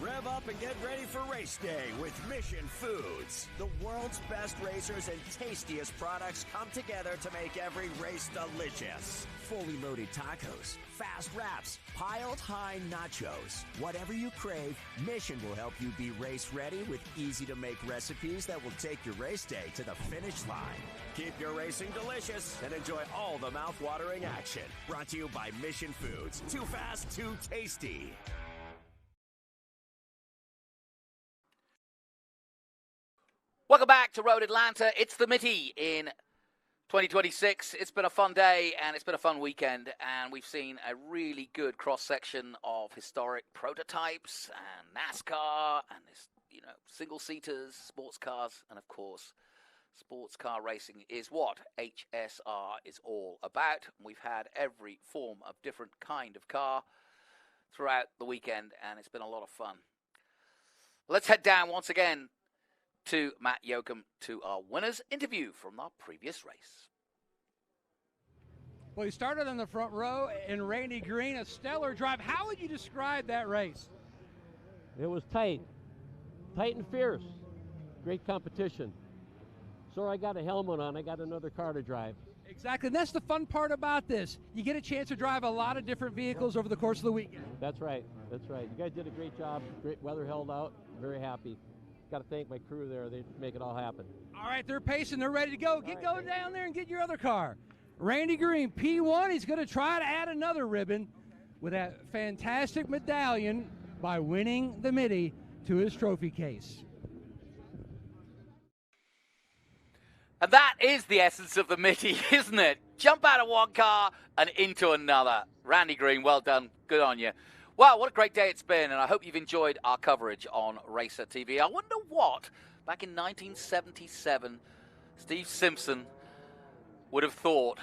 Rev up and get ready for race day with Mission Foods. The world's best racers and tastiest products come together to make every race delicious. Fully loaded tacos, fast wraps, piled high nachos. Whatever you crave, Mission will help you be race ready with easy-to-make recipes that will take your race day to the finish line. Keep your racing delicious and enjoy all the mouth-watering action. Brought to you by Mission Foods. Too fast, too tasty. Welcome back to Road Atlanta. It's the Mitty in 2026. It's been a fun day and it's been a fun weekend, and we've seen a really good cross-section of historic prototypes and NASCAR and single-seaters, sports cars, and of course, sports car racing is what HSR is all about. We've had every form of different kind of car throughout the weekend, and it's been a lot of fun. Let's head down once again to Matt Yoakum to our winners interview from our previous race. Well, he started in the front row in Randy Green, a stellar drive. How would you describe that race? It was tight and fierce. Great competition. So I got a helmet on. I got another car to drive. Exactly, and that's the fun part about this. You get a chance to drive a lot of different vehicles over the course of the weekend. That's right. You guys did a great job. Great weather held out. Very happy. Got to thank my crew there. They make it all happen. All right, they're pacing. They're ready to go. Go down there and get your other car. Randy Green, P1. He's going to try to add another ribbon with that fantastic medallion by winning the Mitty to his trophy case. And that is the essence of the Mitty, isn't it? Jump out of one car and into another. Randy Green, well done. Good on you. Wow, what a great day it's been, and I hope you've enjoyed our coverage on Racer TV. I wonder what, back in 1977, Steve Simpson would have thought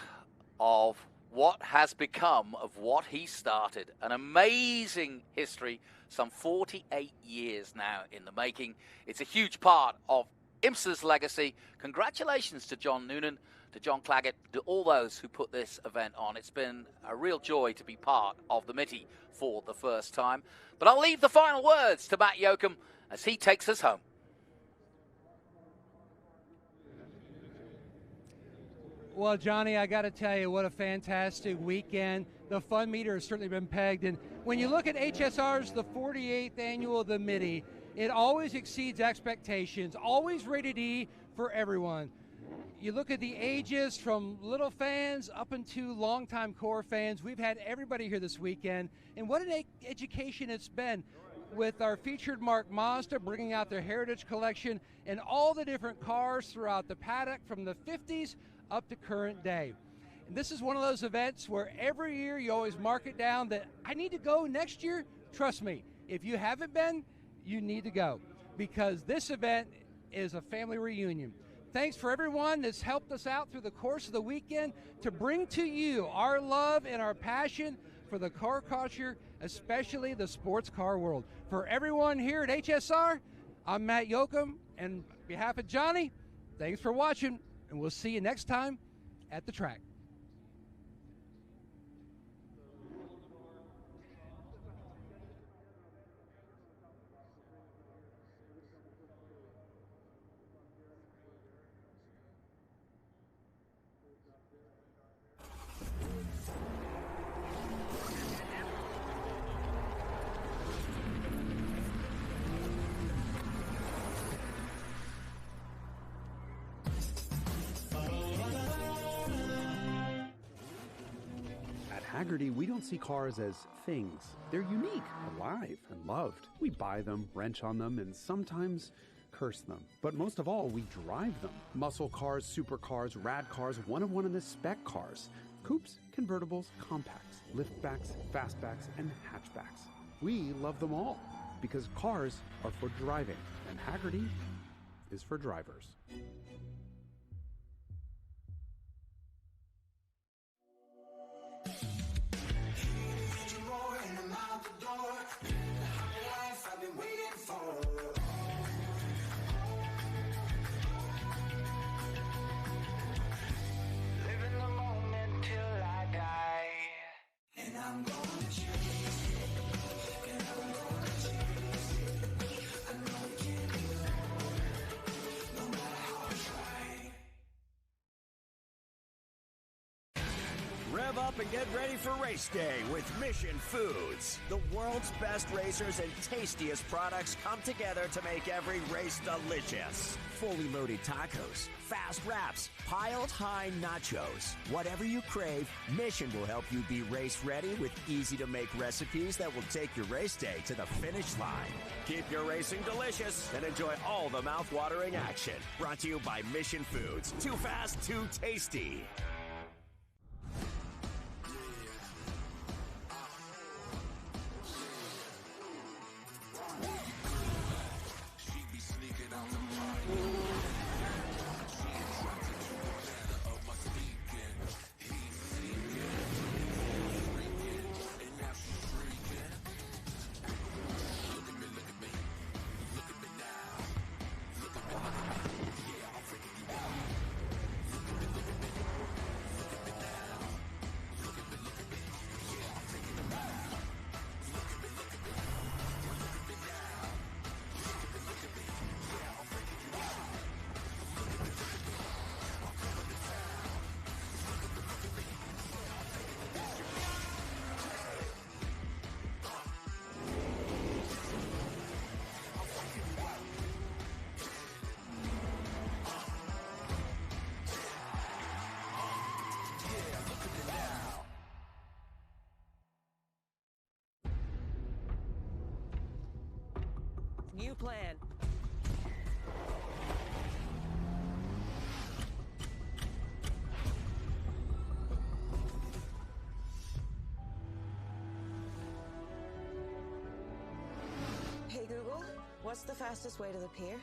of what has become of what he started. An amazing history, some 48 years now in the making. It's a huge part of IMSA's legacy. Congratulations to John Noonan, to John Claggett, to all those who put this event on. It's been a real joy to be part of the Mitty for the first time. But I'll leave the final words to Matt Yoakum as he takes us home. Well, Johnny, I got to tell you, what a fantastic weekend. The fun meter has certainly been pegged. And when you look at HSR's, the 48th annual of the Mitty, it always exceeds expectations, always rated E for everyone. You look at the ages from little fans up into longtime core fans. We've had everybody here this weekend, and what an education it's been with our featured mark Mazda bringing out their heritage collection and all the different cars throughout the paddock from the 50s up to current day. And this is one of those events where every year you always mark it down that I need to go next year. Trust me, if you haven't been, you need to go, because this event is a family reunion. Thanks for everyone that's helped us out through the course of the weekend to bring to you our love and our passion for the car culture, especially the sports car world. For everyone here at HSR, I'm Matt Yoakum, and on behalf of Johnny, thanks for watching, and we'll see you next time at the track. Haggerty, we don't see cars as things. They're unique, alive, and loved. We buy them, wrench on them, and sometimes curse them. But most of all, we drive them. Muscle cars, supercars, rad cars, one-of-one in the spec cars. Coupes, convertibles, compacts, liftbacks, fastbacks, and hatchbacks. We love them all because cars are for driving, and Haggerty is for drivers. Rev up and get ready for race day with Mission Foods. The world's best racers and tastiest products come together to make every race delicious. Fully loaded tacos, fast wraps, piled high nachos. Whatever you crave, Mission will help you be race ready with easy-to-make recipes that will take your race day to the finish line. Keep your racing delicious and enjoy all the mouth-watering action. Brought to you by Mission Foods. Too fast, too tasty. New plan. What's the fastest way to the pier?